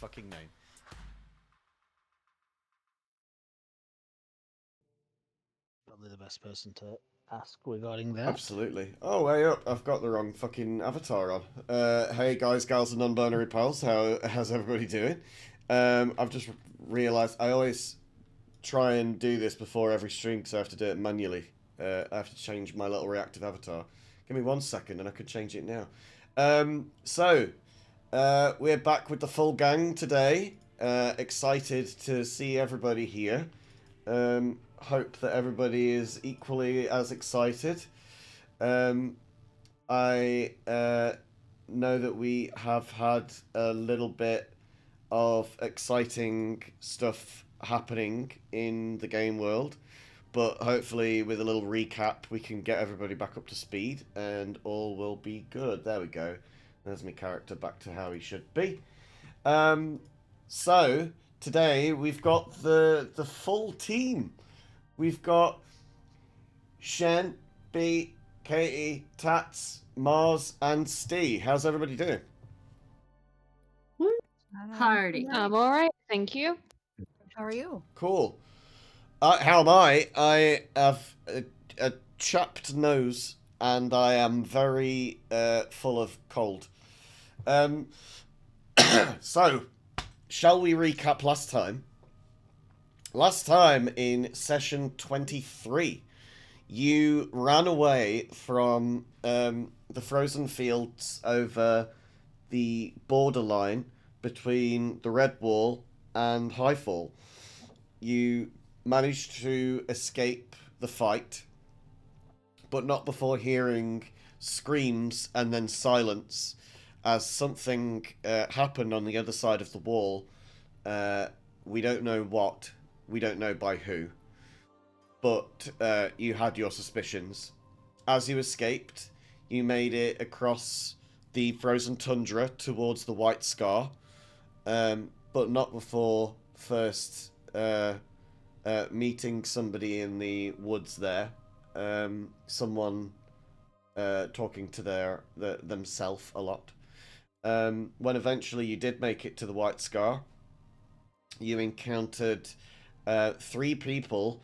fucking name. Probably the best person to ask regarding that. Absolutely. Oh, way up. I've got the wrong fucking avatar on. Hey guys, gals, and non-binary pals. How's everybody doing? I've just realised I always try and do this before every stream because I have to do it manually. I have to change my little reactive avatar. Give me 1 second and I could change it now. We're back with the full gang today. Excited to see everybody here. Hope that everybody is equally as excited. I know that we have had a little bit of exciting stuff happening in the game world, but hopefully with a little recap we can get everybody back up to speed and all will be good. There we go. There's my character back to how he should be. So today we've got the full team. We've got Shen, B, Katie, Tats, Mars, and Steve. How's everybody doing? Hardy. I'm all right, thank you. How are you? Cool. How am I? I have a chapped nose and I am very full of cold. So, shall we recap last time? Last time in session 23, you ran away from the frozen fields over the borderline between the Red Wall and Highfall. You managed to escape the fight, but not before hearing screams and then silence as something happened on the other side of the wall. We don't know what, we don't know by who, but you had your suspicions. As you escaped, you made it across the frozen tundra towards the White Scar, but not before first meeting somebody in the woods there. Someone talking to themselves a lot. When eventually you did make it to the White Scar, you encountered 3 people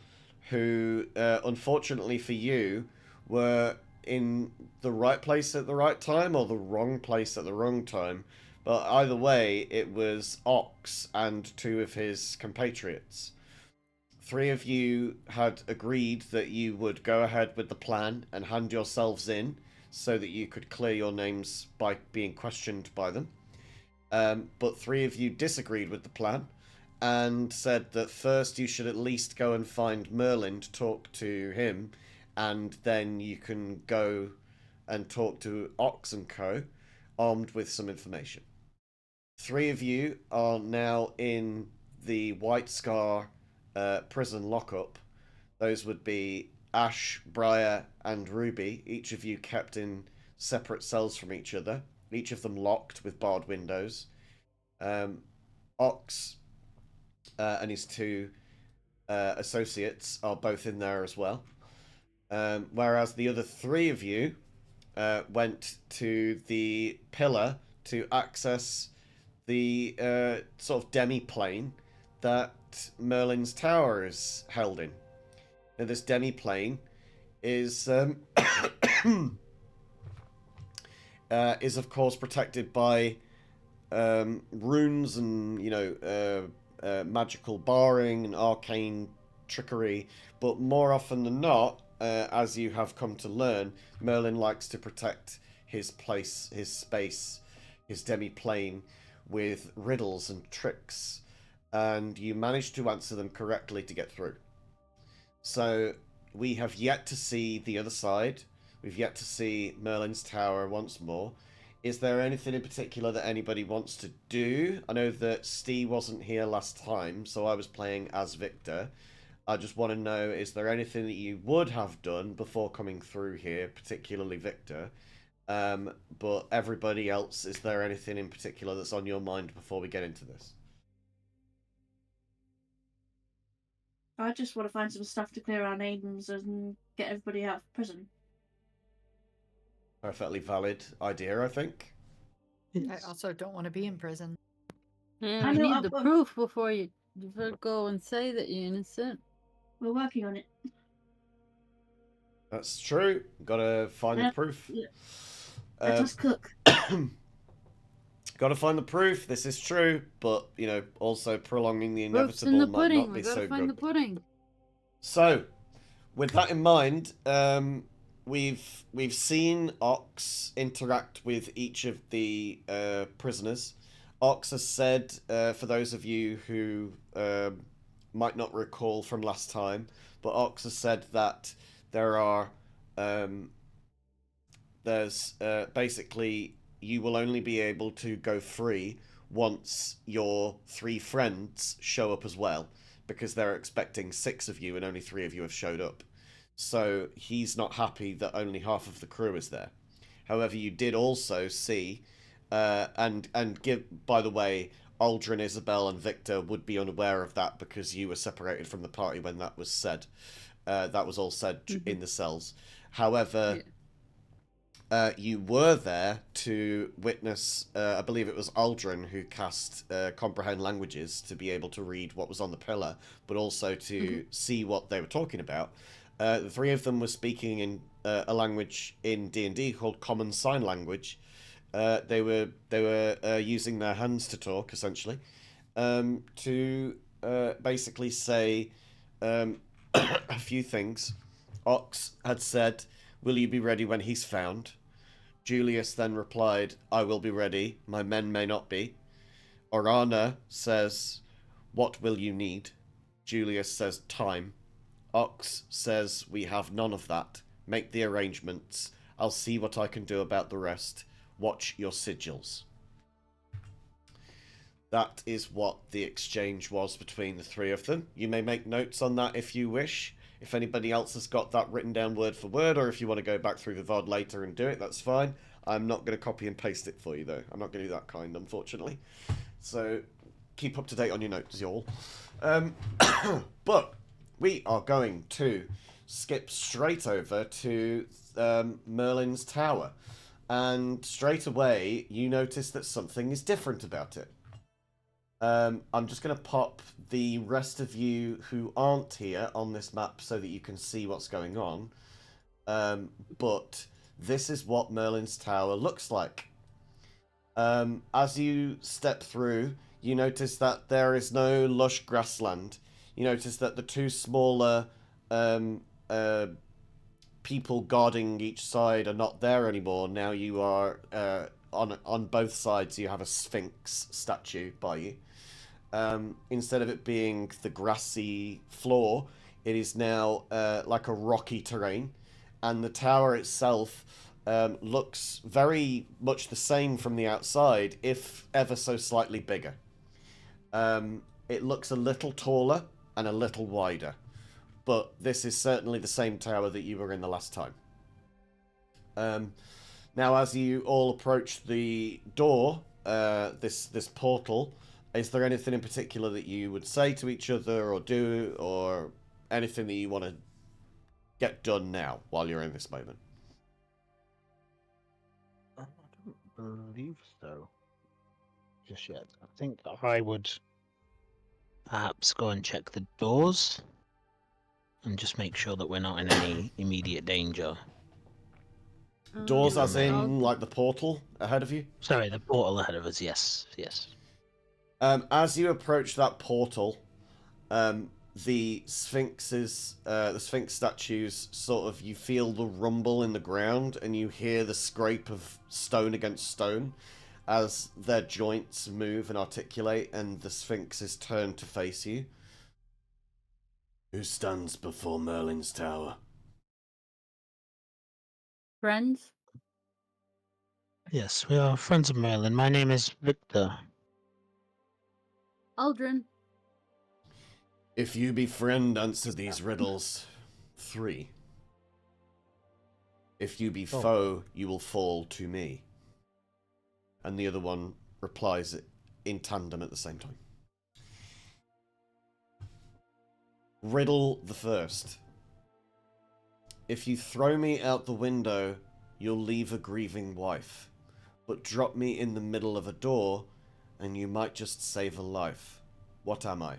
who, unfortunately for you, were in the right place at the right time or the wrong place at the wrong time. But either way, it was Ox and 2 of his compatriots. 3 of you had agreed that you would go ahead with the plan and hand yourselves in so that you could clear your names by being questioned by them. But 3 of you disagreed with the plan and said that first you should at least go and find Merlin to talk to him, and then you can go and talk to Ox and Co, armed with some information. 3 of you are now in the White Scar prison lockup. Those would be Ash, Briar, and Ruby, each of you kept in separate cells from each other, each of them locked with barred windows. Ox and his 2 associates are both in there as well. Whereas the other 3 of you went to the pillar to access the sort of demi-plane that Merlin's tower is held in. Now, this demi-plane is is of course protected by runes and magical barring and arcane trickery, but more often than not, as you have come to learn, Merlin likes to protect his place, his space, his demi-plane with riddles and tricks, and you managed to answer them correctly to get through. So we have yet to see the other side. We've yet to see Merlin's tower once more. Is there anything in particular that anybody wants to do? I know that Steve wasn't here last time, so I was playing as Victor. I just want to know, is there anything that you would have done before coming through here, particularly Victor? But everybody else, is there anything in particular that's on your mind before we get into this? I just want to find some stuff to clear our names and get everybody out of prison. Perfectly valid idea, I think. I also don't want to be in prison. Yeah, I we know, need the proof before you go and say that you're innocent. we're working on it. That's true. Gotta find the proof. Yeah. Let us cook. Gotta find the proof. This is true, but you know, also prolonging the Proof's in inevitable the might pudding. not We be gotta so find good. the pudding. So, with that in mind, we've seen Ox interact with each of the prisoners. Ox has said, for those of you who might not recall from last time, but Ox has said that there are there's basically you will only be able to go free once your 3 friends show up as well, because they're expecting 6 of you and only 3 of you have showed up. So he's not happy that only half of the crew is there. However, you did also see, and give, by the way, Aldrin, Isabel, and Victor would be unaware of that because you were separated from the party when that was said. That was all said in the cells. However, you were there to witness, I believe it was Aldrin who cast Comprehend Languages to be able to read what was on the pillar, but also to see what they were talking about. The 3 of them were speaking in a language in D&D called Common Sign Language. They were using their hands to talk, essentially, to basically say a few things. Ox had said, "Will you be ready when he's found?" Julius then replied, "I will be ready. My men may not be." Orana says, "What will you need?" Julius says, "Time." Ox says, "We have none of that. Make the arrangements. I'll see what I can do about the rest. Watch your sigils." That is what the exchange was between the 3 of them. You may make notes on that if you wish. If anybody else has got that written down word for word, or if you want to go back through the VOD later and do it, that's fine. I'm not going to copy and paste it for you, though. I'm not going to do that kind, unfortunately. So keep up to date on your notes, y'all. But we are going to skip straight over to Merlin's tower. And straight away, you notice that something is different about it. I'm just going to pop the rest of you who aren't here on this map so that you can see what's going on. But this is what Merlin's Tower looks like. As you step through, you notice that there is no lush grassland. You notice that the 2 smaller people guarding each side are not there anymore. Now you are on both sides. You have a Sphinx statue by you. Instead of it being the grassy floor, it is now like a rocky terrain, and the tower itself looks very much the same from the outside, if ever so slightly bigger. It looks a little taller and a little wider, but this is certainly the same tower that you were in the last time. Now, as you all approach the door, this portal, is there anything in particular that you would say to each other or do, or anything that you want to get done now while you're in this moment? I don't believe so. Just yet. I think I would perhaps go and check the doors and just make sure that we're not in any immediate danger. Doors as I'll- in, like, the portal ahead of you? Sorry, the portal ahead of us. Yes, yes. As you approach that portal, the Sphinx statues, sort of, you feel the rumble in the ground and you hear the scrape of stone against stone as their joints move and articulate, and the Sphinxes turn to face you. Who stands before Merlin's tower? Friends? Yes, we are friends of Merlin. My name is Victor. Aldrin. If you be friend, answer these riddles. 3. If you be foe, you will fall to me. And the other one replies in tandem at the same time. Riddle the first. If you throw me out the window, you'll leave a grieving wife. But drop me in the middle of a door, and you might just save a life. What am I?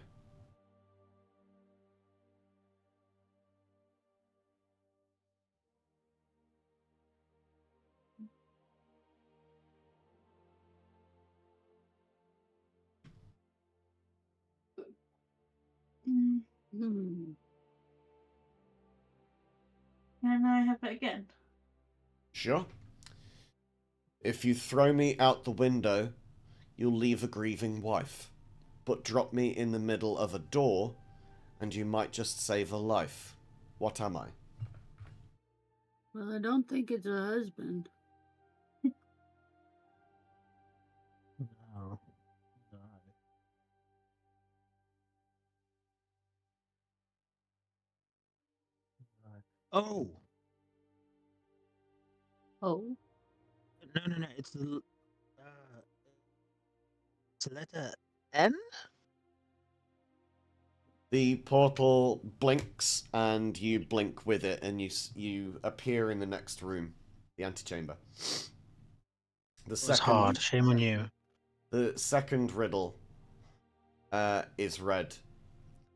Mm, Hmm. Can I have it again? Sure. If you throw me out the window, you'll leave a grieving wife. But drop me in the middle of a door, and you might just save a life. What am I? Well, I don't think it's a husband. No. No. No. Oh! Oh. No. It's the letter N? The portal blinks, and you blink with it, and you appear in the next room, the antechamber. It was hard. Shame on you. The second riddle is read.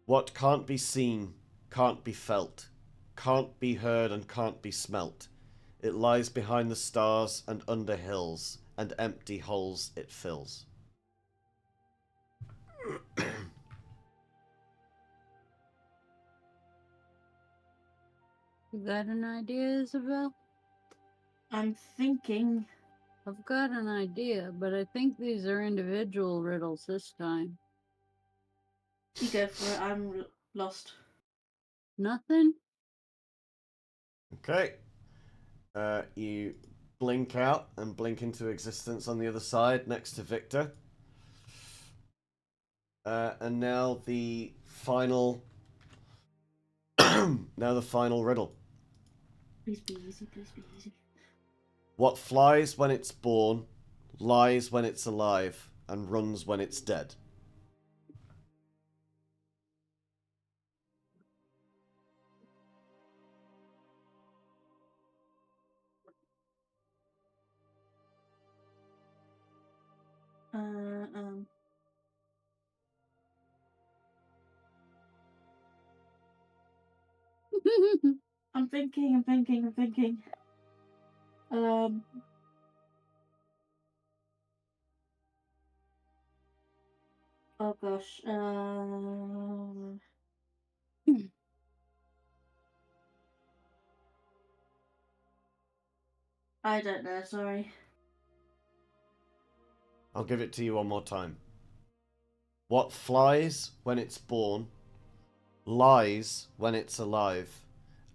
What can't be seen, can't be felt, can't be heard, and can't be smelt. It lies behind the stars and under hills, and empty holes it fills. You got an idea, Isabel? I'm thinking. I've got an idea, but I think these are individual riddles this time. You go for it. I'm lost. Nothing? Okay. You blink out and blink into existence on the other side next to Victor. And now the final. Now the final riddle. Please be easy. Please be easy. What flies when it's born, lies when it's alive, and runs when it's dead? Um. I'm thinking. Um. Oh gosh. I don't know. Sorry. I'll give it to you one more time. What flies when it's born, lies when it's alive,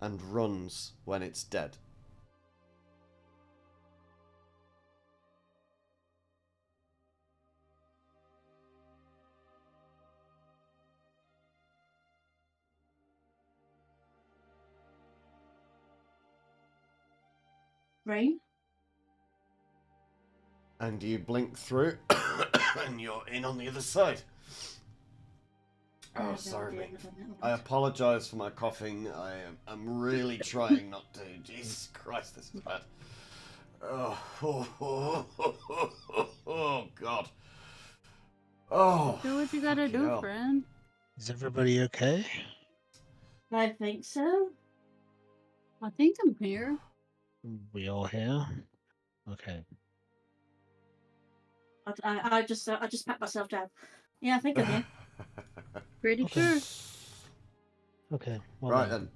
and runs when it's dead? Rain. And you blink through, and you're in on the other side. I Oh, have no sorry, idea mate. what that I was. apologise for my coughing. I'm really trying not to. Jesus Christ, this is bad. Oh, God. Oh, Do what you gotta fucking do, hell. friend. Is everybody okay? I think so. I think I'm here. We all here? Okay. I just pat myself down. Yeah, I think I'm here. Pretty Okay. sure. Okay. Well Right done.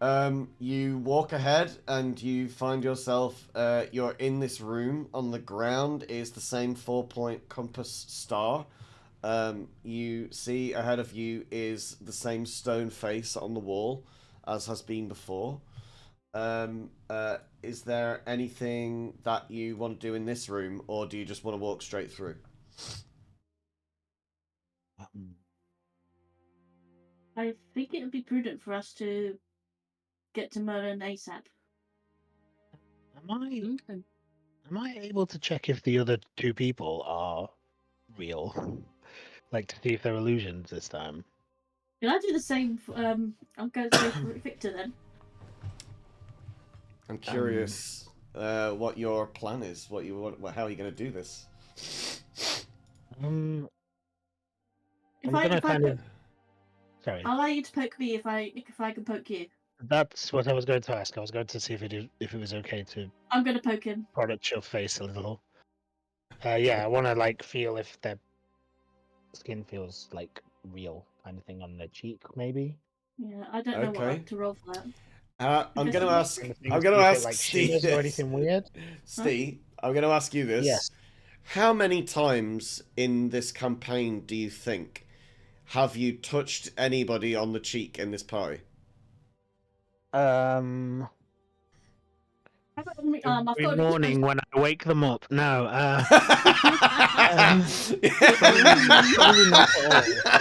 then. You walk ahead and you find yourself, you're in this room. On the ground is the same 4-point compass star. You see ahead of you is the same stone face on the wall as has been before. Is there anything that you want to do in this room, or do you just want to walk straight through? Um, I think it would be prudent for us to get to Merlin ASAP. Okay. am I able to check if the other two people are real? Like to see if they're illusions this time? Can I do the same? I'm going to go for Victor then. I'm curious what your plan is. How are you going to do this? If I'm I, gonna if I kind poke, of. Sorry, I'll allow you to poke me if I can poke you. that's what I was going to ask. I was going to see if it was okay to I'm gonna poke him. product your face a little. Yeah, I want to like feel if their skin feels like real kind of thing on their cheek, maybe. Yeah, I don't know Okay. what to roll for that. I'm If gonna it's- ask. Kind of I'm things. gonna See if it ask like Steve shimmers or this. anything weird. Steve, I'm gonna ask you this. Yes. How many times in this campaign do you think have you touched anybody on the cheek in this party? Um, I've got every got morning when I wake them up. No. Oh, Probably not at all.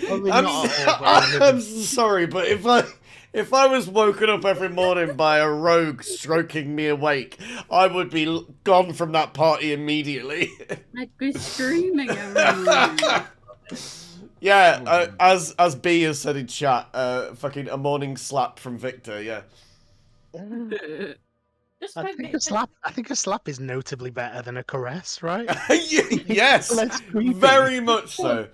Probably I'm, not s- at all. But only I'm the- sorry, but if I was woken up every morning by a rogue stroking me awake, I would be gone from that party immediately. I'd be screaming every morning. Yeah, as B has said in chat, fucking a morning slap from Victor. Yeah. just I poke think me. a slap. I think a slap is notably better than a caress, right? Yes, Less creepy. very much so.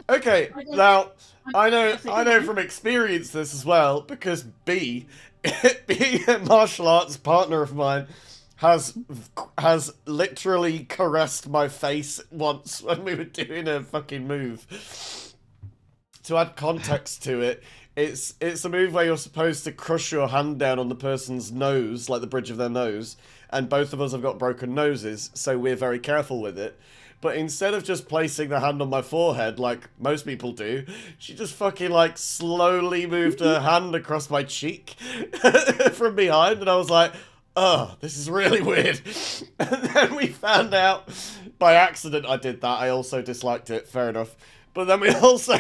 Okay, now I I know from experience this as well because B, being a martial arts partner of mine, has literally caressed my face once when we were doing a fucking move. To add context to it, it's a move where you're supposed to crush your hand down on the person's nose, like the bridge of their nose, and both of us have got broken noses, so we're very careful with it. But instead of just placing the hand on my forehead like most people do, she just fucking like slowly moved her hand across my cheek from behind, and I was like, oh, this is really weird. And then we found out by accident I did that. I also disliked it, fair enough. But then we also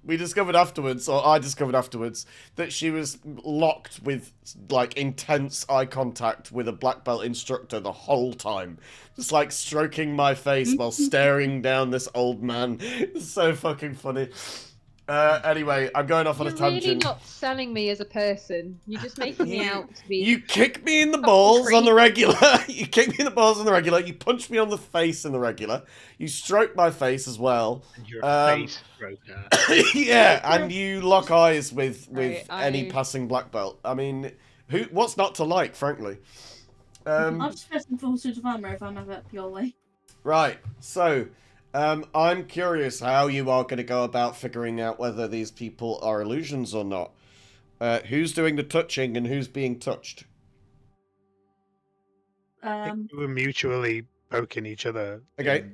we discovered afterwards, or I discovered afterwards, that she was locked with like intense eye contact with a black belt instructor the whole time. Just like stroking my face while staring down this old man. It's so fucking funny. Anyway, I'm going off on a You're really tangent. not selling me as a person. You're just making me out to be. You kick me in the fucking balls on the creepy. regular. You kick me in the balls on the regular. You punch me on the face in the regular. You stroke my face as well. And your face stroker. Yeah, and you lock eyes with Right, any passing black belt. I mean, what's not to like, frankly? I'll just press in full suit of armor if I'm ever up your way. Right. So, I'm curious how you are going to go about figuring out whether these people are illusions or not. Who's doing the touching and who's being touched? I think we were mutually poking each other. Okay.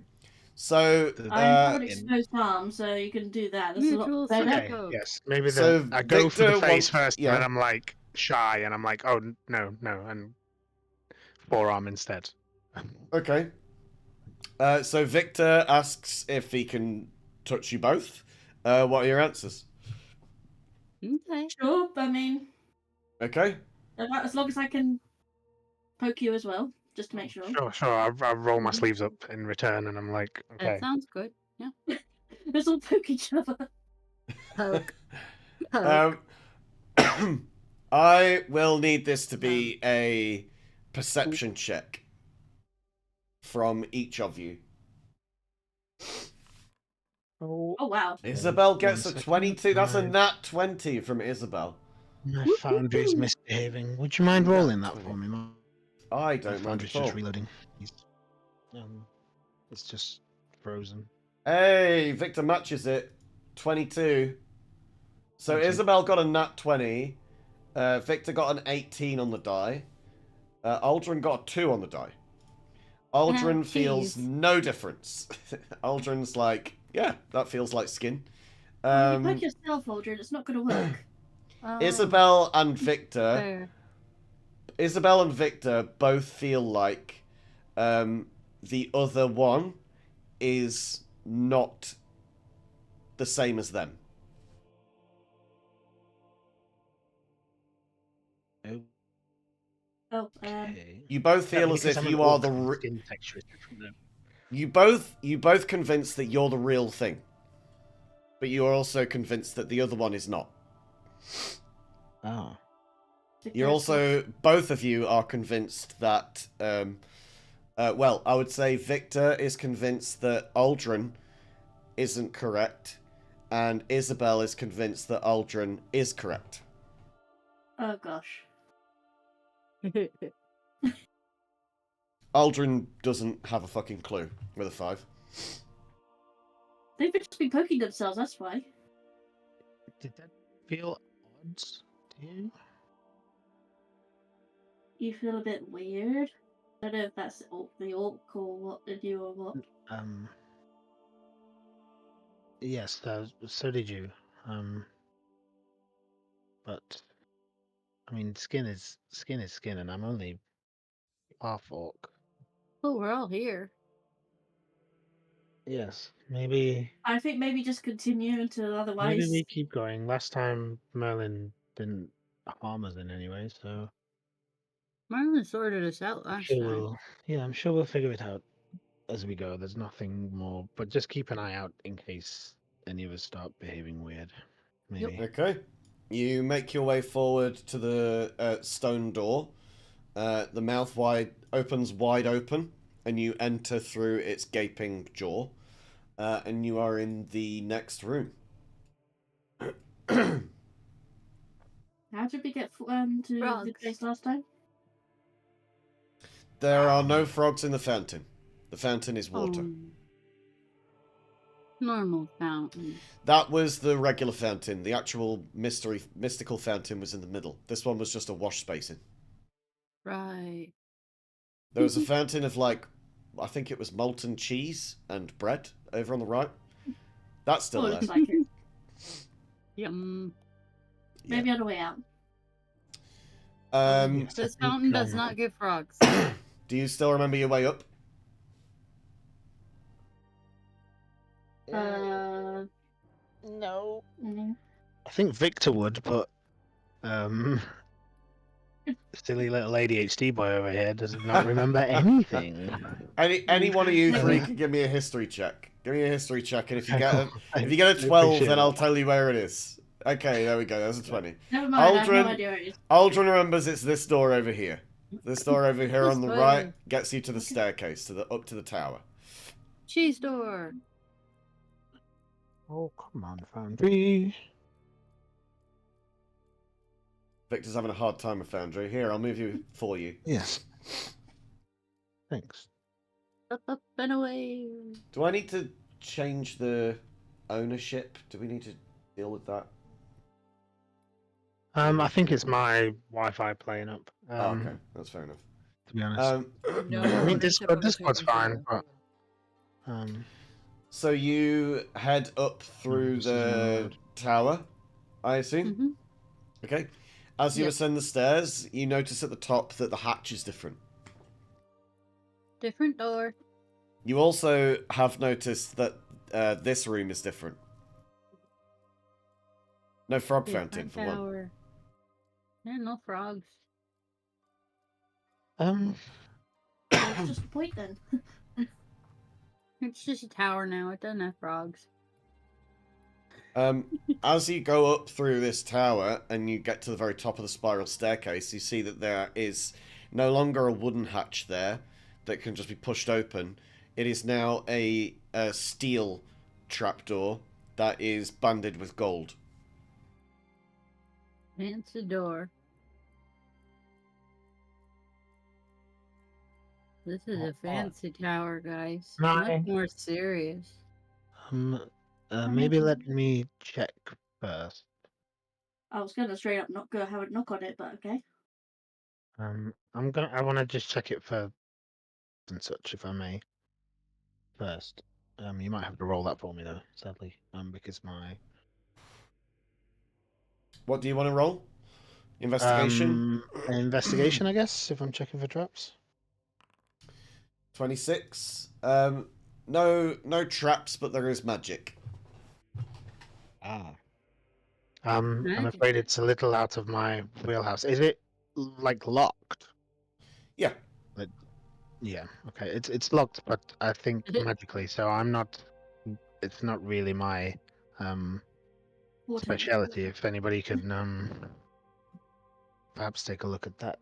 So, I have an exposed arm, so you can do that. That's a Mutual lot better. Okay, psycho. yes. Maybe So I go for the Victor face wants- first, yeah. and then I'm like shy, and I'm like, oh no, and forearm instead. Okay. So Victor asks if he can touch you both. What are your answers? Okay. Sure, I mean, Okay. as long as I can poke you as well, just to make sure. Sure. I roll my sleeves up in return, and I'm like, That okay. sounds good. Yeah. Let's all poke each other. Poke. Poke. I will need this to be a perception check from each of you. Oh, Oh wow. Isabel gets a One second. 22. That's a nat 20 from Isabel. my foundry's misbehaving. Would you mind rolling that for me, man? I My don't mind foundry's at all. just reloading. It's just frozen. Hey, Victor matches it. 22. So Thank you. Isabel got a nat 20. Victor got an 18 on the die. Aldrin got a 2 on the die. Aldrin feels jeez. no difference. Aldrin's like, yeah, that feels like skin. You poke yourself, Aldrin. It's not going to work. Oh, Isabel and Victor. fair. Isabel and Victor both feel like the other one is not the same as them. Oh, Okay. You both feel as Because if I'm you an are orc, the the skin texture is different now. you both convinced that you're the real thing, but you are also convinced that the other one is not. Oh. You're also both of you are convinced that Well, I would say Victor is convinced that Aldrin isn't correct, and Isabel is convinced that Aldrin is correct. Oh gosh. Aldrin doesn't have a fucking clue with a 5. They've just been poking themselves, that's why. Did that feel odd to you? You feel a bit weird. I don't know if that's the orc or what did you or what. Yes, so did you. But I mean, skin is skin, and I'm only half orc. Oh, we're all here. Yes, maybe I think maybe just continue until maybe otherwise. we keep going. Last time Merlin didn't harm us in any way, so Marlon sorted us out I'm last sure time. I'm sure we'll figure it out as we go. There's nothing more, but just keep an eye out in case any of us start behaving weird. Maybe. Okay. You make your way forward to the stone door. The mouth opens wide open, and you enter through its gaping jaw, and you are in the next room. How did we get to the Frogs. place last time? There are no frogs in the fountain. The fountain is water. Normal fountain. That was the regular fountain. The actual mystical fountain was in the middle. This one was just a wash basin. Right. There was a fountain of, like, I think it was molten cheese and bread over on the right. That's still Oh, it there. looks like it. Yum. Maybe on the way out. Um, Yes, I This think, fountain does not give frogs. do you still remember your way up? No. Mm. I think Victor would, but silly little ADHD boy over here does not remember anything. Any one of you three Uh, can give me a history check. Give me a history check, and if you Okay, get cool. if you get a I 12, appreciate then that. I'll tell you where it is. Okay, there we go. That's a 20. Never mind, I have no Aldrin, idea where it is. Aldrin remembers it's this door over here. This door over here This on the way. right gets you to the staircase, up to the tower. Cheese door. Oh, come on, Foundry. Victor's having a hard time with Foundry. Here, I'll move you for you. Yes. Thanks. Up and away. Do I need to change the ownership? Do we need to deal with that? I think it's my Wi-Fi playing up. Oh, okay, that's fair enough. To be honest. No I mean, ownership of a Discord's TV fine, show. but So you head up through this is the mode. tower, I assume? Mm-hmm. Okay. As you Yep. ascend the stairs, you notice at the top that the hatch is different. Different door. You also have noticed that this room is different. No frog fountain, Different for one. tower. Yeah, no frogs. What's just the point then? It's just a tower now. It doesn't have frogs. As you go up through this tower and you get to the very top of the spiral staircase, you see that there is no longer a wooden hatch there that can just be pushed open. It is now a steel trapdoor that is banded with gold. Fancy door. This is a fancy tower, guys. My- Much more serious. Maybe let me check first. I was gonna straight up not go have a knock on it, but okay. I want to just check it for and such, if I may. First, you might have to roll that for me though, sadly, because my What do you want to roll? Investigation? investigation, I guess, if I'm checking for traps. 26. No traps, but there is magic. I'm Magic. afraid it's a little out of my wheelhouse. Is it like locked? Yeah. Yeah, okay. It's locked, but I think magically. So I'm not. It's not really my Water. speciality. If anybody could perhaps take a look at that.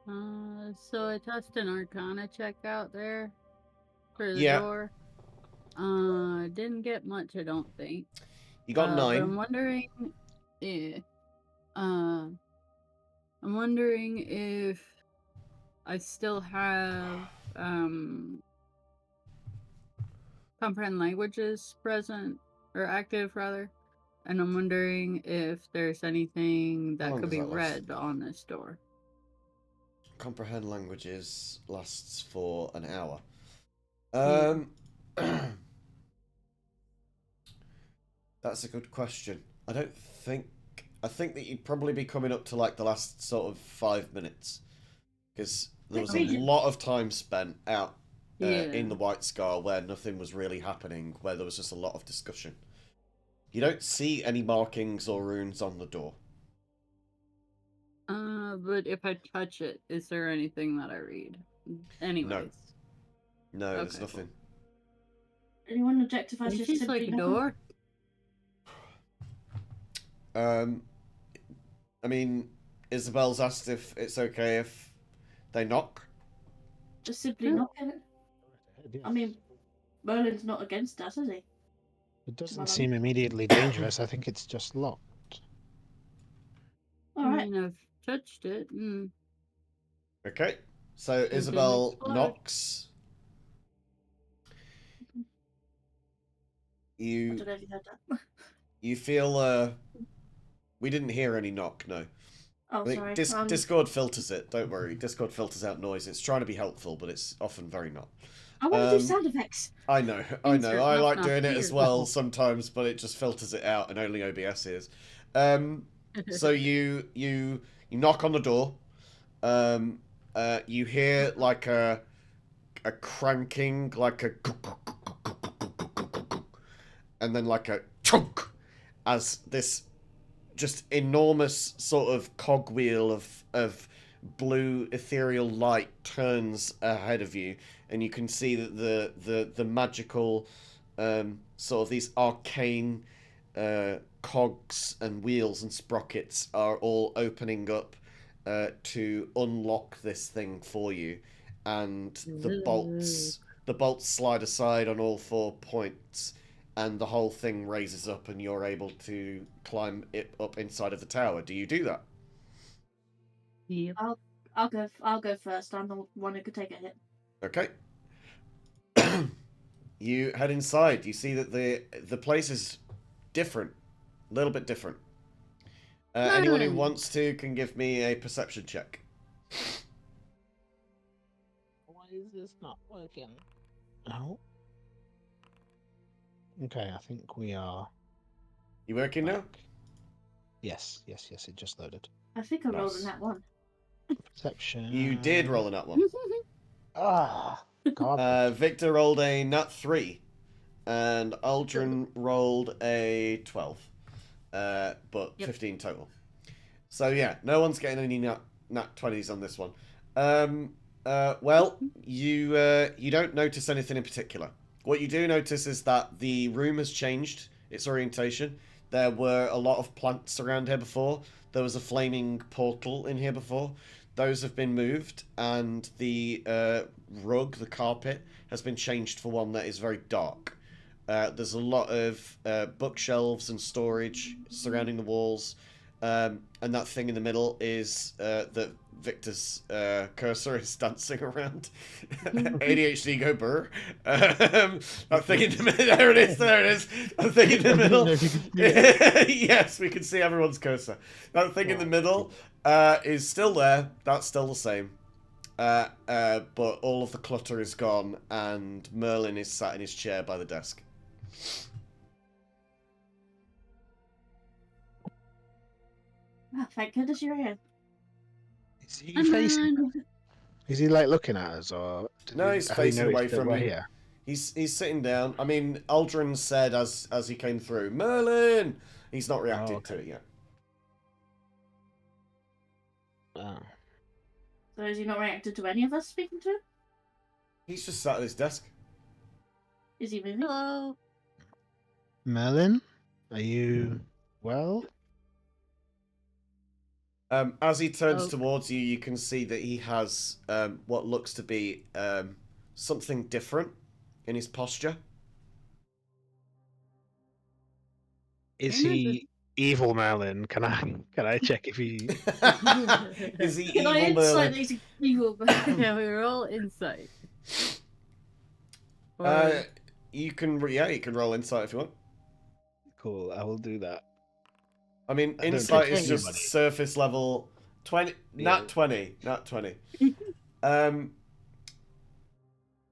So I tossed an Arcana check out there for the Yeah. door. Didn't get much, I don't think. You got But 9. I'm wondering, yeah. I'm wondering if I still have comprehend languages present or active rather, and I'm wondering if there's anything How that long could does be that last? read on this door. Comprehend languages lasts for an hour. Yeah. That's a good question. I think that you'd probably be coming up to like the last sort of 5 minutes, because there was a Region. lot of time spent out Yeah. in the White Scar where nothing was really happening, where there was just a lot of discussion. You don't see any markings or runes on the door. But if I touch it, is there anything that I read? Anyways. No, there's Okay. nothing. Anyone object if I It just seems simply like a knock on- door. I mean, Isabel's asked if it's okay if they knock. Just simply Yeah. knock on it. I mean, Merlin's not against us, is he? It doesn't Well, seem immediately dangerous. I think it's just locked. All I right. mean, I've touched it. And Okay, so it didn't Isabel explode. knocks. I You don't know if you heard that. you feel we didn't hear any knock. No, Oh, I think sorry. Discord filters it. Don't worry, Discord filters out noise. It's trying to be helpful, but it's often very not. I want to do um, sound effects. I know. Insert I must like not doing it hear. as well sometimes, but it just filters it out, and only OBS is. So you knock on the door. You hear like a cranking, like a, and then like a chunk, as this just enormous sort of cogwheel of blue ethereal light turns ahead of you, and you can see that the magical sort of these arcane cogs and wheels and sprockets are all opening up to unlock this thing for you, and the bolts slide aside on all 4 points, and the whole thing raises up, and you're able to climb it up inside of the tower. Do you do that? Yep. I'll go first. I'm the one who could take a hit. Okay. You head inside. You see that the place is different, a little bit different. Anyone who wants to can give me a perception check. Why is this not working? Oh. Okay, I think we are. You working now? Back. Yes, it just loaded. I think I rolled in Nice. that one. Perception. You did roll a nat one. Ah, garbage. Victor rolled a nat 3, and Aldrin rolled a 12, but 15 total. So yeah, no one's getting any nat 20s on this one. Well, you don't notice anything in particular. What you do notice is that the room has changed its orientation. There were a lot of plants around here before. There was a flaming portal in here before. Those have been moved, and the rug, the carpet, has been changed for one that is very dark. There's a lot of bookshelves and storage surrounding the walls, and that thing in the middle is that Victor's cursor is dancing around. ADHD go burr. That thing in the middle. There it is. That thing in the middle. Yes, we can see everyone's cursor. That thing in the middle is still there. That's still the same. But all of the clutter is gone, and Merlin is sat in his chair by the desk. Oh, thank goodness you're here. Is he facing? Is he like looking at us, or No, he's have he facing away noticed that from we're you. here? He's sitting down. I mean, Aldrin said as he came through, Merlin. He's not reacted to it yet. Oh. So is he not reacted to any of us speaking to him? He's just sat at his desk. Is he moving? Hello. Merlin, are you well? As he turns Oh. towards you, you can see that he has what looks to be something different in his posture. Is You're not he evil Merlin? Can I check if he? Is he Can I evil insight Merlin? that he's evil? Yeah, we roll insight. Or Uh, you can roll insight if you want. Cool, I will do that. I mean, I don't insight trust is just anybody. surface level 20, Yeah. not 20, not 20. Um,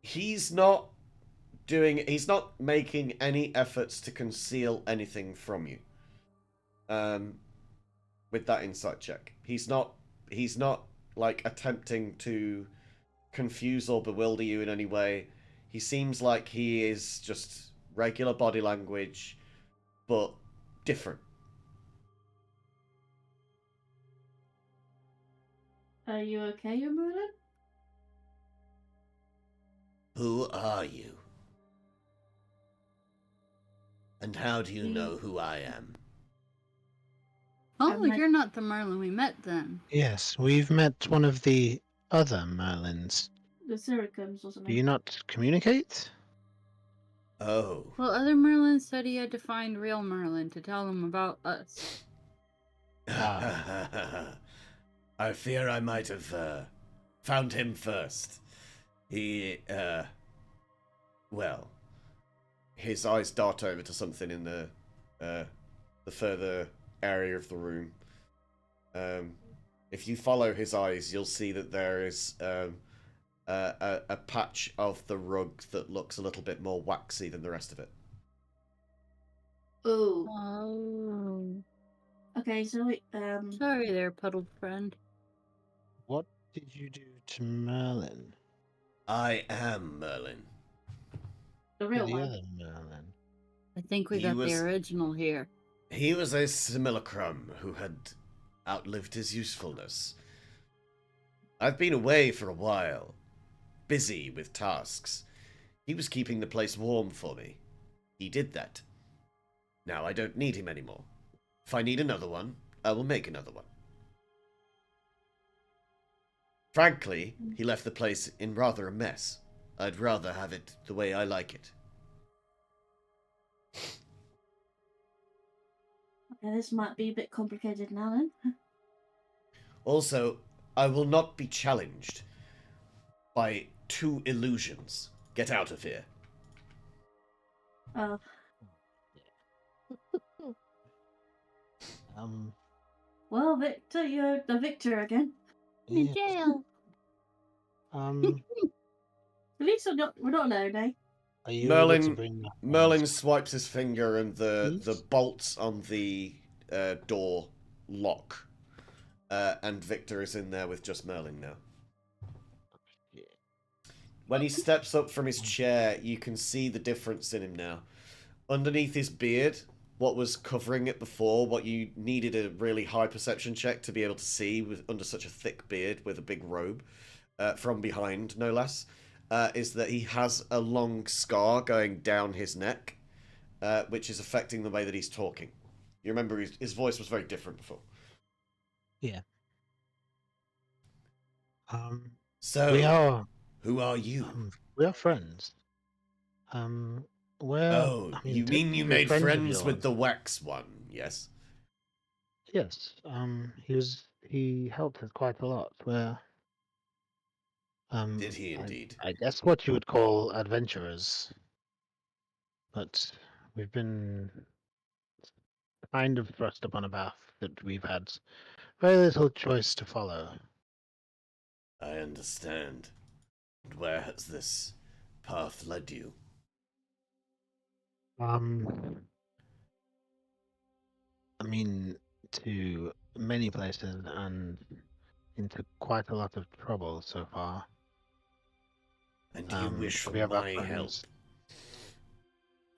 he's not he's not making any efforts to conceal anything from you. With that insight check, he's not like attempting to confuse or bewilder you in any way. He seems like he is just regular body language, but different. Are you okay, Merlin? Who are you? And how do you know who I am? Oh, met- you're not the Merlin we met then. Yes, we've met one of the other Merlins. The Syracuse, wasn't Do he? you not communicate? Oh. Well, other Merlin said he had to find real Merlin to tell them about us. I fear I might have found him first. He, well, his eyes dart over to something in the further area of the room. If you follow his eyes, you'll see that there is a patch of the rug that looks a little bit more waxy than the rest of it. Oh. Oh. Okay, so Sorry there, puddled friend. What did you do to Merlin? I am Merlin. the real The one. other Merlin. I think we He got was- the original here. He was a simulacrum who had outlived his usefulness. I've been away for a while, busy with tasks. He was keeping the place warm for me. He did that. Now I don't need him anymore. If I need another one, I will make another one. Frankly, he left the place in rather a mess. I'd rather have it the way I like it. Okay, this might be a bit complicated now then. Also, I will not be challenged by two illusions. Get out of here. Oh, Um. well, Victor, you're the victor again. In Yeah. jail. Um. At least we're not alone, eh? Are you able to Merlin bring that? Merlin swipes his finger and the Please? bolts on the door lock. And Victor is in there with just Merlin now. Yeah. When he steps up from his chair, you can see the difference in him now. Underneath his beard, what was covering it before, what you needed a really high perception check to be able to see with under such a thick beard with a big robe, from behind, no less, is that he has a long scar going down his neck, which is affecting the way that he's talking. You remember his voice was very different before. Yeah. So, We are. who are you? We are friends. Where? Oh, I mean, you mean you technically made of friends with yours. the wax one, yes? Yes. He helped us quite a lot. Where? Did he indeed? I guess what you would call adventurers. But we've been kind of thrust upon a path that we've had very little choice to follow. I understand. And where has this path led you? I mean, to many places and into quite a lot of trouble so far. And do you wish for We have our my help? friends.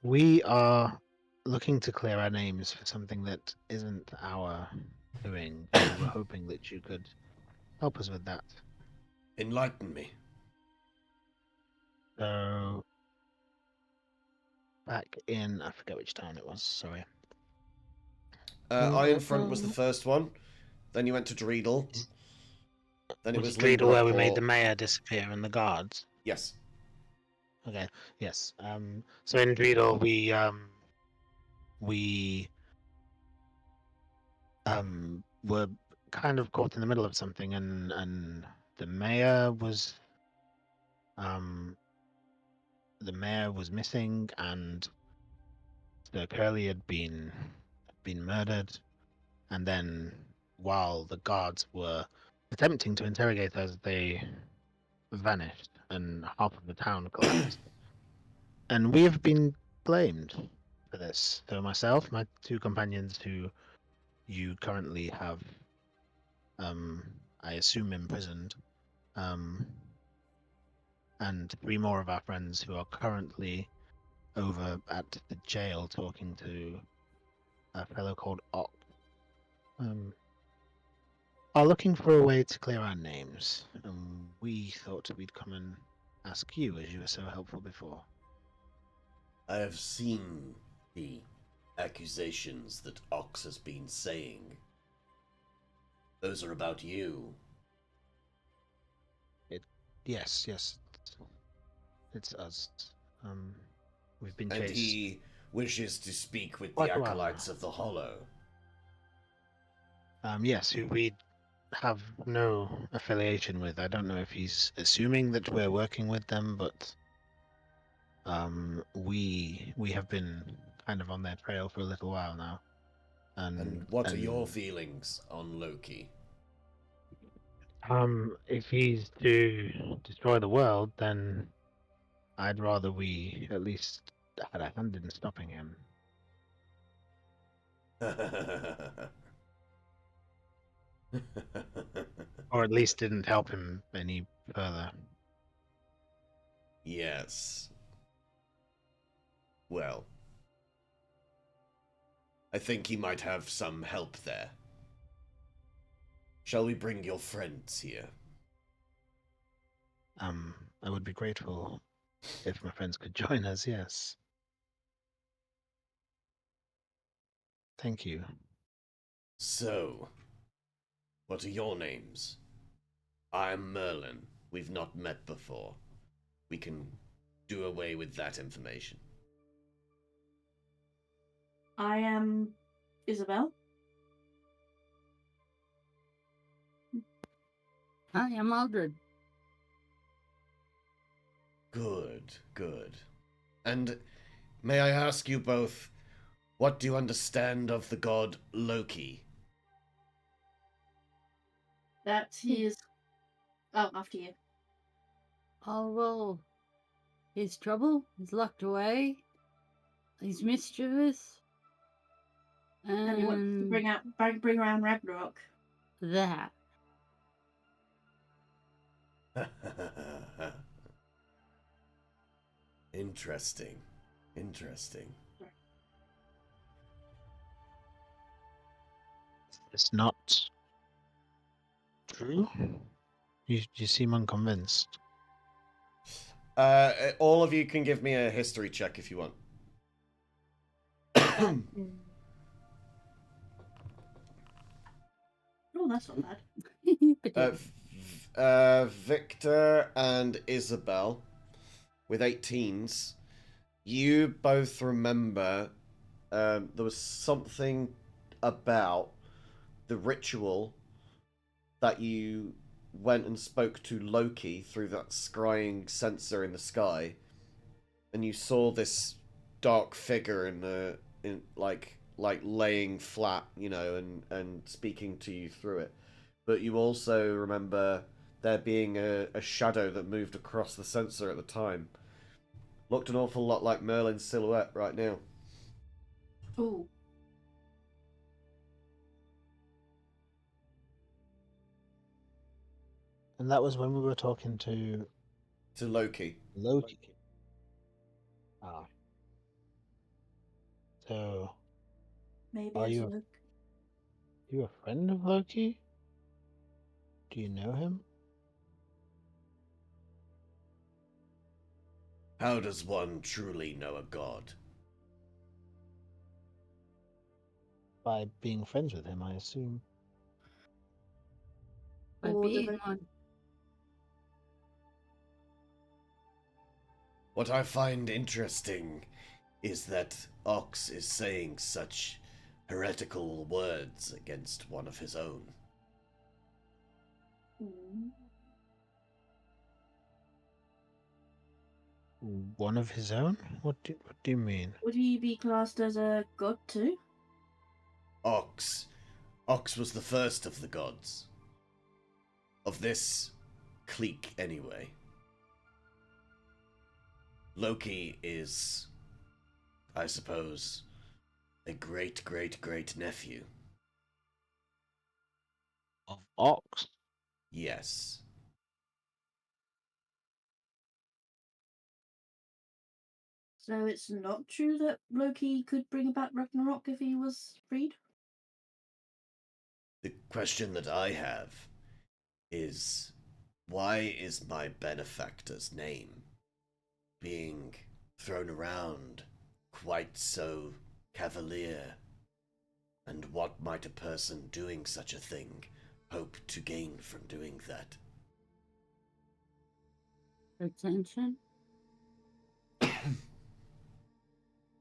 We are looking to clear our names for something that isn't our doing. We were hoping that you could help us with that. Enlighten me. So, back in, I forget which town it was, sorry. Iron Front was the first one. Then you went to Dreedle. Then it was Dreedle where we made Limbreport. the mayor disappear and the guards. Yes. Okay. Yes. So in Dreedle we were kind of caught in the middle of something, and the mayor was missing, and the Curly had been murdered, and then while the guards were attempting to interrogate us, they vanished, and half of the town collapsed. And we have been blamed for this. So myself, my two companions who you currently have, I assume, imprisoned, and three more of our friends who are currently over at the jail talking to a fellow called Ock, are looking for a way to clear our names. And we thought we'd come and ask you, as you were so helpful before. I have seen the accusations that Ox has been saying. Those are about you. Yes, it's us. We've been And chased he wishes to speak with quite the a while now. acolytes of the Hollow. Yes, who we have no affiliation with. I don't know if he's assuming that we're working with them, but we have been kind of on their trail for a little while now. And what are your feelings on Loki? If he's to destroy the world, then I'd rather we at least had a hand in stopping him. Or at least didn't help him any further. Yes. Well, I think he might have some help there. Shall we bring your friends here? I would be grateful if my friends could join us, yes. Thank you. So, what are your names? I'm Merlin. We've not met before. We can do away with that information. I am Isabel. Hi, I'm Aldred. Good, good. And may I ask you both, what do you understand of the god Loki? That he is. Oh, after you. Oh, well, he's trouble. He's locked away. He's mischievous. And he wants to bring around Ragnarok. That. Interesting. Interesting. It's not true? You seem unconvinced. All of you can give me a history check if you want. Oh, that's not bad. Victor and Isabel, with 18s, you both remember there was something about the ritual that you went and spoke to Loki through that scrying sensor in the sky, and you saw this dark figure in like laying flat, you know, and speaking to you through it. But you also remember there being a shadow that moved across the sensor at the time. Looked an awful lot like Merlin's silhouette right now. Ooh. And that was when we were talking to Loki. Loki. Ah. So, Maybe are it's you Luke. a friend of Loki? Do you know him? How does one truly know a god? By being friends with him, I assume. By Or do being they? one. What I find interesting is that Ox is saying such heretical words against one of his own. Hmm. One of his own? What do you mean? Would he be classed as a god too? Ox. Ox was the first of the gods. Of this clique, anyway. Loki is, I suppose, a great nephew. Of Ox? Yes. So it's not true that Loki could bring about Ragnarok if he was freed? The question that I have is, why is my benefactor's name being thrown around quite so cavalier? And what might a person doing such a thing hope to gain from doing that? Attention?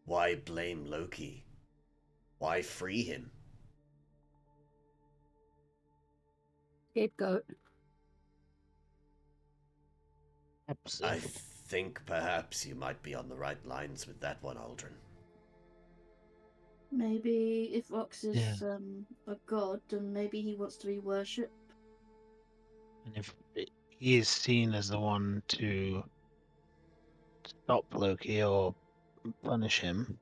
Why blame Loki? Why free him? Scapegoat. I Absolutely. think perhaps you might be on the right lines with that one, Aldrin. Maybe if Ox is Yeah. a god, then maybe he wants to be worshipped. And if he is seen as the one to stop Loki or punish him,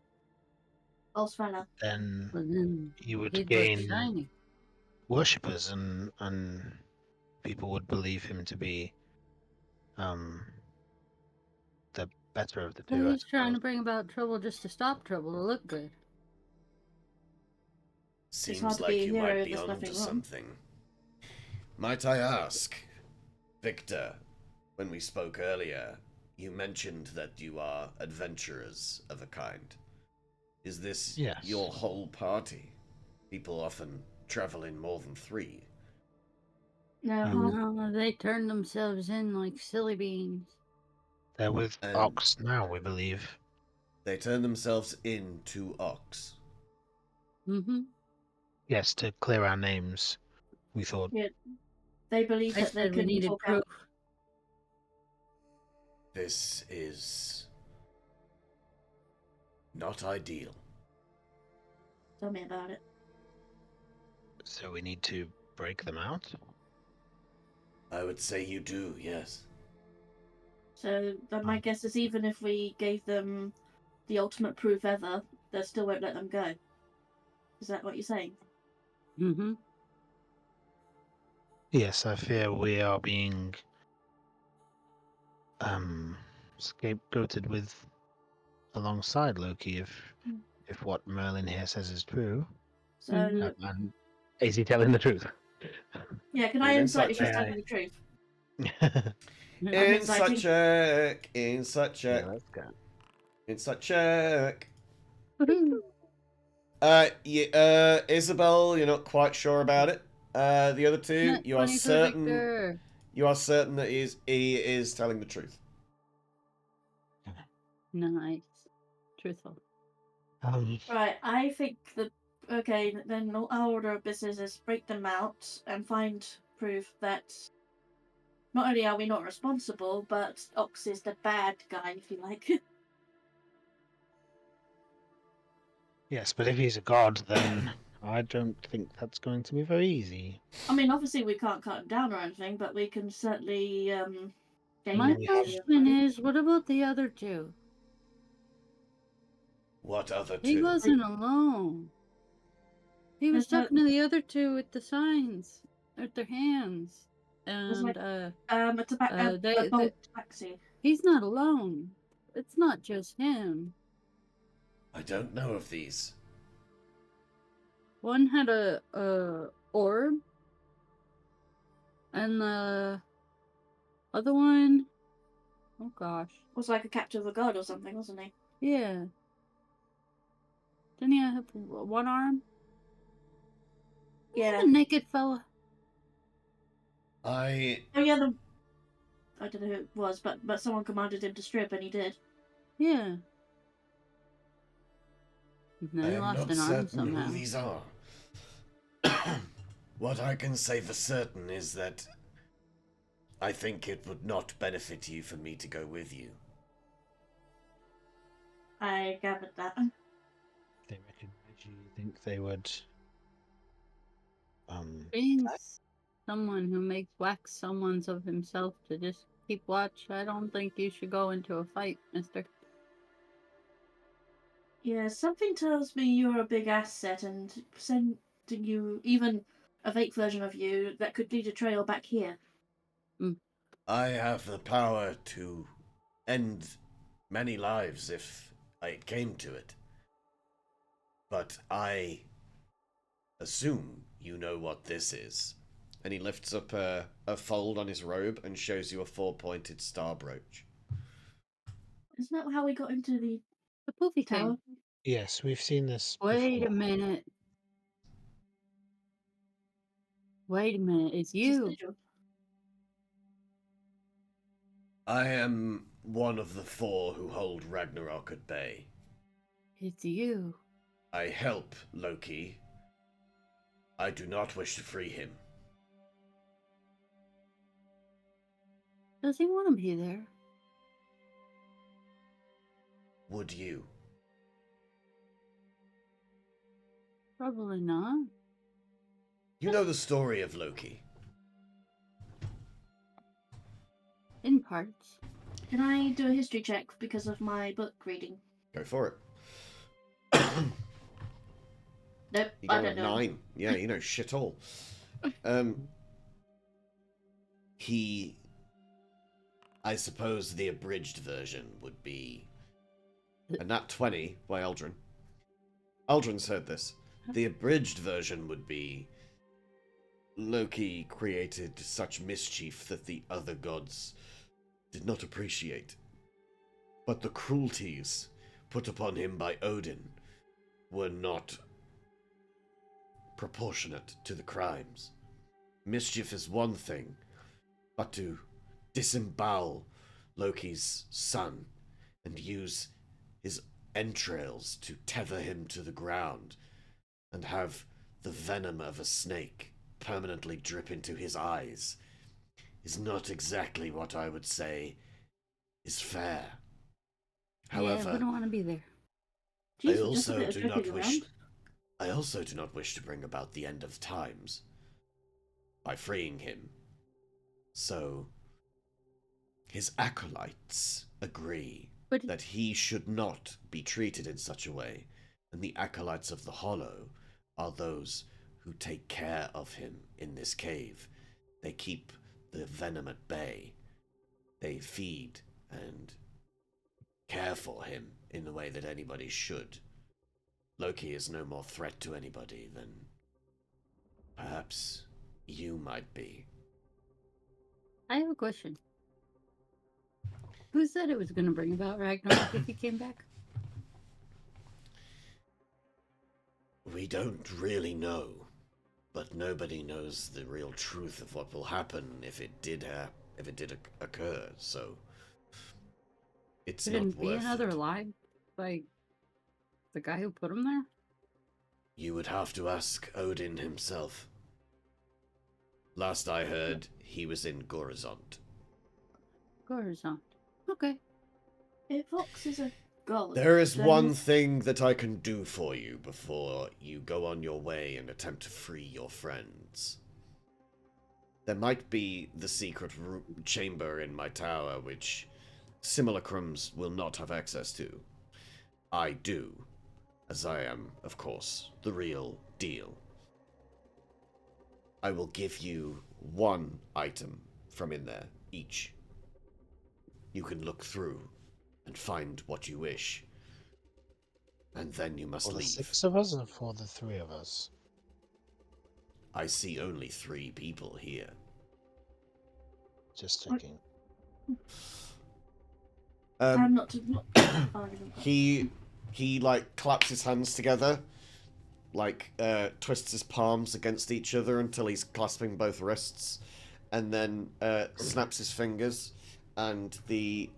Allspanner. then Well, then he would he'd look gain shiny. worshippers, and people would believe him to be um the better of the So two, I he's trying suppose. to bring about trouble just to stop trouble to look good. It's hard Seems to be like a you hero might if be there's onto nothing wrong. something. Might I ask, Victor, when we spoke earlier, you mentioned that you are adventurers of a kind. Is this Yes. your whole party? People often travel in more than 3. No, No, they turn themselves in like silly beans. They're with And Ox now, we believe. they turn themselves into Ox. Mm-hmm. Yes, to clear our names, we thought. yeah, they believe I that they said we couldn't needed talk proof. out. This is not ideal. Tell me about it. So we need to break them out? I would say you do, yes. So then my guess is even if we gave them the ultimate proof ever, they still won't let them go. Is that what you're saying? Mm-hmm. Yes, I fear we are being scapegoated with alongside Loki if what Merlin here says is true. So Mhm. And is he telling the truth? yeah, can I Need insight insight if he's check. telling the truth? I'm Insight inciting. check. Insight check. Yeah, let's go. Insight check. Woohoo. Yeah, Isabel, you're not quite sure about it. The other two, Net 20 for Victor. you are certain that he is telling the truth. Nice. Truthful. Right, I think the okay. Then our order of business is break them out and find proof that not only are we not responsible, but Ox is the bad guy, if you like. Yes, but if he's a god, then I don't think that's going to be very easy. I mean, obviously we can't cut him down or anything, but we can certainly gain My we everybody. have- question is, what about the other two? What other He two? wasn't alone. He was There's no, talking to the other two with the signs, with their hands, there's and like a they gold taxi. he's not alone. It's not just him. I don't know of these. One had a orb, and the other one, oh gosh, Was like a captive of a god or something, wasn't he? yeah. Didn't he have one arm? Yeah. The naked fella. I Oh yeah, I don't know who it was, but someone commanded him to strip, and he did. Yeah. And then he am lost not an arm certain somehow. who these are. What I can say for certain is that I think it would not benefit you for me to go with you. I gathered that. They recognize you. You think they would? Being someone who makes wax someone's of himself to just keep watch, I don't think you should go into a fight, mister. Yeah, something tells me you're a big asset, and sending you even a fake version of you that could lead a trail back here. I have the power to end many lives if it came to it. But I assume you know what this is. And he lifts up a fold on his robe and shows you a 4-pointed star brooch. Isn't that how we got into the The poofy tower? thing. Yes, we've seen this Wait before. a minute. Wait a minute. It's you. I am one of the 4 who hold Ragnarok at bay. It's you. I help Loki. I do not wish to free him. Does he want to be there? Would you? Probably not. You know the story of Loki. In parts. Can I do a history check because of my book reading? Go for it. Nope, You I got a don't know. 9. Yeah, you know shit all. I suppose the abridged version would be a nat 20 by Aldrin. Aldrin's heard this. The abridged version would be Loki created such mischief that the other gods did not appreciate. But the cruelties put upon him by Odin were not proportionate to the crimes. Mischief is one thing, but to disembowel Loki's son and use his entrails to tether him to the ground and have the venom of a snake permanently drip into his eyes is not exactly what I would say is fair. Yeah, However, we don't want to be there. Jeez, just a bit of dripping around. I also do not wish to bring about the end of times by freeing him. So, his acolytes agree that he should not be treated in such a way, and the acolytes of the Hollow are those who take care of him in this cave. They keep the venom at bay. They feed and care for him in the way that anybody should. Loki is no more threat to anybody than perhaps you might be. I have a question. Who said it was going to bring about Ragnarok if he came back? We don't really know, but nobody knows the real truth of what will happen if it did occur. So it's not Couldn't be worth another it. lie by the guy who put him there? You would have to ask Odin himself. Last I heard, he was in Gorizont. Gorizont. Okay. If Fox is a god, There is then one thing that I can do for you before you go on your way and attempt to free your friends. There might be the secret chamber in my tower, which simulacrums will not have access to. I do, as I am, of course, the real deal. I will give you one item from in there, each. You can look through and find what you wish. And then you must For the leave. 6 of us or for the 3 of us? I see only 3 people here. Just checking. I'm not to. He like claps his hands together, like twists his palms against each other until he's clasping both wrists, and then snaps his fingers, and the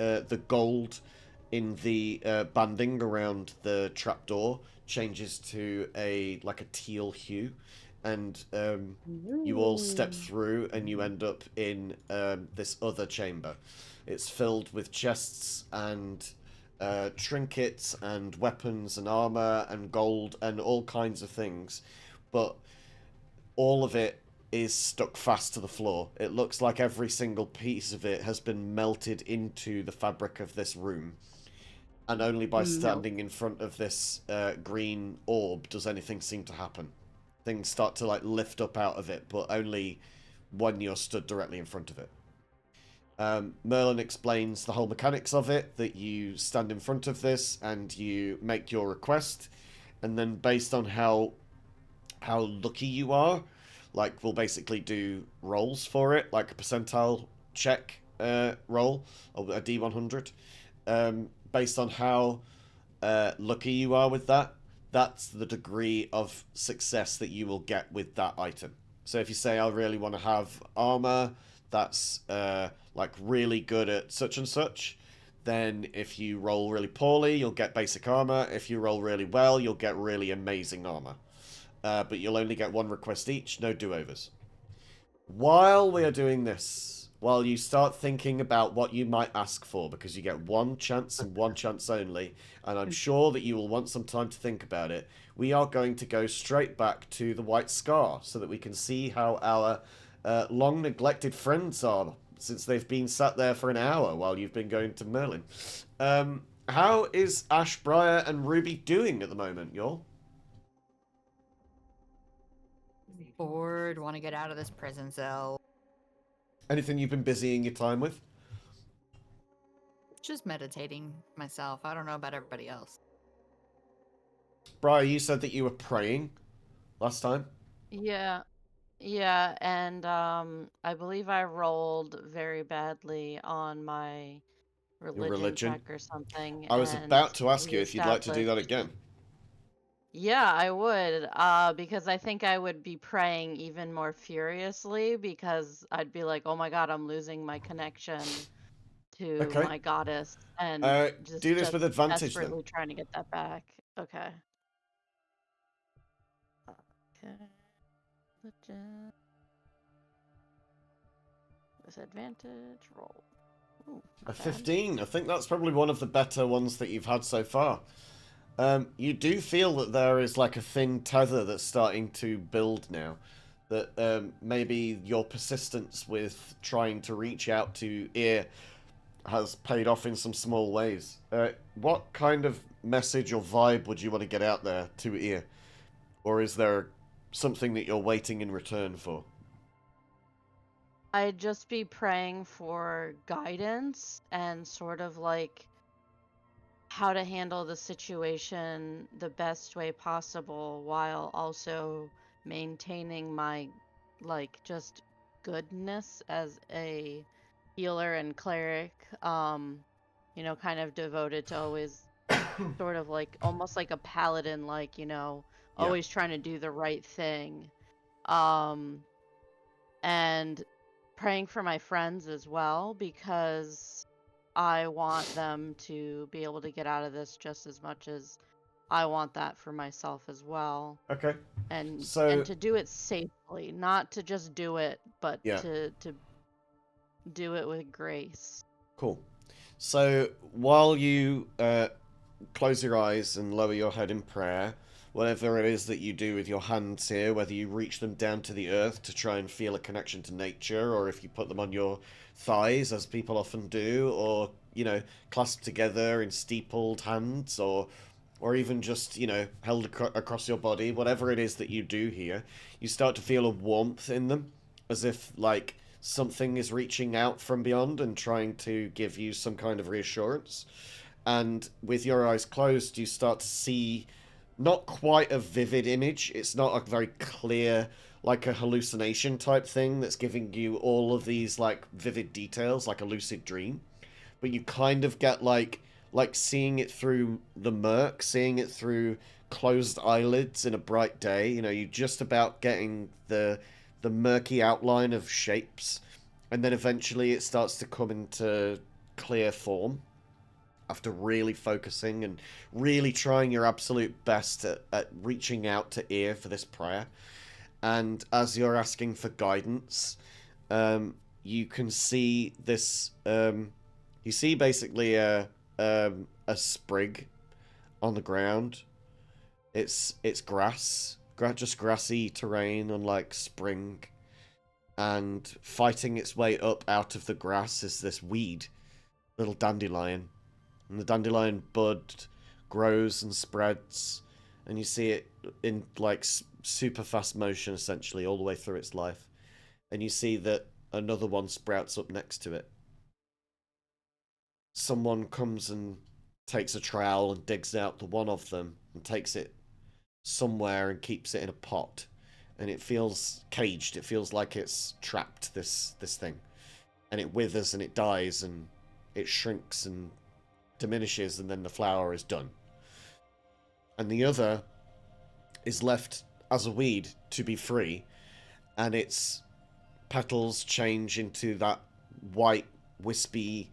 gold in the banding around the trapdoor changes to a teal hue, and you all step through, and you end up in this other chamber. It's filled with chests and trinkets and weapons and armor and gold and all kinds of things, but all of it is stuck fast to the floor. It looks like every single piece of it has been melted into the fabric of this room. And only by standing in front of this green orb does anything seem to happen. Things start to lift up out of it, but only when you're stood directly in front of it. Merlin explains the whole mechanics of it, that you stand in front of this and you make your request, and then based on how lucky you are, we'll basically do rolls for it, like a percentile check roll, or a D100. Based on how lucky you are with that, that's the degree of success that you will get with that item. So if you say, I really want to have armor that's really good at such and such, then if you roll really poorly, you'll get basic armor. If you roll really well, you'll get really amazing armor. But you'll only get one request each, no do-overs. While we are doing this, while you start thinking about what you might ask for, because you get one chance and one chance only, and I'm sure that you will want some time to think about it, we are going to go straight back to the White Scar so that we can see how our long-neglected friends are, since they've been sat there for an hour while you've been going to Merlin. How is Ashbriar and Ruby doing at the moment, y'all? Bored, want to get out of this prison cell. Anything you've been busying your time with? Just meditating myself. I don't know about everybody else. Briar, you said that you were praying last time. Yeah, and I believe I rolled very badly on my religion check or something. I was and about to ask you if you'd like to do that reestablished- again. Yeah, I would, because I think I would be praying even more furiously, because I'd be like, oh my god, I'm losing my connection to Okay. my goddess, and do this with advantage then. desperately trying to get that back. Okay. Okay. Legend. Disadvantage roll. Ooh, A not bad. 15. I think that's probably one of the better ones that you've had so far. You do feel that there is a thin tether that's starting to build now. That maybe your persistence with trying to reach out to Ear has paid off in some small ways. What kind of message or vibe would you want to get out there to Ear? Or is there something that you're waiting in return for? I'd just be praying for guidance and sort of how to handle the situation the best way possible, while also maintaining my just goodness as a healer and cleric, kind of devoted to always sort of almost like a paladin, always trying to do the right thing. And praying for my friends as well, because I want them to be able to get out of this just as much as I want that for myself as well. Okay. And So to do it safely, not to just do it, but to do it with grace. Cool. So while you close your eyes and lower your head in prayer, whatever it is that you do with your hands here, whether you reach them down to the earth to try and feel a connection to nature, or if you put them on your thighs, as people often do, or, clasped together in steepled hands, or even just, held across your body, whatever it is that you do here, you start to feel a warmth in them, as if, something is reaching out from beyond and trying to give you some kind of reassurance. And with your eyes closed, you start to see not quite a vivid image. It's not a very clear, a hallucination type thing that's giving you all of these, vivid details, like a lucid dream. But you kind of get, seeing it through the murk, seeing it through closed eyelids in a bright day. You're just about getting the murky outline of shapes and then eventually it starts to come into clear form after really focusing and really trying your absolute best at reaching out to ear for this prayer. And as you're asking for guidance, you can see this. You see basically a sprig on the ground. It's grass, just grassy terrain, unlike spring. And fighting its way up out of the grass is this weed, little dandelion. And the dandelion bud grows and spreads, and you see it in like super fast motion, essentially, all the way through its life. And you see that another one sprouts up next to it. Someone comes and takes a trowel and digs out the one of them and takes it somewhere and keeps it in a pot. And it feels caged. It feels like it's trapped, this thing. And it withers and it dies and it shrinks and diminishes, and then the flower is done. And the other is left as a weed to be free, and its petals change into that white, wispy,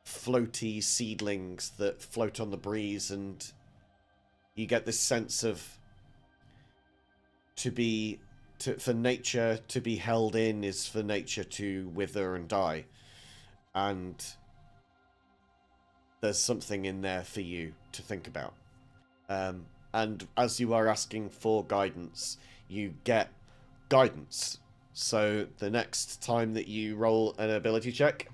floaty seedlings that float on the breeze, and you get this sense of for nature to be held in is for nature to wither and die. And there's something in there for you to think about. And as you are asking for guidance, you get guidance. So the next time that you roll an ability check,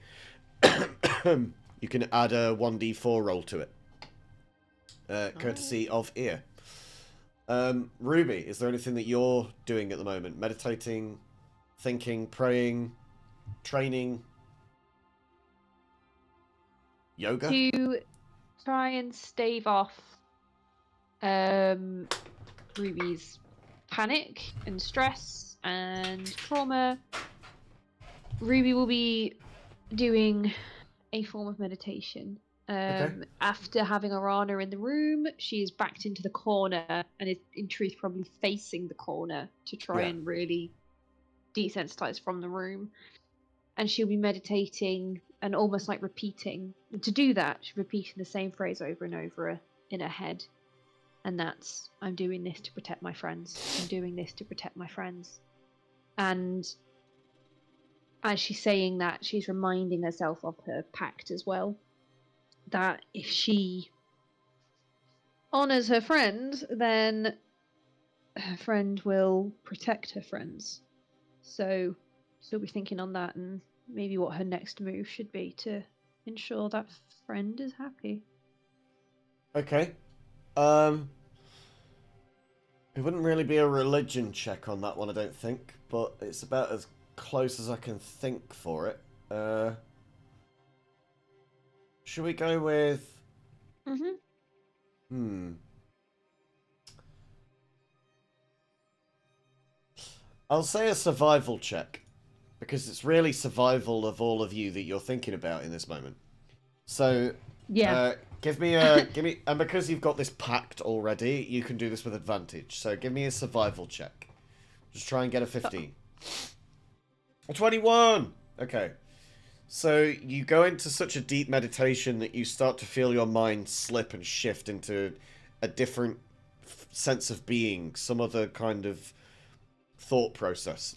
you can add a 1d4 roll to it. Courtesy of ear. Ruby, is there anything that you're doing at the moment? Meditating, thinking, praying, training? Yoga? To try and stave off Ruby's panic and stress and trauma, Ruby will be doing a form of meditation. Okay. After having Arana in the room, she is backed into the corner and is in truth probably facing the corner to try and really desensitize from the room. And she'll be meditating and almost like repeating. And to do that, she's repeating the same phrase over and over in her head. And that's, I'm doing this to protect my friends. I'm doing this to protect my friends. And as she's saying that, she's reminding herself of her pact as well. That if she honours her friend, then her friend will protect her friends. So she'll be thinking on that and maybe what her next move should be to ensure that friend is happy. Okay. It wouldn't really be a religion check on that one, I don't think, but it's about as close as I can think for it. Should we go with... I'll say a survival check, because it's really survival of all of you that you're thinking about in this moment. So, give me, and because you've got this pact already, you can do this with advantage. So give me a survival check. Just try and get a 15. A 21! Okay. So you go into such a deep meditation that you start to feel your mind slip and shift into a different sense of being, some other kind of thought process.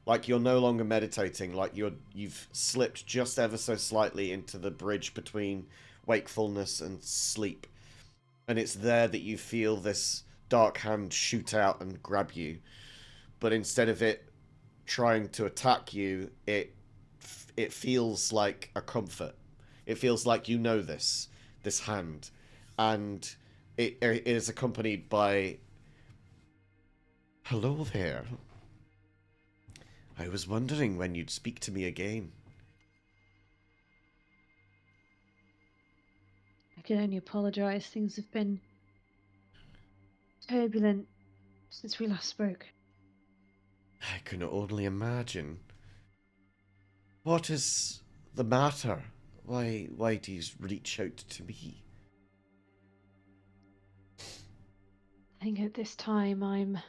Like you're no longer meditating, like you've slipped just ever so slightly into the bridge between wakefulness and sleep. And it's there that you feel this dark hand shoot out and grab you. But instead of it trying to attack you, it feels like a comfort. It feels like you know this hand. And it is accompanied by, "Hello there. I was wondering when you'd speak to me again." I can only apologise. Things have been turbulent since we last spoke. I can only imagine. What is the matter? Why do you reach out to me? I think at this time I'm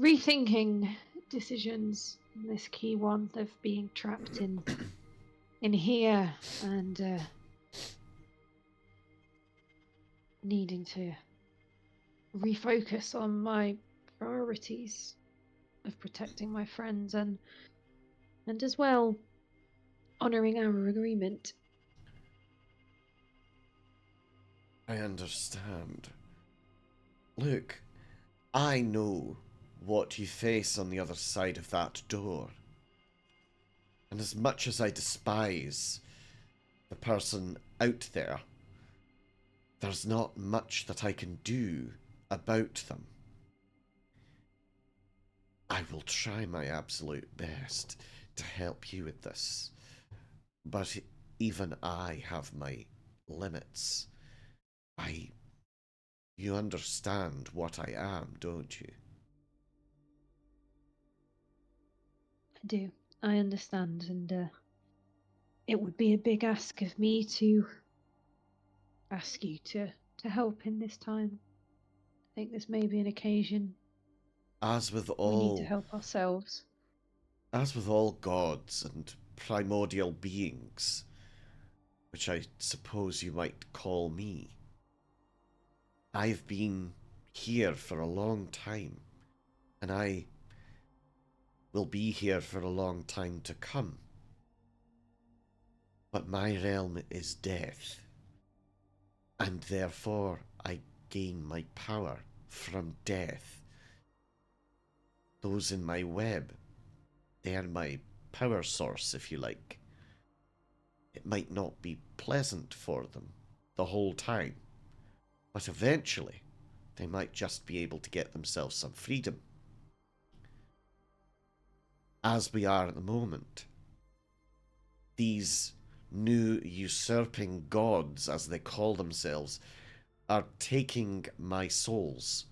rethinking decisions. This key one of being trapped in here and needing to refocus on my priorities of protecting my friends and as well honoring our agreement. I understand. Look, I know what you face on the other side of that door. And as much as I despise the person out there, there's not much that I can do about them. I will try my absolute best to help you with this, but even I have my limits. You understand what I am, don't you? I do. I understand, and it would be a big ask of me to ask you to help in this time. I think this may be an occasion As with we need to all help ourselves. As with all gods and primordial beings, which I suppose you might call me, I've been here for a long time, and I will be here for a long time to come. But my realm is death, and therefore I gain my power from death. Those in my web, they are my power source, if you like. It might not be pleasant for them the whole time, but eventually they might just be able to get themselves some freedom. As we are at the moment, these new usurping gods, as they call themselves, are taking my souls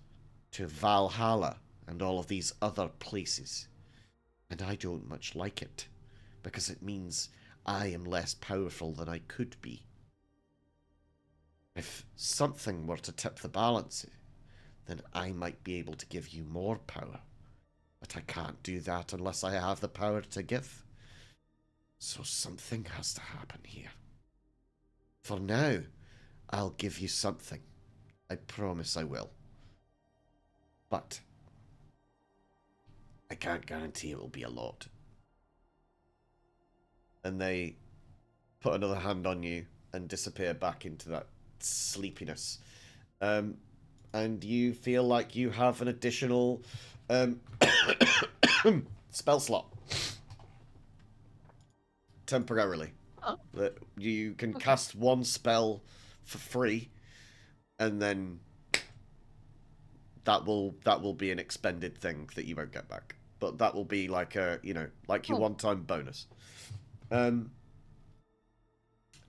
to Valhalla and all of these other places. And I don't much like it, because it means I am less powerful than I could be. If something were to tip the balance, then I might be able to give you more power. But I can't do that unless I have the power to give. So something has to happen here. For now, I'll give you something. I promise I will. But I can't guarantee it will be a lot. And they put another hand on you and disappear back into that sleepiness. And you feel like you have an additional spell slot. Temporarily. Oh. That you can Okay. cast one spell for free, and then that will be an expended thing that you won't get back. But that will be like a, you know, like your one-time bonus.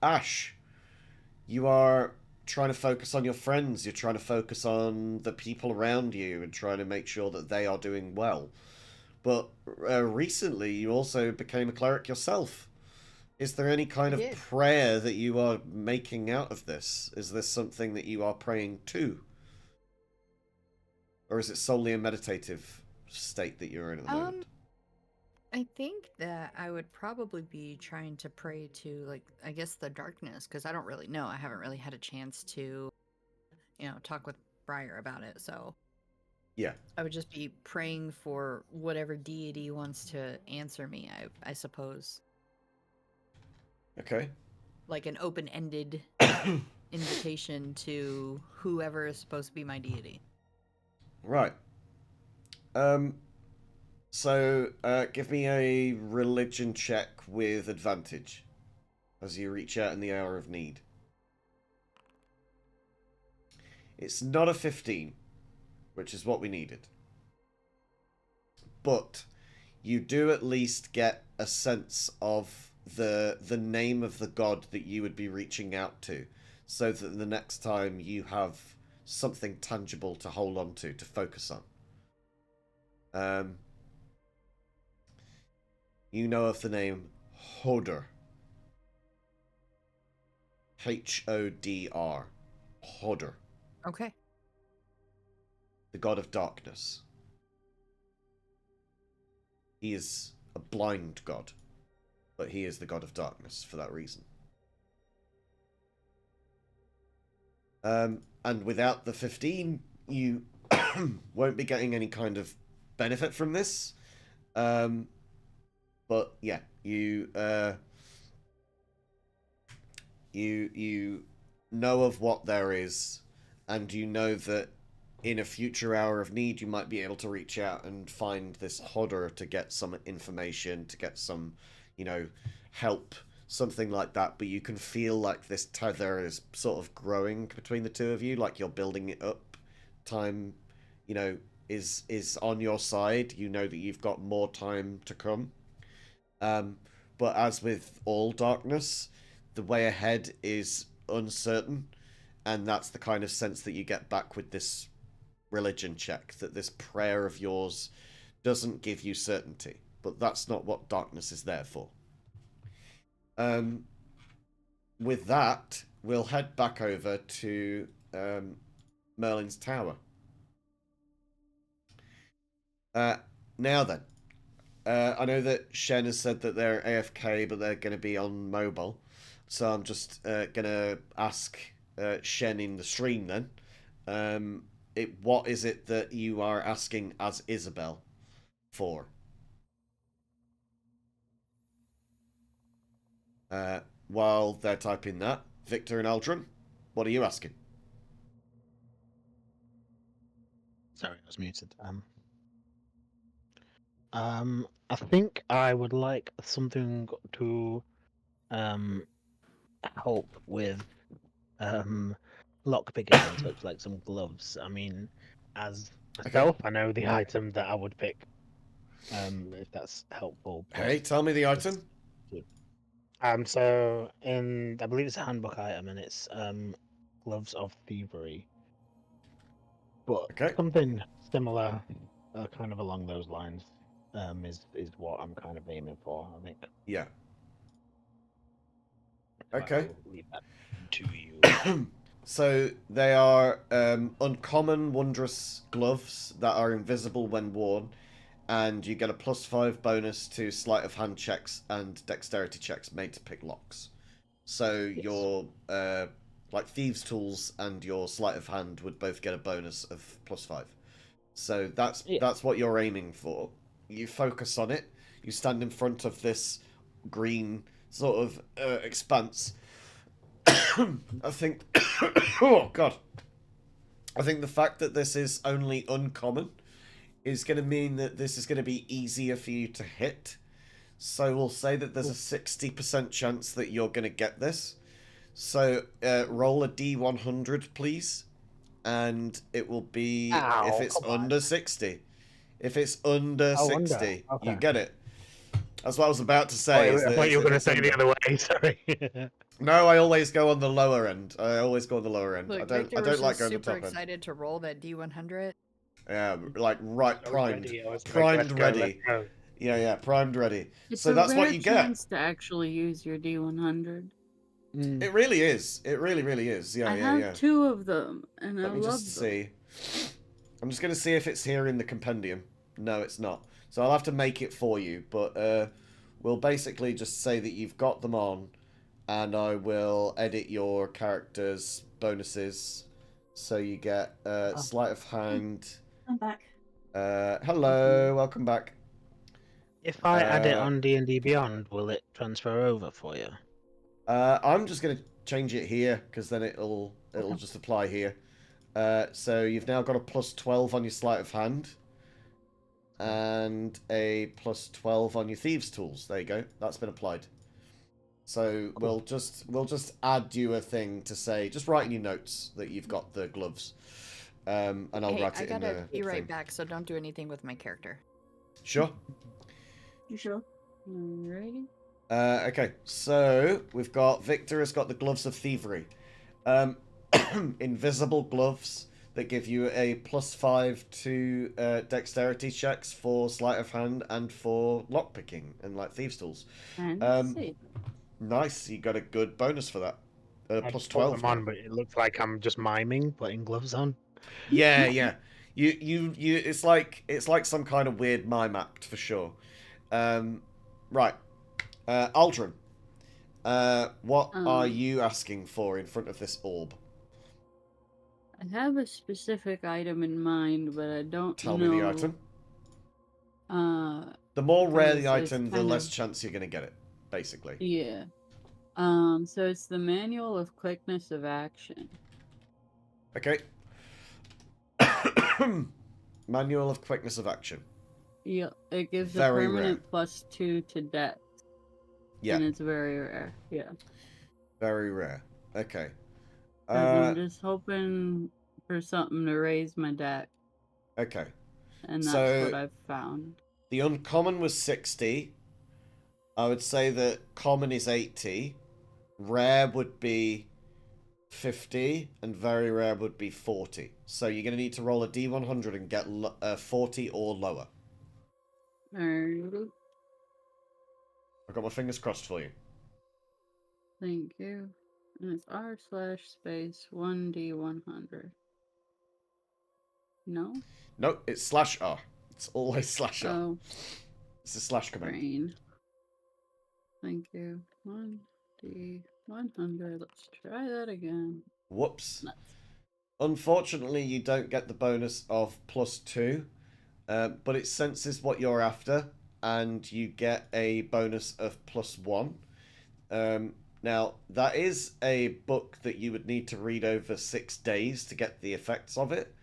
Ash, you are trying to focus on your friends. You're trying to focus on the people around you and trying to make sure that they are doing well. But recently, you also became a cleric yourself. Is there any kind of prayer that you are making out of this? Is this something that you are praying to? Or is it solely a meditative state that you're in at the moment? I think that I would probably be trying to pray to, like, I guess the darkness, because I don't really know. I haven't really had a chance to, talk with Briar about it, so... Yeah. I would just be praying for whatever deity wants to answer me, I suppose. Okay. Like an open-ended invitation to whoever is supposed to be my deity. Right. So, give me a religion check with advantage as you reach out in the hour of need. It's not a 15, which is what we needed. But you do at least get a sense of the name of the god that you would be reaching out to, so that the next time you have something tangible to hold on to focus on. You know of the name Hodr. Hodr. Hodr. Okay. The god of darkness. He is a blind god, but he is the god of darkness for that reason. And without the 15, you won't be getting any kind of benefit from this. But yeah, you know of what there is, and you know that in a future hour of need, you might be able to reach out and find this hodder to get some information, to get some, help, something like that. But you can feel like this tether is sort of growing between the two of you, like you're building it up. Time, is on your side. You know that you've got more time to come. But as with all darkness, the way ahead is uncertain, and that's the kind of sense that you get back with this religion check, that this prayer of yours doesn't give you certainty, but that's not what darkness is there for. With that, we'll head back over to Merlin's tower. Now then, I know that Shen has said that they're AFK, but they're going to be on mobile. So I'm just going to ask Shen in the stream then. What is it that you are asking as Isabel for? While they're typing that, Victor and Aldrin, what are you asking? Sorry, I was muted. I think I would like something to help with lockpicking and such, like some gloves. I mean, as myself, I know the item that I would pick. If that's helpful. Hey, tell me the item. So I believe it's a handbook item, and it's gloves of thievery. But something similar, kind of along those lines, is what I'm kind of aiming for, I think. Yeah. So okay. I'll leave that to you. So they are uncommon, wondrous gloves that are invisible when worn, and you get a +5 bonus to sleight of hand checks and dexterity checks made to pick locks. So your like thieves' tools and your sleight of hand would both get a bonus of +5. So that's what you're aiming for. You focus on it. You stand in front of this green sort of expanse. I think oh god. I think the fact that this is only uncommon is going to mean that this is going to be easier for you to hit. So we'll say that there's a 60% chance that you're going to get this. So roll a D100, please. And it will be if it's under 60. If it's under 60, okay. You get it. That's what I was about to say. I thought you were going to say the other way. Sorry. No, I always go on the lower end. Look, I don't like going to the top super excited to roll that D100. Yeah, like primed. Primed ready. Yeah, primed ready. It's so that's what you get. Chance to actually use your D100. It really is. It really, really is. Yeah, I have 2 of them, and I love them. See. I'm just going to see if it's here in the compendium. No, it's not. So I'll have to make it for you, but we'll basically just say that you've got them on, and I will edit your character's bonuses. So you get sleight of hand. I'm back. Hello, welcome back. If I add it on D&D Beyond, will it transfer over for you? I'm just going to change it here, because then it'll just apply here. So you've now got a +12 on your sleight of hand. And a +12 on your thieves' tools. There you go. That's been applied. So cool. we'll just add you a thing to say, just write in your notes that you've got the gloves. And I'll write it in the I gotta be right thing. back, so don't do anything with my character. Sure. You sure? Alrighty. Okay, so we've got Victor has got the gloves of thievery. Invisible gloves that give you a +5 to dexterity checks for sleight of hand and for lockpicking and like thieves' tools. Nice, you got a good bonus for that. +12. Them on, but it looks like I'm just miming, putting gloves on. Yeah. You. It's like some kind of weird mime act for sure. Right. Aldrin, what are Um, you asking for in front of this orb? I have a specific item in mind, but I don't Tell me the know. item. Uh, The more rare the because it's item, the kind less of chance you're going to get it, basically. yeah. So it's the manual of quickness of action. Okay. Manual of quickness of action. Yeah, it gives a Very rare. permanent +2 to dex, Yeah, and it's very rare. Yeah, very rare. Okay. because I'm just hoping for something to raise my dex, Okay. and that's So what I've found. the uncommon was 60. I would say that common is 80. Rare would be 50, and very rare would be 40. So you're going to need to roll a d100 and get 40 or lower. Alright, I've got my fingers crossed for you. thank you. And it's r/space 1d100. No? No, it's /r. It's always /r. Oh, It's a slash command. brain. Thank you. 1d100. Let's try that again. Whoops. Nuts. Unfortunately, you don't get the bonus of +2, but it senses what you're after, and you get a bonus of +1. Now, that is a book that you would need to read over 6 days to get the effects of it.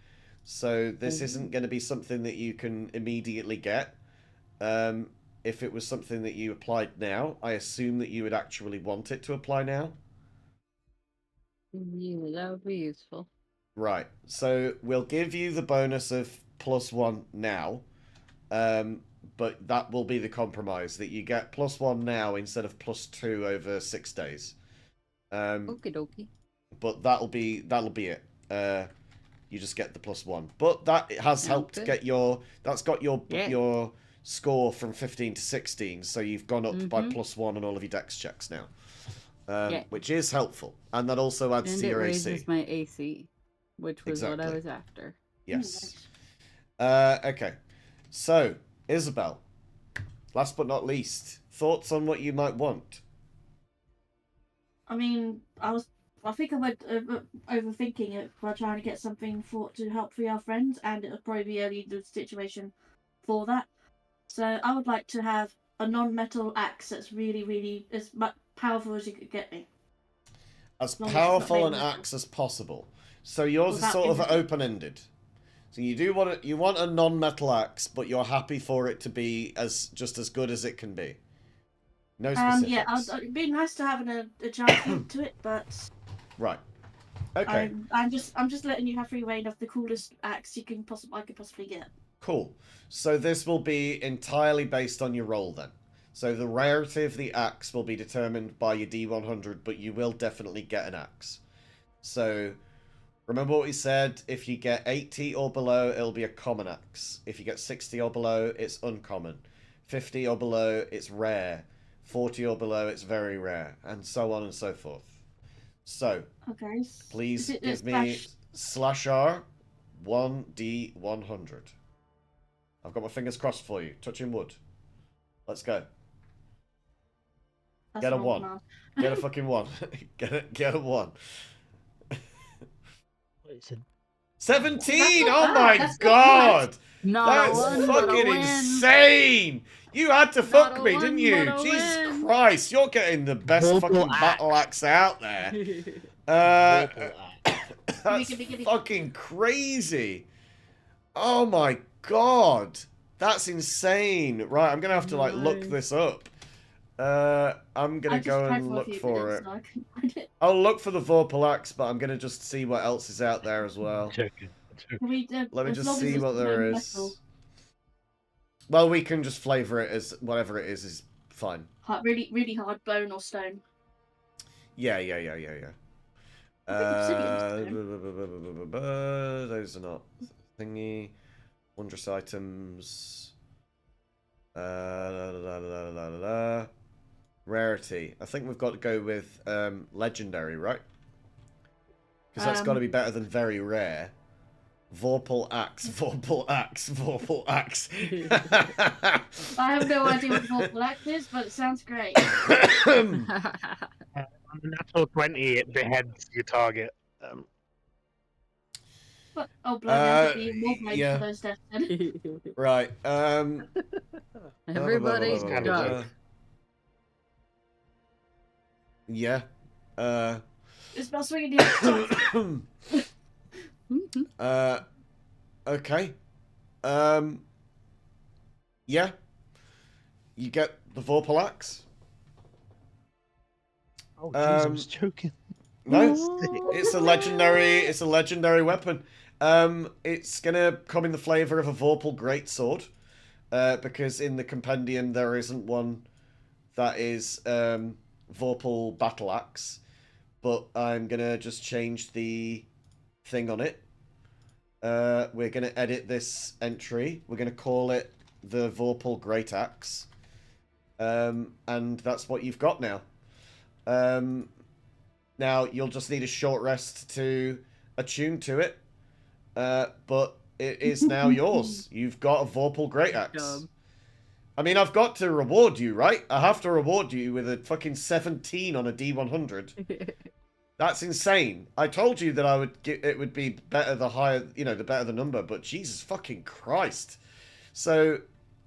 So this isn't going to be something that you can immediately get. If it was something that you applied now, I assume that you would actually want it to apply now. Yeah, that would be useful. Right. So we'll give you the bonus of +1 now. But that will be the compromise, that you get +1 now instead of +2 over 6 days. Okie dokie. But that'll be it. You just get the +1. But that has helped good. get your... That's got your Yeah. your score from 15 to 16, so you've gone up by Mhm. +1 on all of your dex checks now. Yeah. Which is helpful. And that also adds And to it your raises AC. my AC, which was what I Exactly. was after. Yes. Okay. So, Isabel, last but not least, thoughts on what you might want? I mean, I think I went overthinking it by trying to get something to help free our friends, and it'll probably be only the situation for that. So I would like to have a non-metal axe that's really, really as powerful as you could get me. As long as it's not powerful made an of metal. axe as possible. So yours is Without sort of being metal. open-ended. So you want a non-metal axe, but you're happy for it to be just as good as it can be. No specifics. Yeah, it'd be nice to have a giant flint to it, but Right. Okay. I'm just letting you have free reign of the coolest axe I could possibly get. Cool. So this will be entirely based on your roll then. So the rarity of the axe will be determined by your D100, but you will definitely get an axe. So remember what we said, if you get 80 or below, it'll be a common axe. If you get 60 or below, it's uncommon. 50 or below, it's rare. 40 or below, it's very rare. And so on and so forth. So, Okay. please Is give me /R 1D100. I've got my fingers crossed for you. Touching wood. Let's go. That's Get a wrong, 1. man. Get a fucking 1. Get a 1. It's a 17! That's Oh not my bad, that's not god! Not That's a one, but a fucking win. insane! You had to fuck Not a me, one, didn't you? but a Jesus win. Christ, you're getting the best Vorpal fucking battle axe out there. Vorpal axe. That's Gimme. fucking crazy. Oh my god. That's insane. Right, I'm gonna have to like look Nice. this up. I'm gonna I just go tried and for a look few for minutes, it. so I couldn't find it. I'll look for the Vorpal axe, but I'm gonna just see what else is out there as well. Joking. Can we, Let me as just long as see it's what there no is. metal, Well, we can just flavor it as whatever it is fine. really, really hard bone or stone. Yeah. I think obsidian's Those are not thingy. Wondrous items. Rarity. I think we've got to go with legendary, right? Because that's got to be better than very rare. Vorpal axe, Vorpal axe, Vorpal axe. I have no idea what Vorpal axe is, but it sounds great. On a natural 20, it beheads your target. But, oh bloody, I could be more brain yeah. for those deaths then. Right. Everybody's Kind of drunk. joke. Yeah. It's about swinging the other Okay. Yeah. You get the Vorpal axe. Oh, jeez, I was joking. No, it's a legendary weapon. It's gonna come in the flavor of a Vorpal greatsword, because in the compendium there isn't one that is Vorpal battle axe, but I'm gonna just change the thing on it. We're gonna edit this entry. We're gonna call it the Vorpal Great Axe, and that's what you've got now. Now, you'll just need a short rest to attune to it. But it is now yours. You've got a Vorpal Great Axe. I mean, I've got to reward you, right? I have to reward you with a fucking 17 on a D100. That's insane. I told you that I would it would be better the higher, the better the number, but Jesus fucking Christ. So,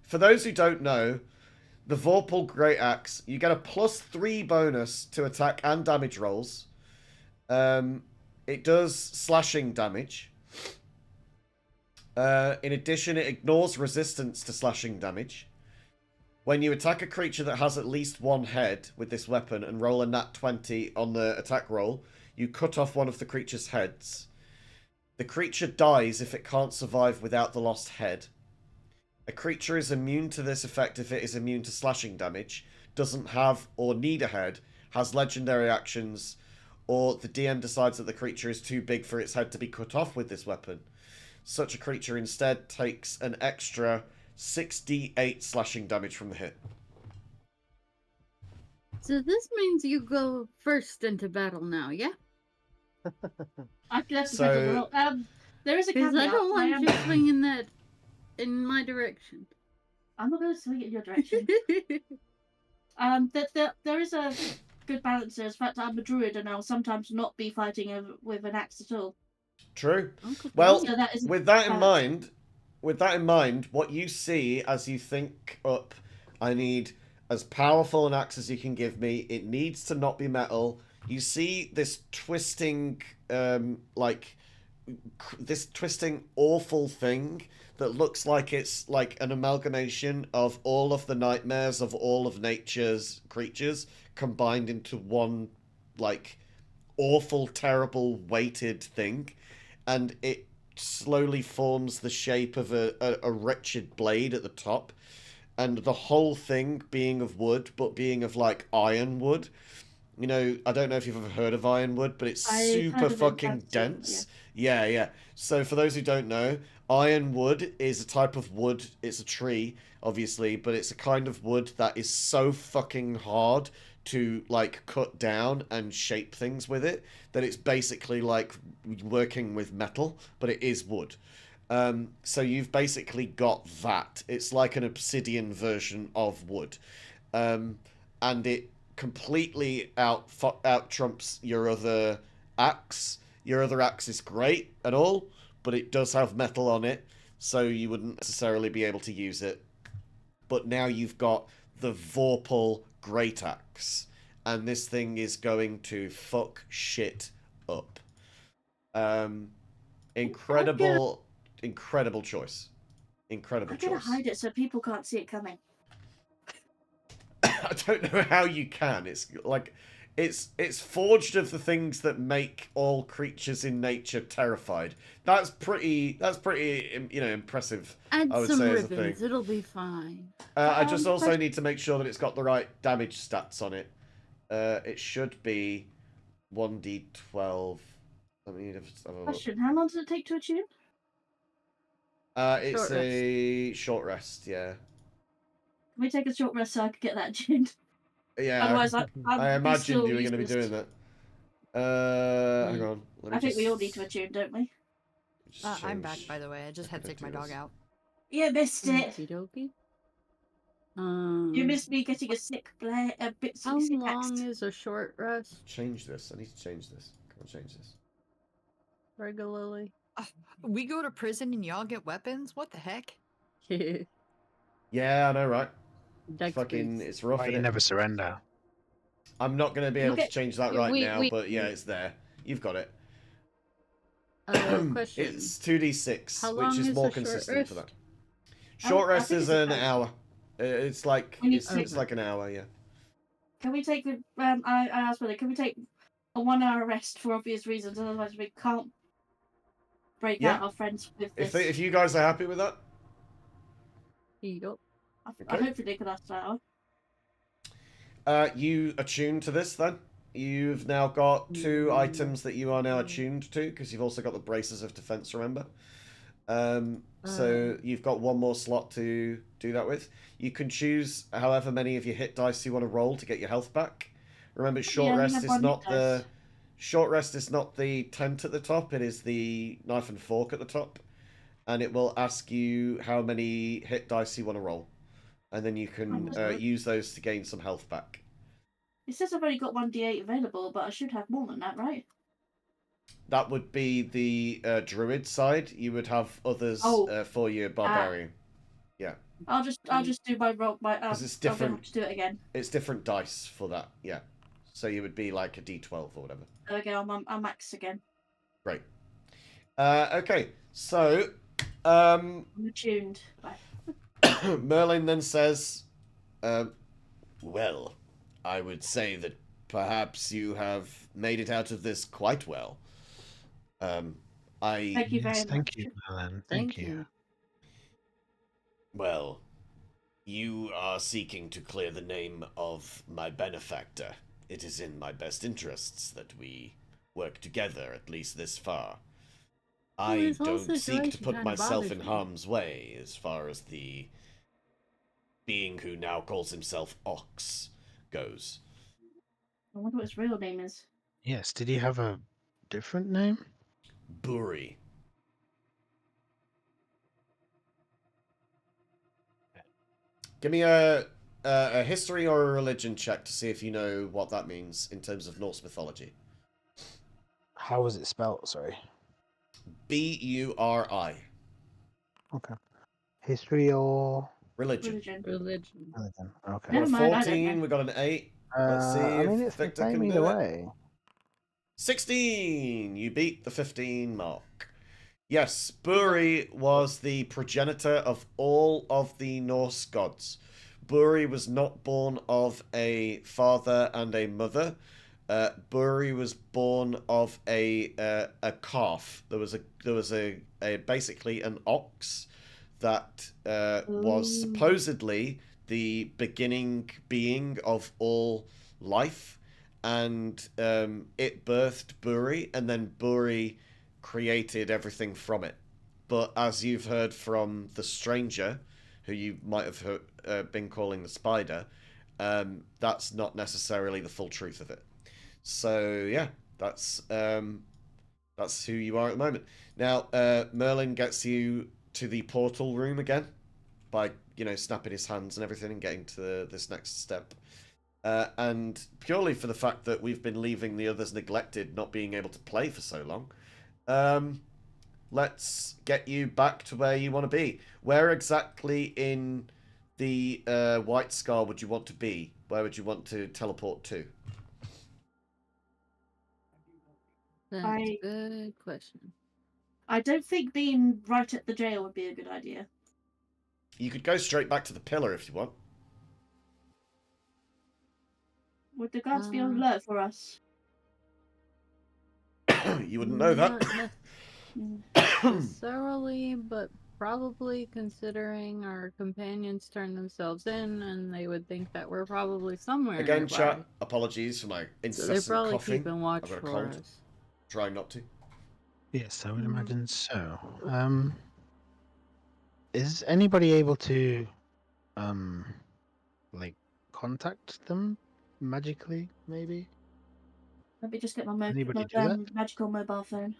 for those who don't know, the Vorpal Great Axe, you get a +3 bonus to attack and damage rolls. It does slashing damage. In addition, it ignores resistance to slashing damage. When you attack a creature that has at least one head with this weapon and roll a nat 20 on the attack roll, you cut off one of the creature's heads. The creature dies if it can't survive without the lost head. A creature is immune to this effect if it is immune to slashing damage, doesn't have or need a head, has legendary actions, or the DM decides that the creature is too big for its head to be cut off with this weapon. Such a creature instead takes an extra 6d8 slashing damage from the hit. So this means you go first into battle now, yeah? I can have to take a roll. There is a Because caveat. I don't want you swinging that in my direction. I'm not going to swing it in your direction. There is a good balance there. In fact, I'm a druid and I'll sometimes not be fighting with an axe at all. True. Uncle Well, So that is with that in mind, what you see as you think up, I need as powerful an axe as you can give me. It needs to not be metal. You see this twisting, this twisting awful thing that looks like it's like an amalgamation of all of the nightmares of all of nature's creatures combined into one, like, awful, terrible, weighted thing. And it slowly forms the shape of a wretched blade at the top. And the whole thing being of wood, but being of, like, iron wood. I don't know if you've ever heard of ironwood, but it's super fucking dense. Yeah. So for those who don't know, ironwood is a type of wood. It's a tree, obviously, but it's a kind of wood that is so fucking hard to, like, cut down and shape things with it that it's basically like working with metal, but it is wood. So you've basically got that. It's like an obsidian version of wood. And it completely out trumps your other axe. Your other axe is great and all, but it does have metal on it, so you wouldn't necessarily be able to use it. But now you've got the Vorpal Great Axe, and this thing is going to fuck shit up. Incredible choice. Incredible choice. I'm gonna hide it so people can't see it coming. I don't know how you can. It's like it's forged of the things that make all creatures in nature terrified. That's pretty impressive. Add I would some say as a ribbons, thing. it'll be fine. I just also need to make sure that it's got the right damage stats on it. It should be 1d12. Let me have a look. Question: how long does it take to attune? It's a short rest. Yeah. Can we take a short rest so I can get that attuned? Yeah. Otherwise, I imagined you were going to be doing that. Hang on. I think we all need to attune, don't we? Just I'm back, change- by the way. I just had to take my dog Decorators. out. You missed it. Okie dokie. You missed me getting a sick play, a bit How sick long text. is a short rest Change this. I need to change this. Come on, change this. regularly? We go to prison and y'all get weapons? What the heck? Yeah, I know, right? Dex Fucking, boost. it's rough, Why you innit? never surrender? I'm not going to be able to Okay. change that Yeah, right we- now, we- but yeah, it's there. You've got it. Question. It's 2d6, How which long is is more a short consistent for rest? that. Short I rest think is it's an about- hour. It's like We need it's, to- it's like an hour, yeah. Can we take the? I asked whether can we take a 1 hour rest for obvious reasons? Otherwise, we can't break Yeah. out our friends with this. If you guys are happy with that, Yup. I Okay. hopefully they could last an hour. you attune to this then. You've now got 2 items that you are now attuned to because you've also got the braces of defense. Remember. So you've got 1 more slot to do that with. You can choose however many of your hit dice you want to roll to get your health back. Remember, short we rest have is 1 hit not the dice. short rest is not the tent at the top. It is the knife and fork at the top, and it will ask you how many hit dice you want to roll, and then you can use those to gain some health back. It says I've only got 1d8 available, but I should have more than that, right? That would be the druid side. You would have others for your barbarian. Yeah. I'll just do my roll. Because it's I'm gonna different. have to do it again. It's different dice for that. Yeah. So you would be like a D12 or whatever. There we go. I'm max again. Great. Okay. So, I'm attuned. Bye. Merlin then says, "Well, I would say that perhaps you have made it out of this quite well. Thank you very much. Thank you, Alan. Thank you. Well, you are seeking to clear the name of my benefactor. It is in my best interests that we work together, at least this far. I this whole don't seek to situation put kinda myself bothers in me. harm's way as far as the being who now calls himself Ox goes. I wonder what his real name is. Yes, did he have a different name? Buri. Give me a history or a religion check to see if you know what that means in terms of Norse mythology. How was it spelled? Sorry. Buri. Okay. History or Religion. Religion. religion? Okay. Never Got a mind, I don't 14, know. we got an 8. Let's see I mean, if it's the Victor same can either do it. way. 16! You beat the 15 mark. Yes, Buri was the progenitor of all of the Norse gods. Buri was not born of a father and a mother. Buri was born of a calf. There was a basically an ox that was supposedly the beginning being of all life, and it birthed Buri, and then Buri created everything from it. But as you've heard from the stranger, who you might have been calling the spider, that's not necessarily the full truth of it. So yeah, that's who you are at the moment. Now, Merlin gets you to the portal room again by snapping his hands and everything and getting to this next step. And purely for the fact that we've been leaving the others neglected, not being able to play for so long, let's get you back to where you want to be. Where exactly in the White Scar would you want to be? Where would you want to teleport to? That's I- a good question. I don't think being right at the jail would be a good idea. You could go straight back to the pillar if you want. Would the guards be on alert for us? You wouldn't know that. Not necessarily, but probably considering our companions turned themselves in, and they would think that we're probably somewhere Again, nearby. chat, apologies for my So they're incessant probably coughing. keeping watch I've got a for cold. us. Try not to. Yes, I would imagine so. Is anybody able to, like, contact them magically? Maybe. Let me just get my Anybody do that? magical mobile phone.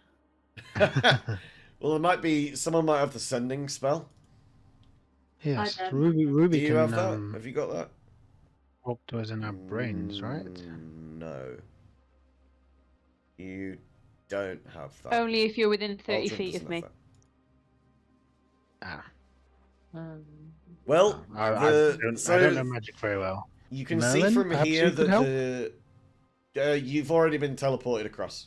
Well, there might be someone might have the sending spell. Yes, don't. Ruby Do you can have that? Have you got that? talk to us in our brains, right? No. You don't have that. Only if you're within 30 Aldrin feet doesn't of have me. that. Um, Well, I so don't know magic very well. you can see Merlin, from perhaps here you could that help? you've already been teleported across.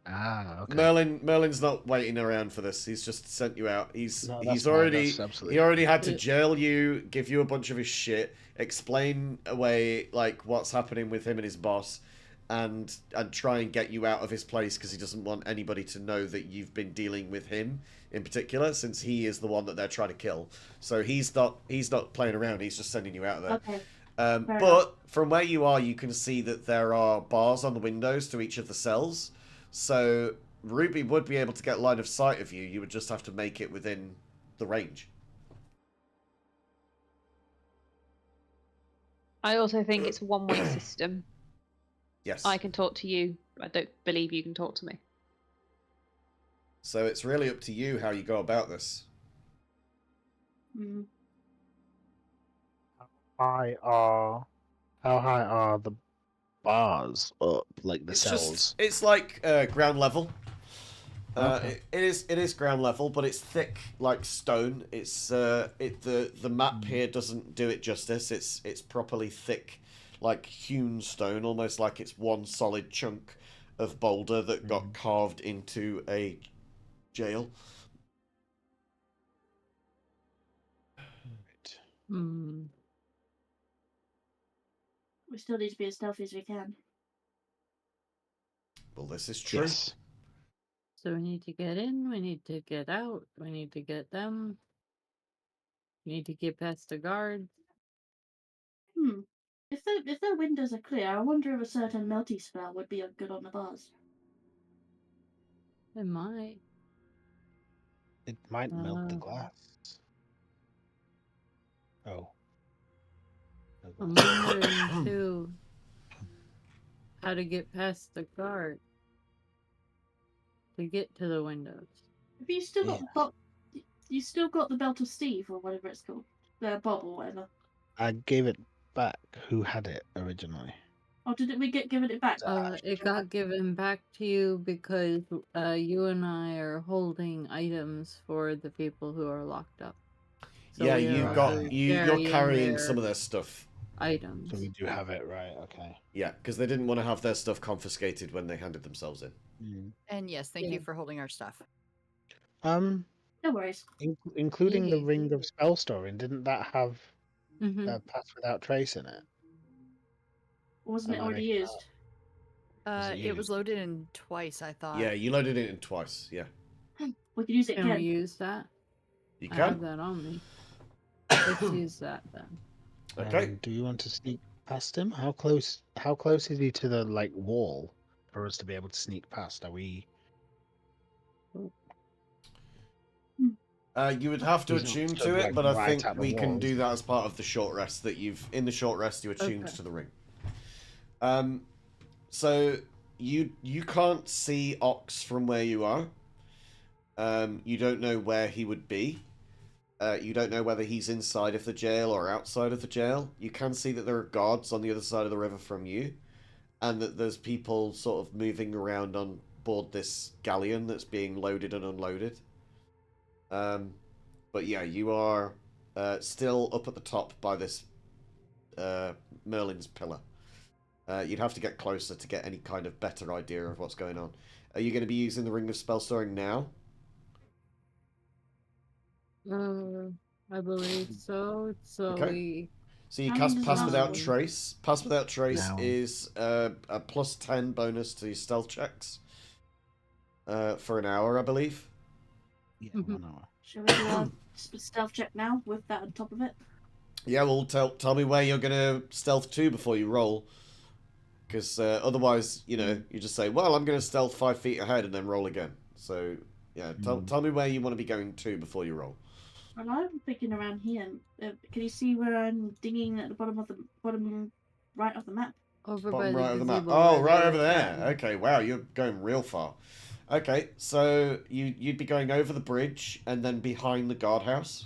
Okay. Merlin's not waiting around for this. He's just sent you out. He's No, he's that's fine, already that's absolutely he already had to Yeah. jail you, give you a bunch of his shit, explain away like what's happening with him and his boss, and try and get you out of his place because he doesn't want anybody to know that you've been dealing with him in particular, since he is the one that they're trying to kill. So he's not playing around. He's just sending you out of there. Okay. But from where you are, you can see that there are bars on the windows to each of the cells. So Ruby would be able to get line of sight of you. You would just have to make it within the range. I also think it's a one-way system. Yes. I can talk to you. I don't believe you can talk to me. So it's really up to you how you go about this. Mm. How high are the bars up, like the It's cells? it's like ground level. Okay. It is ground level, but it's thick like stone. It's the map here doesn't do it justice. It's properly thick, like hewn stone, almost like it's one solid chunk of boulder that got carved into a jail. Right. hmm. We still need to be as stealthy as we can. Well, this is true. Yes. So we need to get in, we need to get out, we need to get them. We need to get past the guards. If their windows are clear, I wonder if a certain melty spell would be good on the bars. It might. It might melt the Uh, glass. Oh. No I'm glass. wondering too how to get past the guard to get to the windows. Have you still got Yeah. the you still got the belt of Steve or whatever it's called, Bob or whatever? I gave it back. Who had it originally? Or did we get given it back? It got given back to you because you and I are holding items for the people who are locked up. So Yeah, we are you've also got you're carrying some of their their stuff. items. So we do have it, right? Okay. Yeah, because they didn't want to have their stuff confiscated when they handed themselves in. And yes, thank you for holding our stuff. Um, No worries. including the Yeah. Ring of Spell Storing, didn't that have Mm-hmm. Pass Without Trace in it? Wasn't it Am I already making used? Was it It was used? loaded in twice, I thought. Yeah, you loaded it in twice. Yeah, We could use it Can we again. use that? you I have can. that on me. Let's use that then. Okay. Do you want to sneak past him? How close is he to the like wall for us to be able to sneak past? Are we? You would have to He's not attune stood, to it, like, but I right think at the we can wall, do is that as part of the short rest that you've. In the short rest, you attuned Okay. to the ring. So you can't see Ox from where you are. You don't know where he would be. You don't know whether he's inside of the jail or outside of the jail. You can see that there are guards on the other side of the river from you, and that there's people sort of moving around on board this galleon that's being loaded and unloaded. But yeah, you are still up at the top by this Merlin's pillar. You'd have to get closer to get any kind of better idea of what's going on. Are you going to be using the Ring of Spell Storing now? I believe so. So Okay. So you How long cast does it Pass last Without for? Trace. Pass Without Trace Now. is a plus 10 bonus to your stealth checks for an hour, I believe. Yeah, Mhm. 1 hour. Shall we do our stealth check now with that on top of it? Yeah, well, tell me where you're going to stealth to before you roll. Because otherwise, you just say, well, I'm going to stealth 5 feet ahead and then roll again. So, yeah, tell me where you want to be going to before you roll. Well, I'm thinking around here. Can you see where I'm dinging at the bottom right of the map? over by Bottom the right of the map. gazebo Oh, where right they over were there. chatting. Okay, wow, you're going real far. Okay, so you'd be going over the bridge and then behind the guardhouse.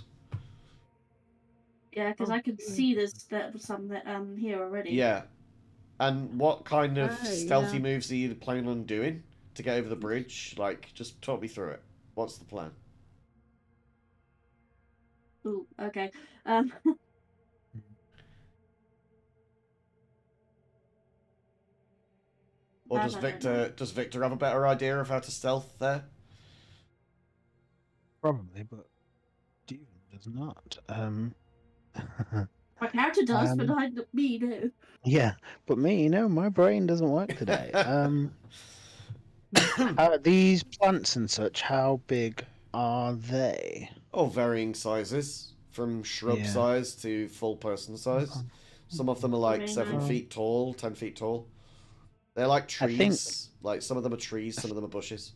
Yeah, because I can see there's some that here already. Yeah. And what kind of Oh, stealthy yeah. moves are you planning on doing to get over the bridge? Like, just talk me through it. What's the plan? Ooh, okay. Or That I don't know. Does Victor have a better idea of how to stealth there? Probably, but Steven does not. My character does, but um, me no. yeah, but me, my brain doesn't work today. Hmm. These plants and such, how big are they? Oh, varying sizes, from shrub Yeah. size to full person size. Some of them are like Very 7 nice. feet tall, 10 feet tall. They're like I think trees. Like some of them are trees, some of them are bushes.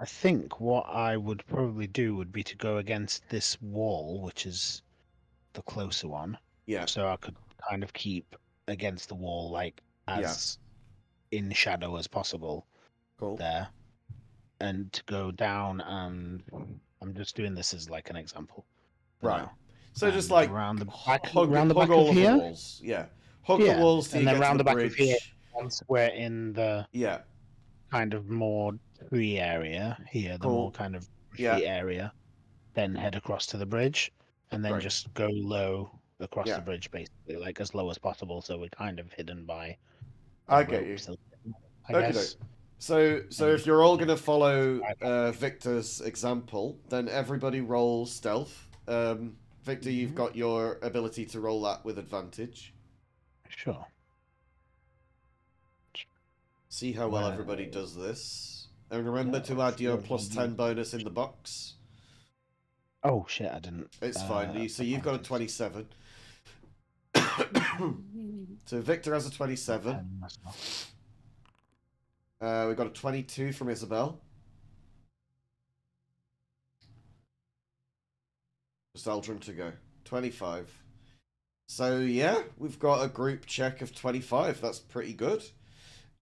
I think what I would probably do would be to go against this wall, which is the closer one, Yeah, so I could kind of keep against the wall, like yeah, as in shadow as possible cool. there, and to go down. And I'm just doing this as like an example for Right. now. So just And like around the hug back of all of the here, walls. Yeah, hug the yeah, walls till and you then get to round the the back of here. bridge. Once we're in the Yeah, kind of more tree area here, the more cool. kind of Yeah, bushy area, then head across to the bridge, and then great. just go low across the Yeah, bridge, basically, like as low as possible, so we're kind of hidden by I the get you. ropes, I Okay, doke. guess. So And if you're all gonna follow I Victor's example, then everybody roll stealth. Victor, you've Mhm. got your ability to roll that with advantage. Sure. See how well everybody Well, does this. And remember to add your plus 10 bonus in the box. oh shit, I didn't. It's fine. So you've got a Apologies. 27. So Victor has a 27. We've got a 22 from Isabel. Just Aldrin to go. 25. So yeah, we've got a group check of 25. That's pretty good.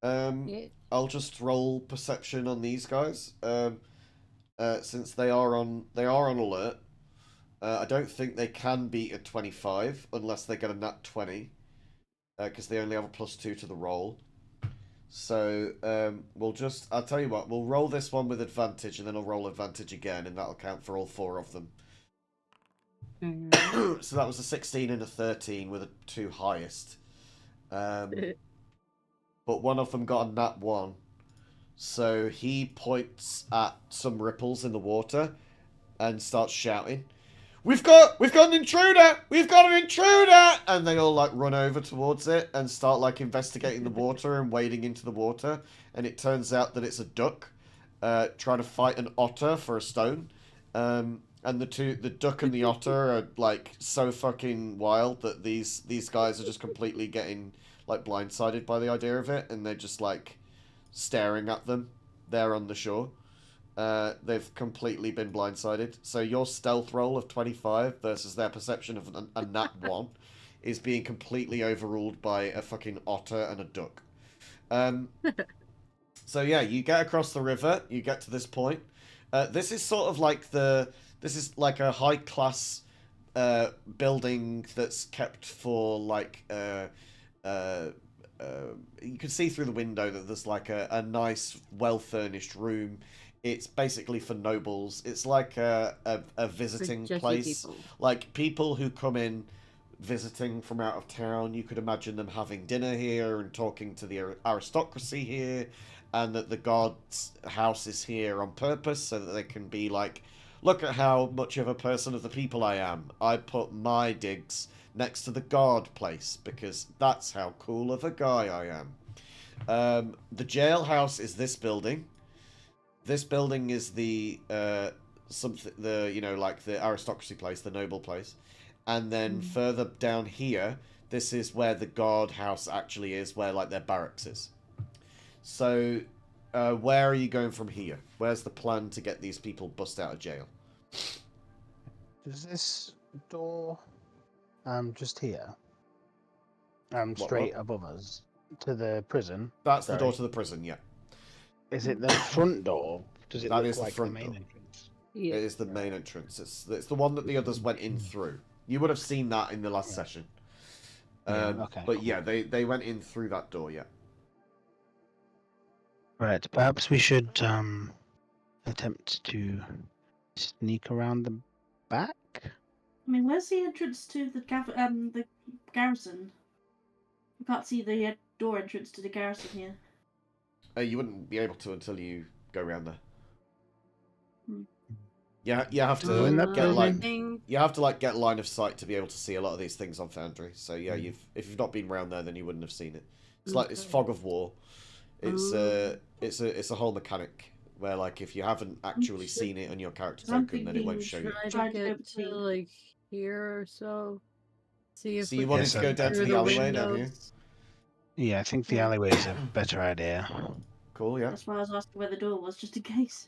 Yeah. I'll just roll perception on these guys. Since they are on alert. I don't think they can beat a 25 unless they get a nat 20, because they only have a +2 to the roll. So I'll tell you what, we'll roll this one with advantage, and then I'll roll advantage again, and that'll count for all 4 of them. Alright. So that was a 16 and a 13 with a 2 highest. But one of them got a nat 1. So he points at some ripples in the water and starts shouting, We've got an intruder! We've got an intruder! And they all like run over towards it and start like investigating the water and wading into the water. And it turns out that it's a duck trying to fight an otter for a stone. And the duck and the otter are like so fucking wild that these guys are just completely getting like blindsided by the idea of it, and they're just like staring at them there on the shore. They've completely been blindsided. So your stealth roll of 25 versus their perception of a nat 1 is being completely overruled by a fucking otter and a duck. So yeah, you get across the river, you get to this point. This is sort of like this is like a high class building that's kept for like you can see through the window that there's like a nice, well furnished room. It's basically for nobles. It's like a visiting Jesse place. people. Like people who come in visiting from out of town, you could imagine them having dinner here and talking to the aristocracy here, and that the god's house is here on purpose so that they can be like, look at how much of a person of the people I am. I put my digs next to the guard place because that's how cool of a guy I am. The jailhouse is this building. This building is the like the aristocracy place, the noble place, and then further down here, this is where the guard house actually is, where like their barracks is. So, where are you going from here? Where's the plan to get these people bust out of jail? Does this door just here What? straight above us to the prison? That's the door Sorry. to the prison. Yeah. Is it the front door? Does it That look is the like the front main door. entrance? Yeah. It is the main entrance. It's the one that the others went in through. You would have seen that in the last Right. session. Yeah, okay, But cool. yeah, they went in through that door. Yeah. Right, perhaps we should attempt to sneak around the back. I mean, where's the entrance to the garrison? I can't see the door entrance to the garrison here. You wouldn't be able to until you go around there. Hmm. Yeah, you have Go in that to get building. I like think you have to like get line of sight to be able to see a lot of these things on Foundry. So yeah, Mm. if you've not been around there, then you wouldn't have seen it. It's like it's Okay. fog of war. It's Um, it's a whole mechanic where like if you haven't actually Should- seen it on your character I'm token, then it won't show you. try to Try to go get to between. like here or so. See if So we you can wanted Yes, to I- go see down to through the the alleyway down here? windows. Yeah, I think the Yeah. alleyway is a better idea. Cool, yeah. That's why I was asking where the door was, just in case.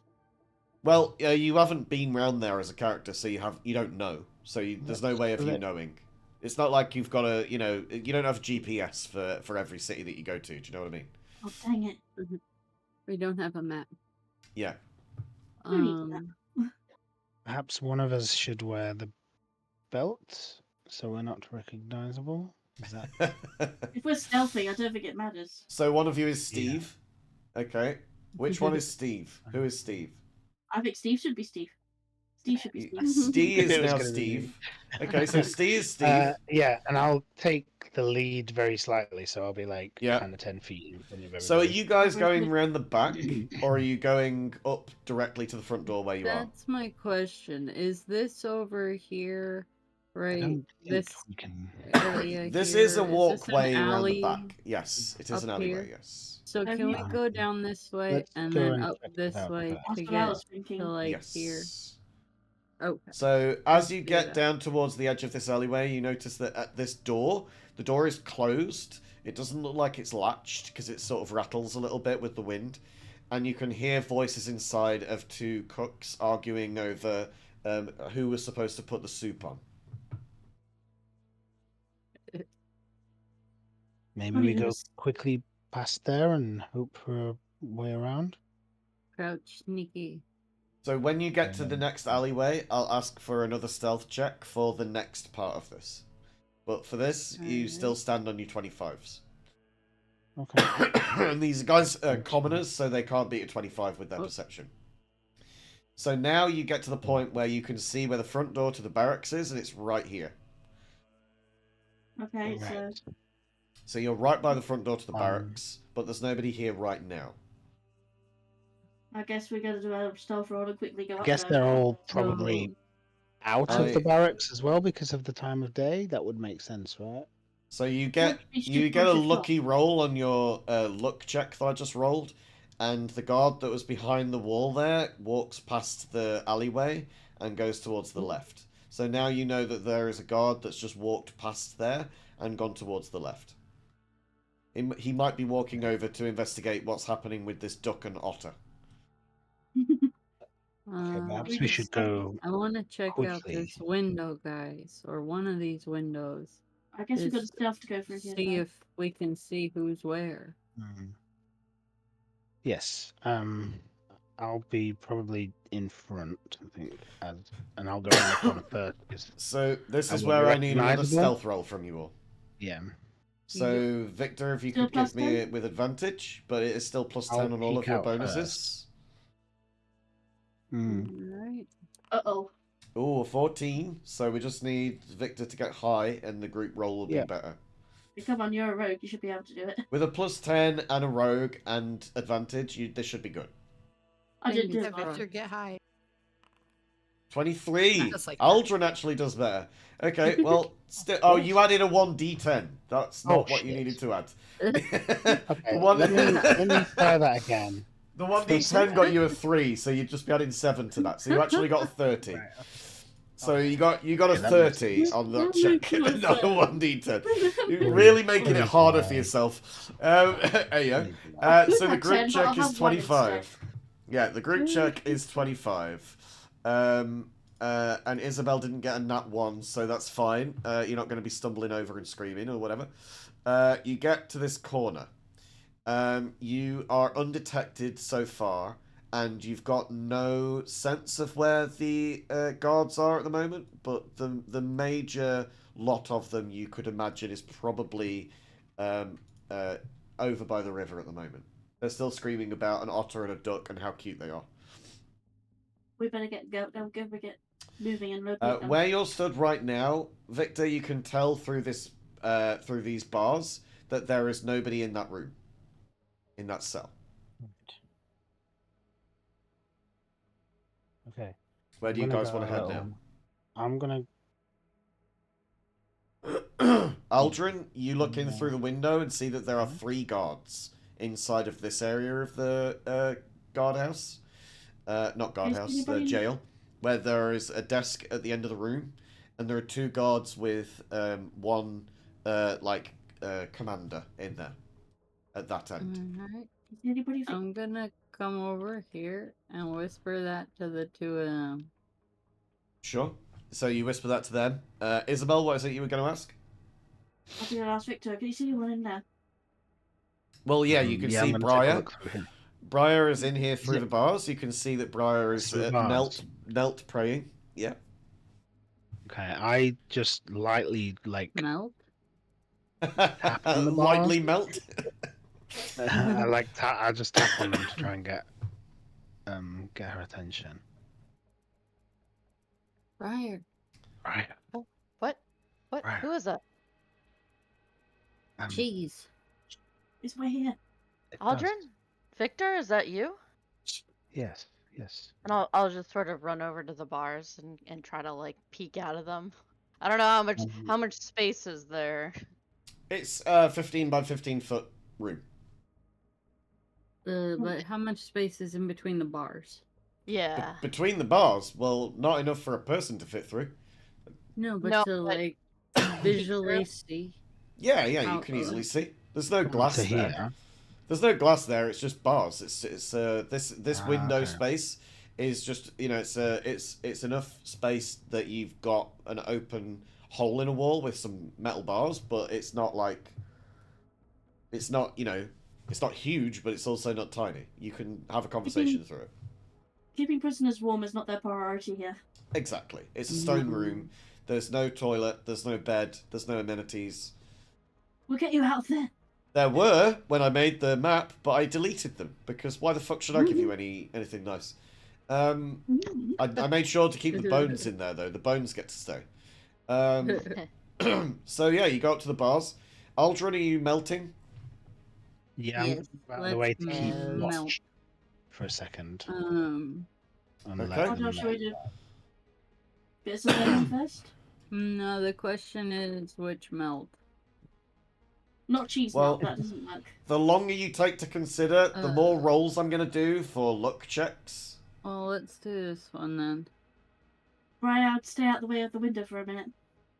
Well, you haven't been round there as a character, so you don't know. So there's no way of you Let- knowing. It's not like you've got a you don't have GPS for every city that you go to. Do you know what I mean? Oh, dang it. We don't have a map. Yeah. Who needs that? Perhaps one of us should wear the belt so we're not recognizable. Is that If we're stealthy, I don't think it matters. So one of you is Steve. Okay. Which one is Steve? Who is Steve? I think Steve should be Steve. Steve should be Steve. Steve is It was now gonna be me. Steve. Okay, so Steve is Steve. Yeah, and I'll take the lead very slightly, so I'll be like Yeah. kind of 10 feet in front of everybody. So are you guys Where's going the- round the back, or are you going up directly to the front door where you are? That's my question. Is this over here? I Right. don't think This we can. area This here. is a this an walkway around the alley back. Yes, it is an up alleyway. here? Yes. So Have can we you- go down this way Let's and go then and up check it this out way first. to That's what I get was thinking. to like yes. here? Okay. So as Let's you do get that. down towards the edge of this alleyway, you notice that at this door, the door is closed. It doesn't look like it's latched because it sort of rattles a little bit with the wind. And you can hear voices inside of two cooks arguing over who was supposed to put the soup on. Maybe we go quickly past there and hope for a way around. Crouch sneaky. So when you get to the next alleyway, I'll ask for another stealth check for the next part of this. But for this, you still stand on your 25s. Okay. And these guys are commoners, so they can't beat a 25 with their perception. So now you get to the point where you can see where the front door to the barracks is, and it's right here. Okay, so Right. So you're right by the front door to the barracks, but there's nobody here right now. I guess we're going to do a stealth roll and quickly go I up guess there. they're all probably out of the barracks as well because of the time of day. That would make sense, right? So you get a lucky roll on your luck check that I just rolled, and the guard that was behind the wall there walks past the alleyway and goes towards the left. So now you know that there is a guard that's just walked past there and gone towards the left. He might be walking over to investigate what's happening with this duck and otter. Okay, perhaps we should go. I want to check out quickly. this window, guys, or one of these windows. I guess we've got Just stealth to go through here. See if we can see who's where. Yes. I'll be probably in front, I think, and I'll go around the corner first. 'Cause So this I is will where be I need another recognizable. stealth roll from you all. Yeah. So Victor, if you Still could give plus me 10? it with advantage, but it is still plus 10 I'll on all of peek your out bonuses. Alright. Uh-oh. Oh, 14. So we just need Victor to get high, and the group roll will be Yeah. better. Come on, you're a rogue. You should be able to do it. With a plus 10 and a rogue and advantage, this should be good. I didn't do Fingers it. crossed. Victor, get high. 23. Just like that. Aldrin actually does better. Okay, well, oh, you added a 1d10. That's not what you shit. needed to add. Okay, The one- let me try that again. The 1d10 got you a 3, so you'd just be adding 7 to that. So you actually got a 30. Right. So you got a Okay, that makes 30 on that Oh my check, God, not a sir. 1d10. You're really making it harder for yourself. There you go. So the Had group 10, but I'll check is have one 25. Yeah, the group check is 25. And Isabel didn't get a nat 1, so that's fine. You're not going to be stumbling over and screaming or whatever. You get to this corner. You are undetected so far, and you've got no sense of where the guards are at the moment. But the major lot of them, you could imagine, is probably um, over by the river at the moment. They're still screaming about an otter and a duck and how cute they are. We better get moving and locate them. Where you're stood right now, Victor, you can tell through this through these bars that there is nobody in that room, in that cell. Okay. Where do you guys want to head I'm gonna. now? Aldrin, you look in through the window and see that there are 3 guards inside of this area of the guardhouse. Not guardhouse, the jail. Where there is a desk at the end of the room, and there are 2 guards with one commander in there at that end. Alright. Is anybody I'm gonna come over here and whisper that to the 2 of them. Sure. So you whisper that to them. Isabel, what is it you were going to ask? I was gonna ask Victor, can you see anyone in there? Well, yeah, you can Yeah, see I'm gonna take a Briar. look through here. Briar is in here through it- the bars. You can see that Briar is Through the bars? knelt praying. Yeah. Okay, I just lightly Melt? tap on the bars. Lightly melt. I just tap on them to try and get her attention. Briar. Right. What? Right. Who is that? Cheese. It's way here. It does. Aldrin? Victor, is that you? Yes. And I'll just sort of run over to the bars and try to like peek out of them. I don't know how much space is there. It's a 15 by 15 foot room. But how much space is in between the bars? Yeah. Between the bars, well, not enough for a person to fit through. No, but No, to but like visually see. Yeah, you How- can easily see. There's no glass To there. here. There's no glass there. It's just bars. It's this window Okay. space is just it's enough space that you've got an open hole in a wall with some metal bars, but it's not like it's not it's not huge, but it's also not tiny. You can have a conversation through it. Keeping prisoners warm is not their priority here. Exactly. It's a stone room. There's no toilet. There's no bed. There's no amenities. We'll get you out of there. There were when I made the map, but I deleted them because why the fuck should I give you anything nice? I made sure to keep the bones in there though. The bones get to stay. So yeah, you go up to the bars. Aldrin, are you melting? Yeah, Yes, I'm out of the way to keep melt. watch for a second. Um, And Okay. let What them else should we know. do? Get some melting first? no, the question is which melt. Not cheese Well- melt, that doesn't work. The longer you take to consider, the more rolls I'm gonna do for luck checks. Well, let's do this one then. Brian, I'd stay out the way of the window for a minute.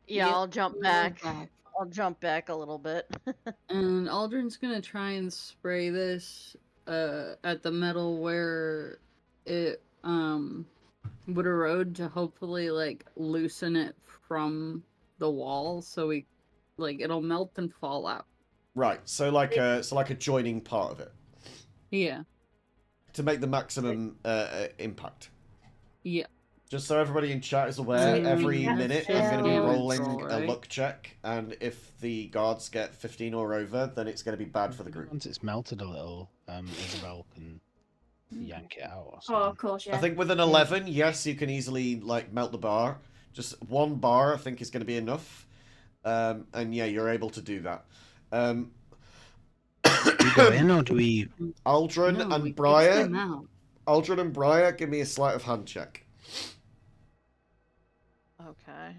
Yeah, Yep, I'll jump we'll back. back. I'll jump back a little bit. And Aldrin's gonna try and spray this at the metal where it would erode to hopefully like loosen it from the wall so it'll melt and fall out. Right. So like a joining part of it Yeah. to make the maximum impact. Yeah. Just so everybody in chat is aware, Mm, every that's minute just I'm going to be damage rolling roll, a right? luck check, and if the guards get 15 or over, then it's going to be bad for the group. Once it's melted a little, Isabel can yank it out or Oh, something. of course, yeah. I think with an 11, yes, you can easily like melt the bar. Just one bar, I think, is going to be enough. And yeah, you're able to do that. Do we go in or do we? Aldrin No, we and kick Briar. them out. Aldrin and Briar, give me a sleight of hand check. Okay.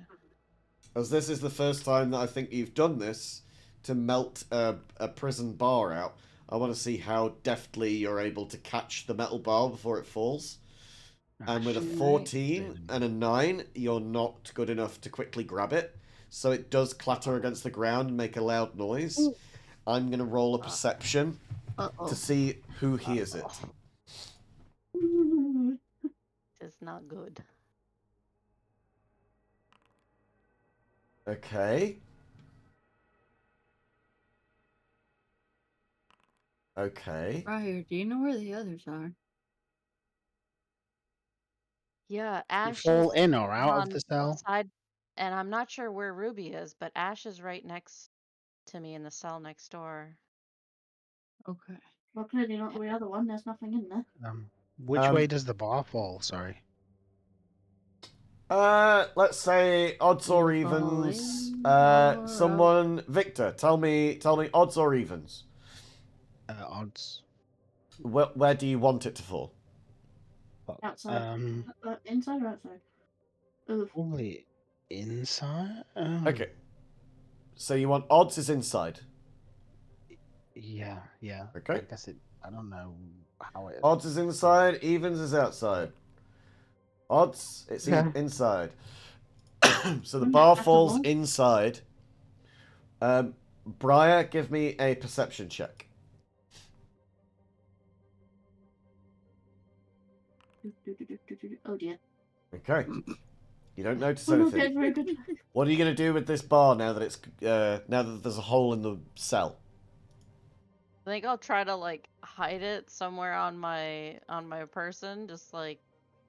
As this is the first time that I think you've done this to melt a prison bar out. I want to see how deftly you're able to catch the metal bar before it falls. And with a Right. 14 and a 9, you're not good enough to quickly grab it. So it does clatter against the ground and make a loud noise. I'm going to roll a perception to see who hears it. It's not good. Okay. Okay. Briar, do you know where the others are? Yeah, You Ash fall is in or out of on the cell? side, and I'm not sure where Ruby is, but Ash is right next to me in the cell next door. Okay. Well, clearly not the other one. There's nothing in there. Which way does the bar fall? Sorry. Let's say odds or You fall evens. in or out. Someone, Victor, tell me odds or evens. Odds. Where do you want it to fall? Well, Outside. Inside or outside? Oof. probably inside. Okay. So you want odds is inside. Yeah. Okay. I guess it. I don't know how it. Odds is inside, evens is outside. Odds, it's Yeah. inside. So the bar falls inside. Briar, give me a perception check. Oh dear. Okay. You don't notice Oh, no, anything. okay, very good. What are you going to do with this bar now that it's now that there's a hole in the cell? I think I'll try to like hide it somewhere on my person, just like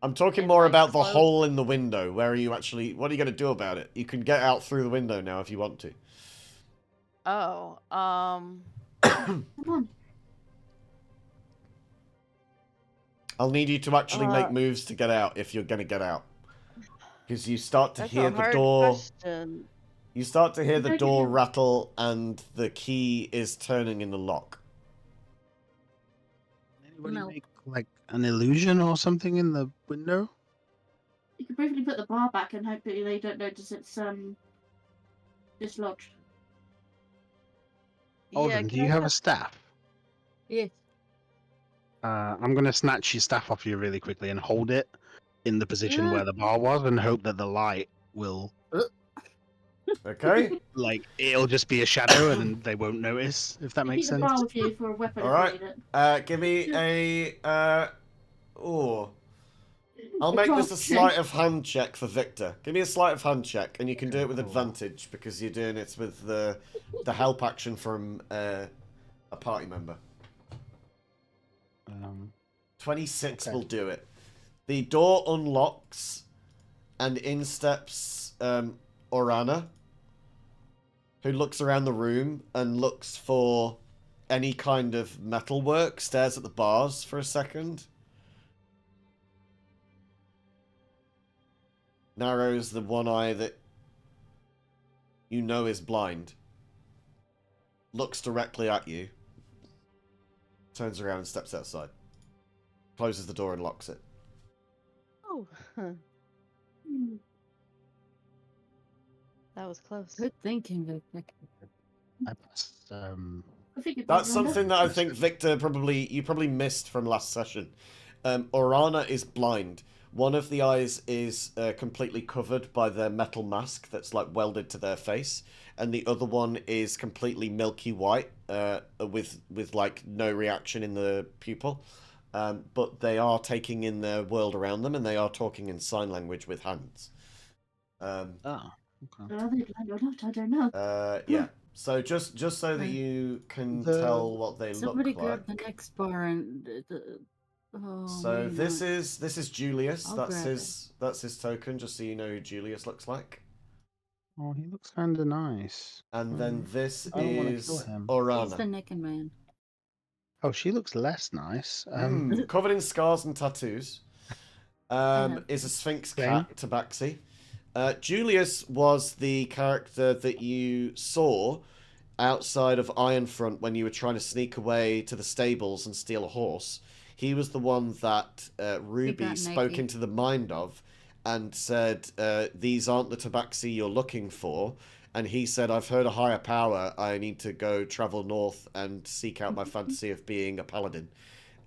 I'm talking in more my about the cloak. hole in the window. Where are you actually? What are you going to do about it? You can get out through the window now if you want to. Oh, Come on. I'll need you to actually make Uh, moves to get out if you're going to get out. Because you start to that's hear a the hard door. question. You start to hear the Okay, door yeah. rattle and the key is turning in the lock. Anybody No. make like an illusion or something in the window? You can briefly put the bar back and hope that they don't notice it's dislodged. Yeah, Aldrin, do can you I have a put? staff? Yes. I'm gonna snatch your staff off you really quickly and hold it in the position where the bar was, and hope that the light will Okay? like it'll just be a shadow and they won't notice. If that You makes keep the sense. bar with you for a weapon if Alright. you need it. Give me a... I'll A make this a craft sleight check. of hand check for Victor. Give me a sleight of hand check, and you can do Okay, it with cool. advantage because you're doing it with the help action from a party member. 26 Okay. will do it. The door unlocks, and in steps Orana, who looks around the room and looks for any kind of metalwork, stares at the bars for a second, narrows the one eye that you know is blind, looks directly at you, turns around and steps outside, closes the door and locks it. Oh, Hmm. that was close. Good thinking, Victor. I passed. I think That's something that I think Victor you probably missed from last session. Orana is blind. One of the eyes is completely covered by their metal mask that's like welded to their face, and the other one is completely milky white with like no reaction in the pupil. But they are taking in the world around them, and they are talking in sign language with hands. Oh, okay. Are they blind or not? I don't know. Yeah. So just so that Right. you can The- tell what they Somebody look grab like. the next bar and oh, So maybe this not. is Julius. I'll That's grab his token, just so you know who Julius looks like. Oh, he looks kind of nice. And then this I don't want to kill is him. He's the Orana. Nicking Man. Oh, she looks less nice. Covered in scars and tattoos. Is a Sphinx Same. cat, Tabaxi. Julius was the character that you saw outside of Ironfront when you were trying to sneak away to the stables and steal a horse. He was the one that Ruby got spoke naked. into the mind of and said, these aren't the Tabaxi you're looking for. And he said, I've heard a higher power. I need to go travel north and seek out my fantasy of being a paladin.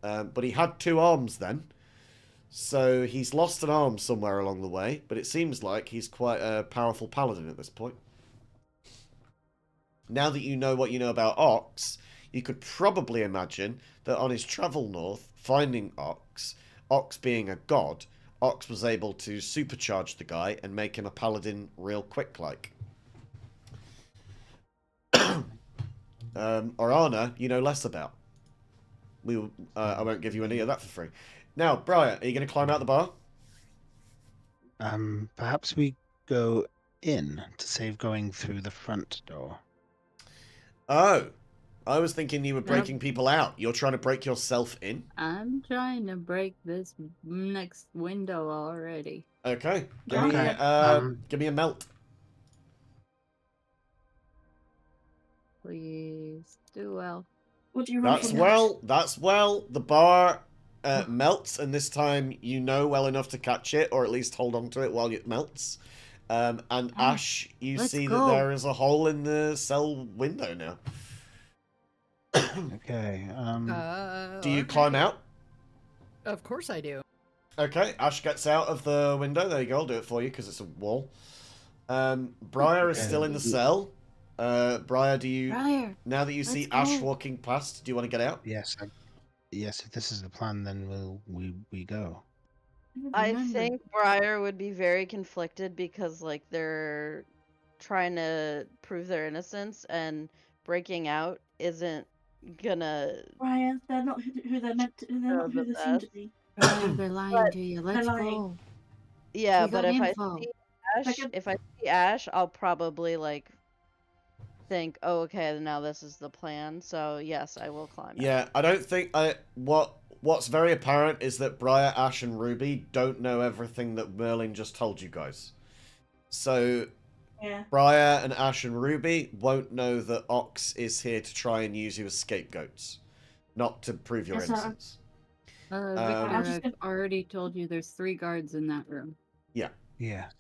But he had 2 arms then. So he's lost an arm somewhere along the way. But it seems like he's quite a powerful paladin at this point. Now that you know what you know about Ox, you could probably imagine that on his travel north, finding Ox being a god, Ox was able to supercharge the guy and make him a paladin real quick like. Orana, you know less about. I won't give you any of that for free. Now, Briar, are you going to climb out the bar? Perhaps we go in to save going through the front door. Oh, I was thinking you were Nope. breaking people out. You're trying to break yourself in? I'm trying to break this next window already. Okay. Give Okay. me a melt. Please do well. What do you roll That's for well. That's well. The bar melts, and this time you know well enough to catch it, or at least hold on to it while it melts. And Ash, you let's see that go. there is a hole in the cell window now. Okay. Do you Okay. climb out? Of course I do. Okay, Ash gets out of the window. There you go. I'll do it for you because it's a wall. Briar is still in the cell. Briar, Briar, now that you see let's Ash go. walking past, do you want to get out? Yes. Yes. If this is the plan, then we go. I Remember. think Briar would be very conflicted because like they're trying to prove their innocence and breaking out isn't gonna Brian, they're not who they're meant to. They're not who the they seem to best. be. Briar, they're lying But to you. Let's lying. go. yeah, We but got if I info. see Like Ash, I'll probably like think, oh, okay, now this is the plan. So yes, I will climb out. Yeah, I don't think what's very apparent is that Briar, Ash, and Ruby don't know everything that Merlin just told you guys. So Yeah. Briar and Ash and Ruby won't know that Ox is here to try and use you as scapegoats, not to prove your Yes, sir. innocence. Victor, I'm just I've gonna- already told you there's 3 guards in that room. Yeah. Yes.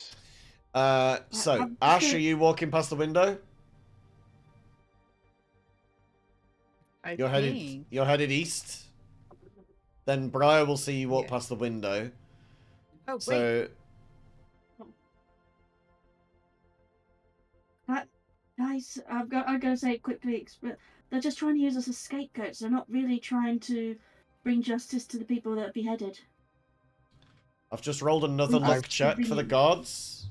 So I'm just Ash, gonna- are you walking past the window? I You're think. headed east. Then Briar will see you walk Yeah. past the window. Oh, wait. So Guys, I'm gonna say it quickly. They're just trying to use us as scapegoats. They're not really trying to bring justice to the people that are beheaded. I've just rolled another We luck just check for the convenient. guards.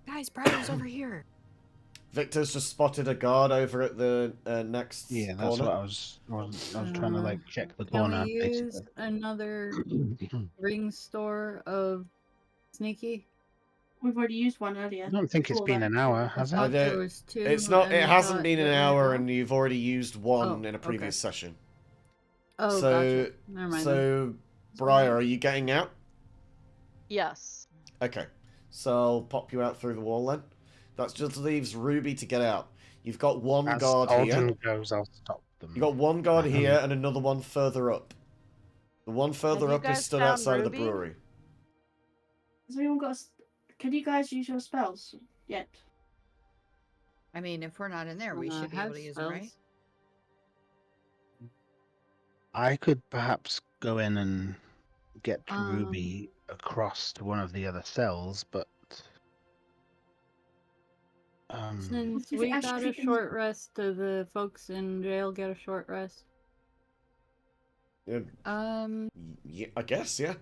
Guys, Briar's over here. Victor's just spotted a guard over at the next Yeah. That's corner. what I was trying to like check the Can corner we use basically. another ring store of sneaky? We've already used one earlier. I don't think it's before been that. an hour, I has it? thought there don't- was 2. It's not. and It I hasn't thought been an that I hour, have- and you've already used one Oh, in a previous okay. session. Oh, So, gotcha. Never mind. then. so Briar, are you getting out? Yes. Okay. So I'll pop you out through the wall then. That just leaves Ruby to get out. You've got one As guard here. Aldrin goes, I'll stop them. You got one guard here and another one further up. The one further you up is guys stood found outside of the Ruby? brewery. Has anyone got? Can you guys use your spells yet? I mean, if we're not in there, we should be have able to use them, right? spells. I could perhaps go in and get Um, Ruby across to one of the other cells, but Since If we Ash got a creeping- short rest, do the folks in jail get a short rest? Yeah, I guess, yeah.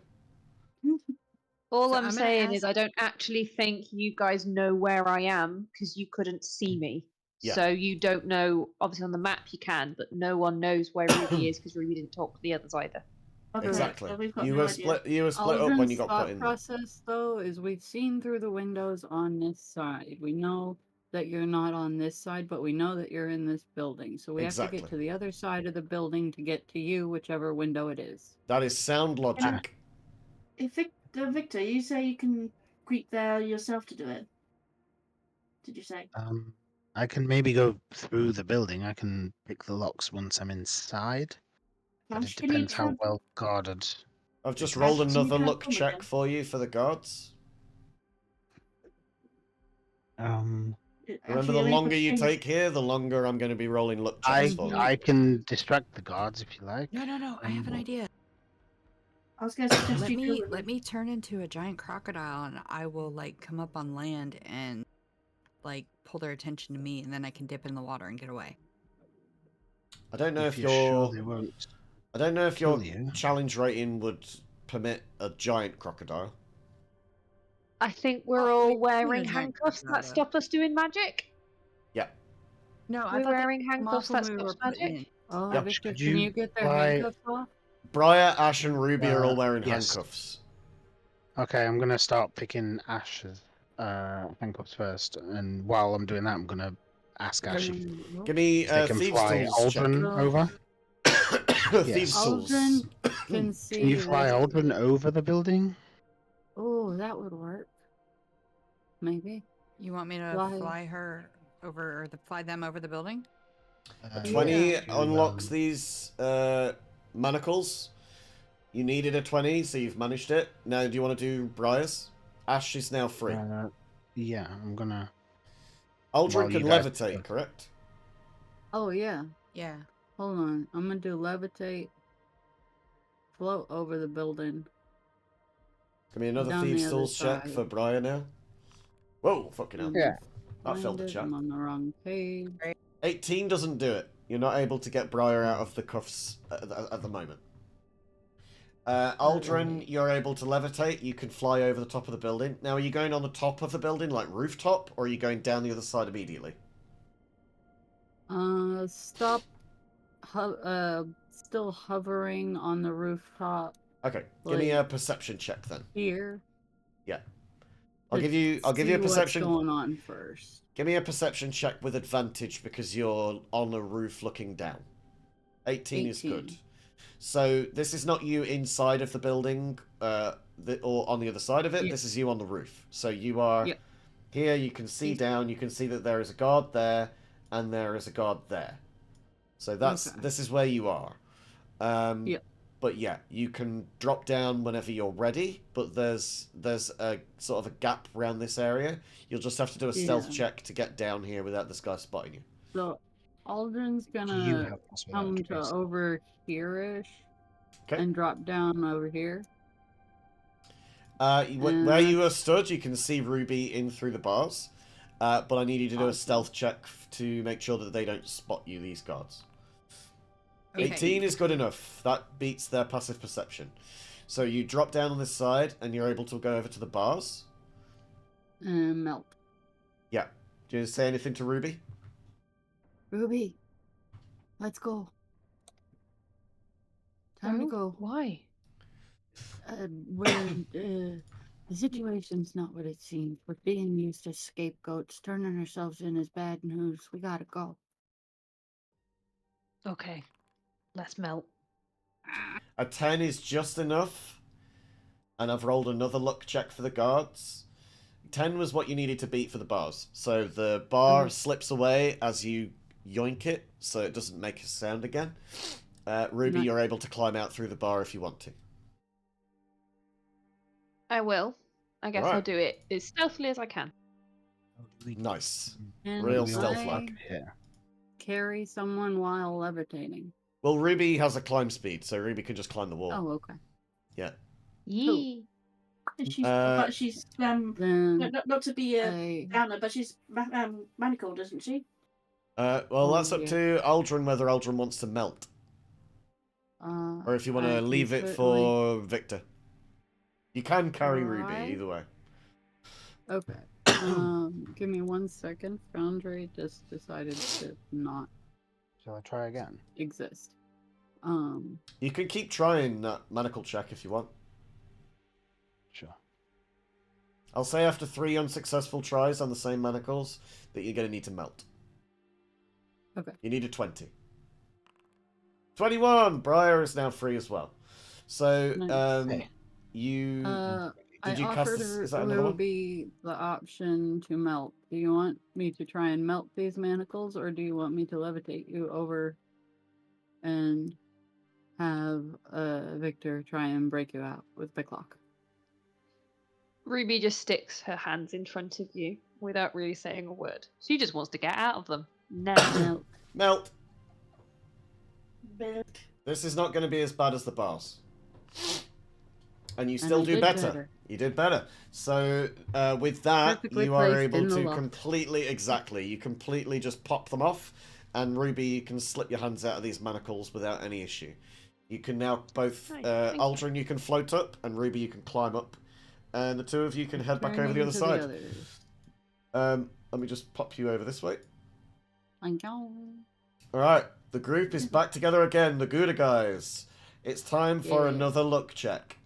All So I'm I'm gonna saying is ask- I don't actually think you guys know where I am because you couldn't see me. Yeah. So you don't know. Obviously on the map you can, but no one knows where Ruby is because Ruby didn't talk to the others either. Okay, Exactly. so we've got You no were idea. split. You were split up when Aldrin's you got thought put in there. process, though, is we've seen through the windows on this side. We know that you're not on this side, but we know that you're in this building. So we have to Exactly. get to the other side of the building to get to you, whichever window it is. That is sound logic. If Victor, you say you can creep there yourself to do it. Did you say? I can maybe go through the building. I can pick the locks once I'm inside. But Ash, it can you depends how tran- well guarded. I've just Ash, rolled can you another luck transform check again? for you for the guards. Remember, Actually, the let me longer you change- take here, the longer I'm going to be rolling luck I checks for you. I can distract the guards if you like. No. I have an idea. I was going to suggest you do it. Let me turn into a giant crocodile, and I will like come up on land and like pull their attention to me, and then I can dip in the water and get away. I don't know if you're sure they won't. I don't know if your kill you. challenge rating would permit a giant crocodile. I think we're Oh, all wait, wearing giant handcuffs crocodile, that stop us doing magic. Yeah. No, I We're thought they wearing took them handcuffs off when that we were stops put in. magic. Oh, Yep. Victor, Could can you you get their fly- handcuffs off? Briar, Ash, and Ruby are all Uh, wearing yes. handcuffs. Okay, I'm gonna start picking Ash's handcuffs first, and while I'm doing that, I'm gonna ask Ash if Give me they can thieves' fly tools check. Aldrin over. Thieves' Yes. tools. Aldrin can Can see you fly this. Aldrin over the building? Oh, that would work. Maybe. You want me to Fly. fly her over, or fly them over the building? A 20 Yeah. unlocks these manacles. You needed a 20, so you've managed it. Now, do you want to do Briar's? Ash is now free. Yeah, I'm gonna. Aldrin while can you guys- levitate, correct? Oh, yeah. Yeah. Hold on. I'm gonna do levitate. Float over the building. Give me another Down the thieves' other tools check side. for Briar now. Whoa, fucking hell. Yeah. That failed the Find it. check. I'm on the wrong page. 18 doesn't do it. You're not able to get Briar out of the cuffs at the moment. Aldrin, you're able to levitate. You can fly over the top of the building. Now, are you going on the top of the building, like rooftop, or are you going down the other side immediately? Stop. Still hovering on the rooftop Okay, give me a Like- perception check then. here. Yeah. I'll to give you a see perception. What's going on first? Give me a perception check with advantage because you're on a roof looking down. 18 is good. 18. So this is not you inside of the building or on the other side of it. Yeah. This is you on the roof. So you are Yep. here. You can see Yes. down. You can see that there is a guard there and there is a guard there. So that's Okay. this is where you are. Yep. But yeah, you can drop down whenever you're ready. But there's a sort of a gap around this area. You'll just have to do a stealth Yeah. check to get down here without this guy spotting you. So Aldrin's Do you gonna have this come without to case? over here-ish Okay. and drop down over here. Where you are stood, you can see Ruby in through the bars. But I need you to do a Awesome. stealth check to make sure that they don't spot you, these guards. Okay. 18 is good enough. That beats their passive perception. So you drop down on this side, and you're able to go over to the bars. And melt. Yeah. Do you say anything to Ruby? Ruby, let's go. Time to Oh, go. Why? The situation's not what it seems. We're being used as scapegoats, turning ourselves in as bad news. We gotta go. Okay. Let's melt. A 10 is just enough. And I've rolled another luck check for the guards. 10 was what you needed to beat for the bars. So the bar slips away as you yoink it, so it doesn't make a sound again. Ruby, Nice. you're able to climb out through the bar if you want to. I will. I guess I'll Alright. do it as stealthily as I can. Nice. And Real We stealth I like. Yeah. carry someone while levitating. Well, Ruby has a climb speed, so Ruby can just climb the wall. Oh, okay. Yeah. Yee. And she's, Uh, but she's Then not to be a I downer, but she's manacled, isn't she? Well, that's Oh, up yeah. to Aldrin whether Aldrin wants to melt. Or if you want I to can leave it certainly- for Victor. You can carry Ruby, Alright. either way. Okay. Give me 1 second. Foundry just decided to not Shall I try again? exist. You can keep trying that manacle check if you want. Sure. I'll say after 3 unsuccessful tries on the same manacles that you're going to need to melt. Okay. You need a 20. 21! Briar is now free as well. So, Nice. Hey. you... I you cast offered this- is that another one? Ruby the option to melt. Do you want me to try and melt these manacles, or do you want me to levitate you over and have Victor try and break you out with the clock? Ruby just sticks her hands in front of you without really saying a word. She just wants to get out of them. Now. Melt. Melt! But This is not going to be as bad as the bars. And you And still I do did better. better. You did better. So, with that, Perfectly you are placed able in the to lock. completely just pop them off. And Ruby, you can slip your hands out of these manacles without any issue. You can now both, Nice, thank you. Aldrin, you can float up, and Ruby, you can climb up. And the two of you can head back over the Turning other to side. others. Let me just pop you over this way. Thank you. Alright, The group is back together again, the Gouda guys. It's time for Yeah. another luck check.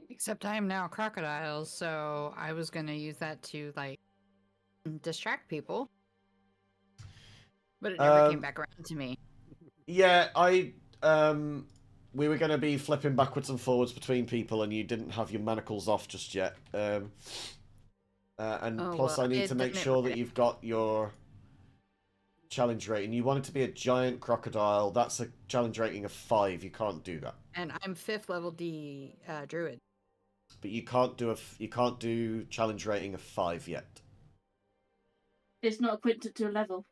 Except I am now crocodiles, so I was gonna use that to like distract people. But it never came back around to me. Yeah, we were going to be flipping backwards and forwards between people, and you didn't have your manacles off just yet. And plus, well, I need to make sure that right. you've got your challenge rating. You want it to be a giant crocodile. That's a challenge rating of 5. You can't do that. And I'm 5th level D druid. But you can't do challenge rating of 5 yet. It's not equipped to a level.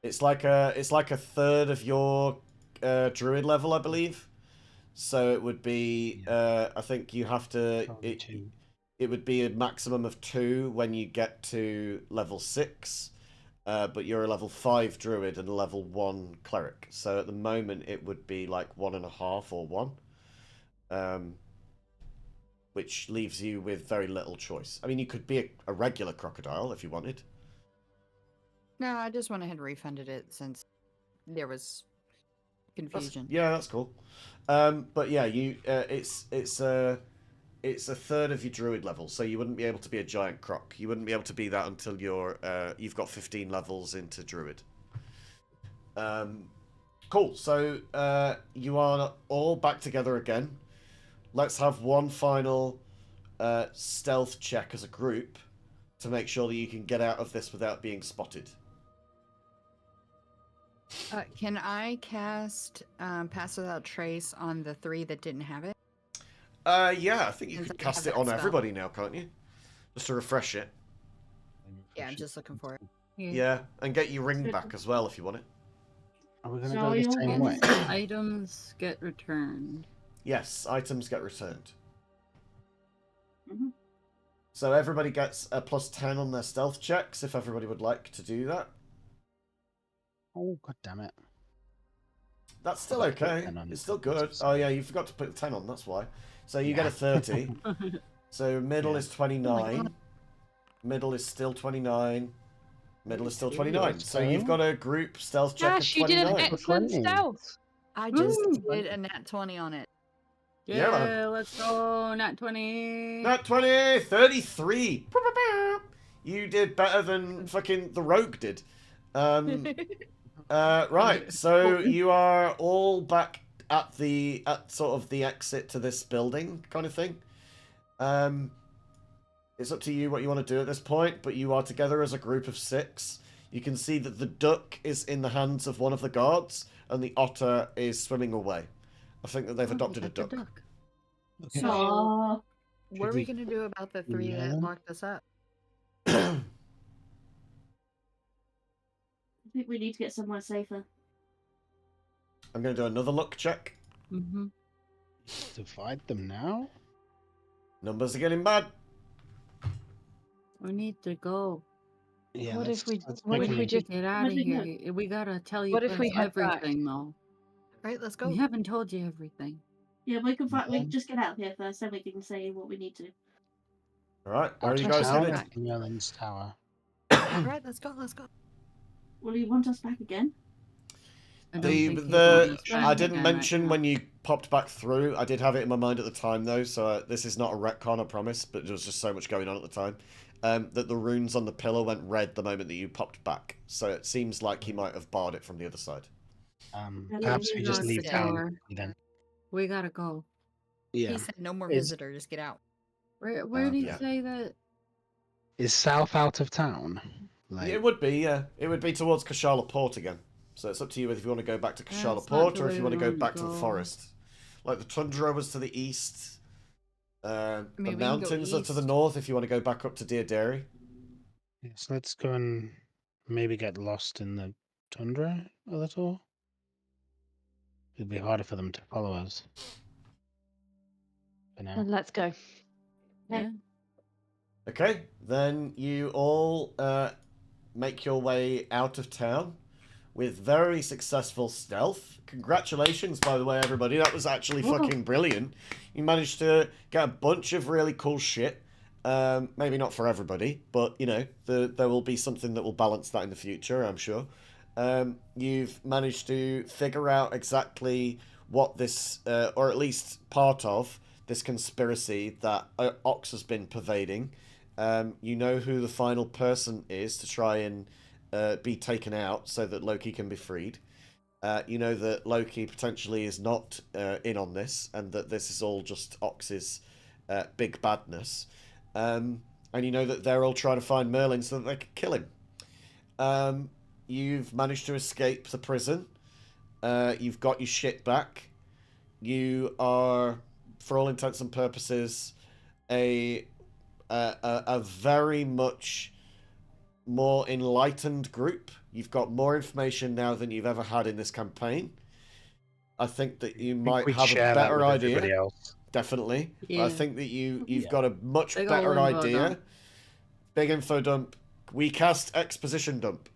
It's like a third of your druid level, I believe. So it would be, I think you have to. It would be a maximum of 2 when you get to level 6, but you're a level 5 druid and a level 1 cleric. So at the moment it would be like 1.5 or 1, which leaves you with very little choice. I mean, you could be a regular crocodile if you wanted. No, I just went ahead and refunded it since there was confusion. That's cool. But yeah, it's a third of your druid level, so you wouldn't be able to be a giant croc. You wouldn't be able to be that until you've got 15 levels into druid. Cool. So you are all back together again. Let's have one final stealth check as a group to make sure that you can get out of this without being spotted. Can I cast Pass Without Trace on the 3 that didn't have it? Yeah, I think you Since could I cast have it on that spell. everybody now, can't you? Just to refresh it. Yeah, I'm just looking for it. Yeah, and get your ring back as well if you want it. Are we going to So go the you'll same way? Items get returned. Yes, items get returned. Mhm. So everybody gets a +10 on their stealth checks if everybody would like to do that. Oh, god damn it. That's still Forgot to put okay. 10 on. It's still good. Oh yeah, you forgot to put 10 on, that's why. So you get a 30. So middle Yeah. is 29. Middle is still 29. Middle is still 29. So you've got a group stealth check Gosh, of you did 29. an excellent 20. stealth. I just Woo! did a nat 20 on it. Yeah, man. Yeah, let's go. Nat 20. Nat 20, 33. You did better than fucking the rogue did. Right, so you are all back at sort of the exit to this building kind of thing. It's up to you what you want to do at this point, but you are together as a group of 6. You can see that the duck is in the hands of one of the guards, and the otter is swimming away. I think that they've adopted a duck. Okay. Aw. What are we we going to do about the 3 email that them? locked us up? I think we need to get somewhere safer. I'm going to do another luck check. Mm-hmm. Divide them now? Numbers are getting bad. We need to go. Yeah. What if we- let's what make if a we move. just- Get out Where'd of we go? here. We gotta tell you What if we guys head back? everything, though. Right, let's go. We haven't told you everything. Yeah, we can we can just get out here first, then we can say what we need to. All right, where are you Out guys of headed? town, Merlin's Tower. Alright, let's go, let's go. Will you want us back again? I don't think he'd want The us back I didn't again right mention now. when you popped back through. I did have it in my mind at the time though, so this is not a retcon, I promise. But there was just so much going on at the time that the runes on the pillar went red the moment that you popped back. So it seems like he might have barred it from the other side. Perhaps we just Lock leave the town door. then. We gotta go. Yeah. He said no more Is- visitors, get out. Where did he Yeah. say that? Is South out of town? Like, It would be, yeah. It would be towards Kashala Port again. So it's up to you if you want to go back to Kashala That's not Port the or if way you want to we go wanna back to the go. forest. Like the tundra was to the east. The we can go mountains are to the east. north if you want to go back up to Deer Dairy. yes, let's go and maybe get lost in the tundra a little. It'd be harder for them to follow us. For now. Then let's go. Yeah. Okay, then you all make your way out of town with very successful stealth. Congratulations, by the way, everybody. That was actually fucking brilliant. You managed to get a bunch of really cool shit. Maybe not for everybody, but, you know, there will be something that will balance that in the future, I'm sure. You've managed to figure out exactly what this, or at least part of this conspiracy that Ox has been pervading. You know who the final person is to try and be taken out so that Loki can be freed. You know that Loki potentially is not in on this, and that this is all just Ox's big badness. And you know that they're all trying to find Merlin so that they can kill him. You've managed to escape the prison. You've got your shit back. You are, for all intents and purposes, a very much more enlightened group. You've got more information now than you've ever had in this campaign. I think that you might have a better idea. Else. Definitely. Yeah. I think that you've got a much Big better ol' info idea. dump. Big info dump. We cast exposition dump.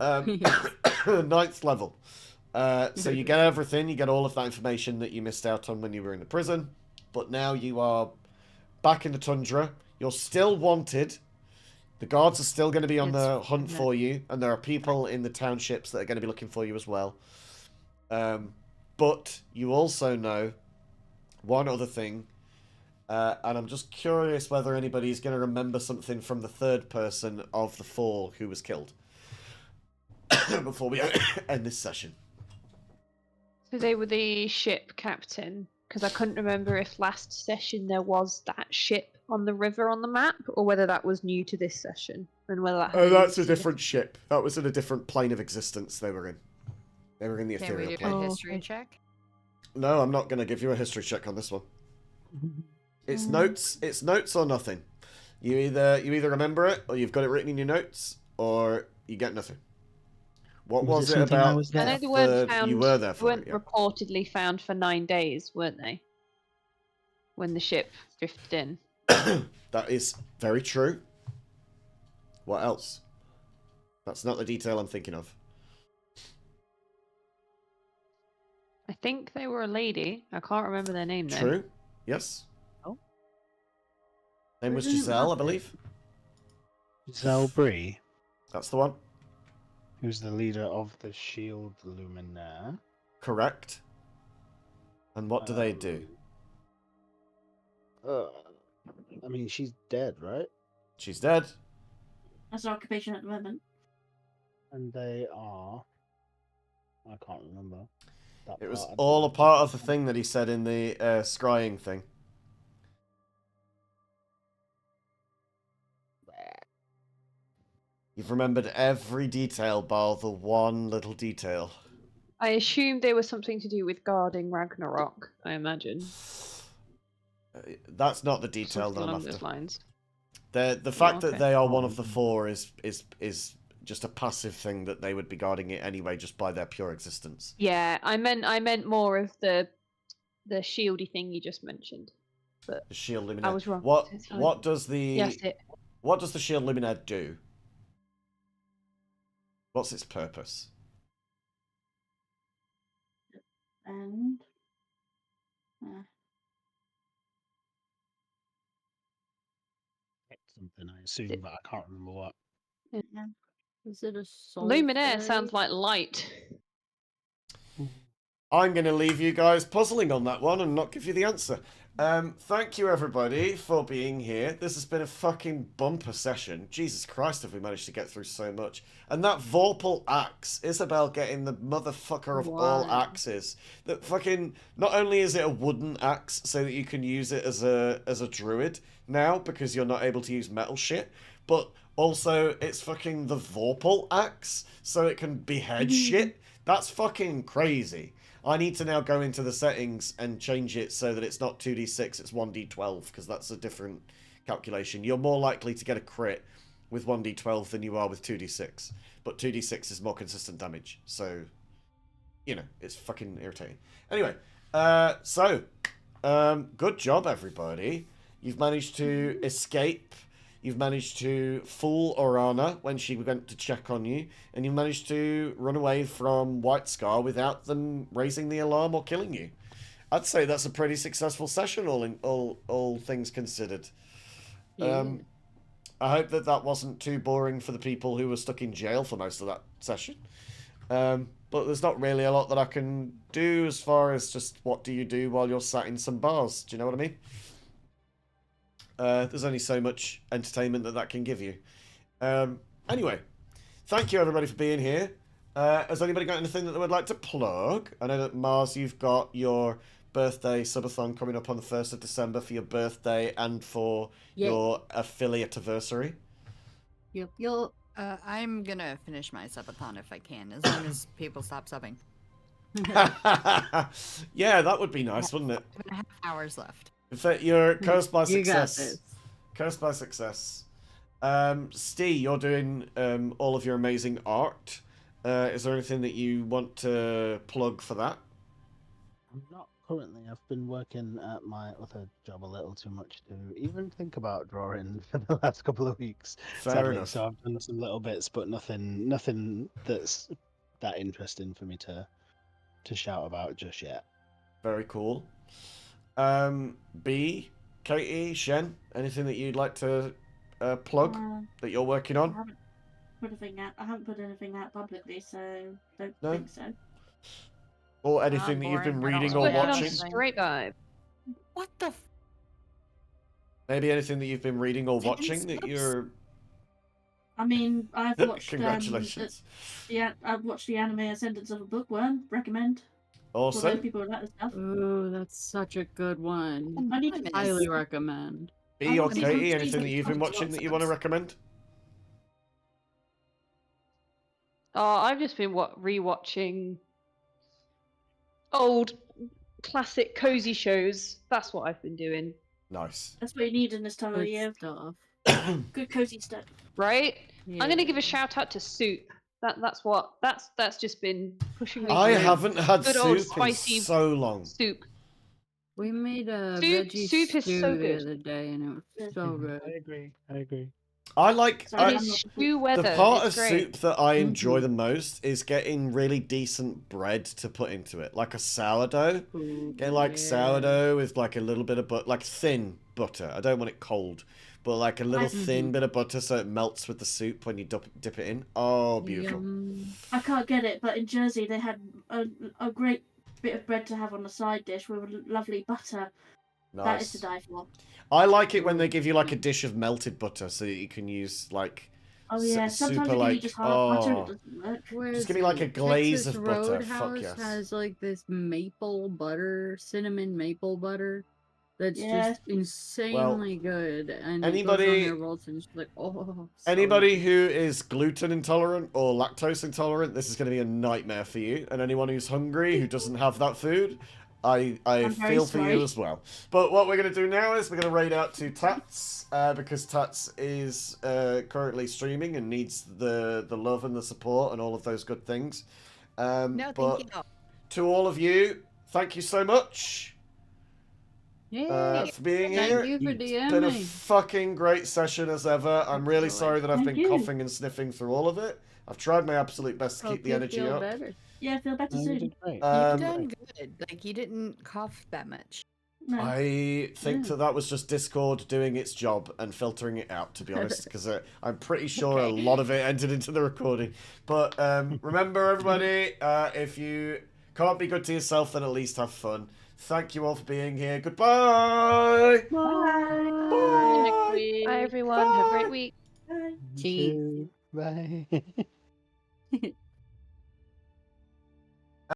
9th level. So you get everything. You get all of that information that you missed out on when you were in the prison. But now you are back in the tundra. You're still wanted. The guards are still going to be on the hunt for you. And there are people in the townships that are going to be looking for you as well. But you also know one other thing. And I'm just curious whether anybody's going to remember something from the third person of the 4 who was killed. Before we end this session. So they were the ship captain, because I couldn't remember if last session there was that ship on the river on the map, or whether that was new to this session, and whether that. Oh, that's a different ship. That was in a different plane of existence they were in. They were in the Can we ethereal do plane. a history check? No, I'm not going to give you a history check on this one. It's notes. It's notes or nothing. You either remember it, or you've got it written in your notes, or you get nothing. What was it about? I know they weren't found. You were there for they weren't it, yeah. reportedly found for 9 days, weren't they? When the ship drifted in. That is very true. What else? That's not the detail I'm thinking of. I think they were a lady. I can't remember their name though. True. Yes. Oh. Name was Isn't Giselle, I that- believe. Giselle Bree, That's the one. who's the leader of the Shield Luminaire. Correct. And what do they do? I mean, she's dead, right? She's dead. That's our occupation at the moment. And they are. I can't remember. That It was part, I don't all know. a part of the thing that he said in the scrying thing. You've remembered every detail bar the one little detail. I assumed they were something to do with guarding Ragnarok. I imagine That's not the detail something that I'm along after. those lines. The fact that okay. they are one of the 4 is just a passive thing that they would be guarding it anyway, just by their pure existence. Yeah, I meant more of the shieldy thing you just mentioned. But The shield luminaire. I was wrong. What does the Yes, it. what does the shield luminaire do? What's its purpose? And Something, I assume, but I can't remember what. Is it a soul Luminaire fairy? sounds like light. I'm going to leave you guys puzzling on that one and not give you the answer. Thank you, everybody, for being here. This has been a fucking bumper session. Jesus Christ, have we managed to get through so much. And that Vorpal axe, Isabel getting the motherfucker of all Wow. axes. That fucking, not only is it a wooden axe so that you can use it as a druid now because you're not able to use metal shit, but also it's fucking the Vorpal axe so it can behead shit. That's fucking crazy. I need to now go into the settings and change it so that it's not 2d6, it's 1d12, because that's a different calculation. You're more likely to get a crit with 1d12 than you are with 2d6. But 2d6 is more consistent damage, so, you know, it's fucking irritating. Anyway, good job, everybody. You've managed to escape. You've managed to fool Orana when she went to check on you, and you've managed to run away from White Scar without them raising the alarm or killing you. I'd say that's a pretty successful session, all things considered. Yeah. I hope that wasn't too boring for the people who were stuck in jail for most of that session. But there's not really a lot that I can do as far as just what do you do while you're sat in some bars. Do you know what I mean? There's only so much entertainment that can give you. Anyway, thank you everybody for being here. Has anybody got anything that they would like to plug? I know that Mars, you've got your birthday subathon coming up on the 1st of December for your birthday and for your affiliate anniversary. Yup. I'm gonna finish my subathon if I can, as long as people stop subbing. Yeah, that would be nice, wouldn't it? 2.5 hours left. In fact, you're cursed by You got success. this. Cursed by success. Steve, you're doing all of your amazing art. Is there anything that you want to plug for that? Not currently. I've been working at my other job a little too much to even think about drawing for the last couple of weeks. Fair Sadly. enough. So I've done some little bits, but nothing that's that interesting for me to shout about just yet. Very cool. B, Katie, Shen, anything that you'd like to plug that you're working on? I haven't put anything out publicly, so don't No? think so. Or anything that you've been reading or Working on watching? Straight Vibe. What the? Maybe anything that you've been reading or watching that you're... I mean, I've watched. Congratulations. I've watched the anime Ascendance of a Bookworm. Recommend. Awesome. For those people who like the stuff. Ooh, that's such a good one. I need to Highly recommend. B or I mean, Katie, I'm anything that you've been watching that you want to recommend? I've just been rewatching old classic cozy shows. That's what I've been doing. Nice. That's what you need in this time of Good year. stuff. Good cozy stuff. Right? Yeah. I'm gonna give a shout out to Soup. That's just been pushing me. I through. haven't had Good old soup spicy in so long. Soup. We made a Soup veggie is stew so the good. other day, and it was so good. I agree. I like Sorry, It I'm is not- stew weather. the part It's of great. soup that I enjoy Mhm. the most is getting really decent bread to put into it, like a sourdough. Ooh, Getting like yeah. sourdough with like a little bit of butter, like thin butter. I don't want it cold, but like a little thin bit of butter so it melts with the soup when you dip it in. Oh, beautiful. Yum. I can't get it, but in Jersey they had a great bit of bread to have on the side dish with lovely butter. That is to Nice. die for. I like it when they give you like a dish of melted butter so that you can use like Oh yeah, sometimes super they give like you just hard butter and oh. it doesn't work. Where Just is give me like a it? glaze Texas of butter. Fuck Roadhouse yes. has like this maple butter, cinnamon maple butter. That's Yeah. just insanely good, and it goes anybody- on your rolls, and it's just like, oh. So Anybody good. who is gluten intolerant or lactose intolerant, this is going to be a nightmare for you. And anyone who's hungry who doesn't have that food, I I'm very feel for you sorry. as well. But what we're going to do now is we're going to raid out to Tats because Tats is currently streaming and needs the love and the support and all of those good things. No, but thank you. to all of you, thank you so much Yay. for being Thank here. you for It's been a DMing. fucking great session as ever. I'm really Excellent. sorry that I've Thank been you. coughing and sniffing through all of it. I've tried my absolute best to Hope keep the you energy feel up. better. Yeah, feel better No, you soon. did great. You've Um, done good. Like you didn't cough that much. No. I think Yeah. that was just Discord doing its job and filtering it out, to be honest, because I'm pretty sure a Okay. lot of it entered into the recording. But remember, everybody, if you can't be good to yourself, then at least have fun. Thank you all for being here. Goodbye. Bye. Bye. Bye everyone. Have a great week. Bye. You Cheese. too. Bye.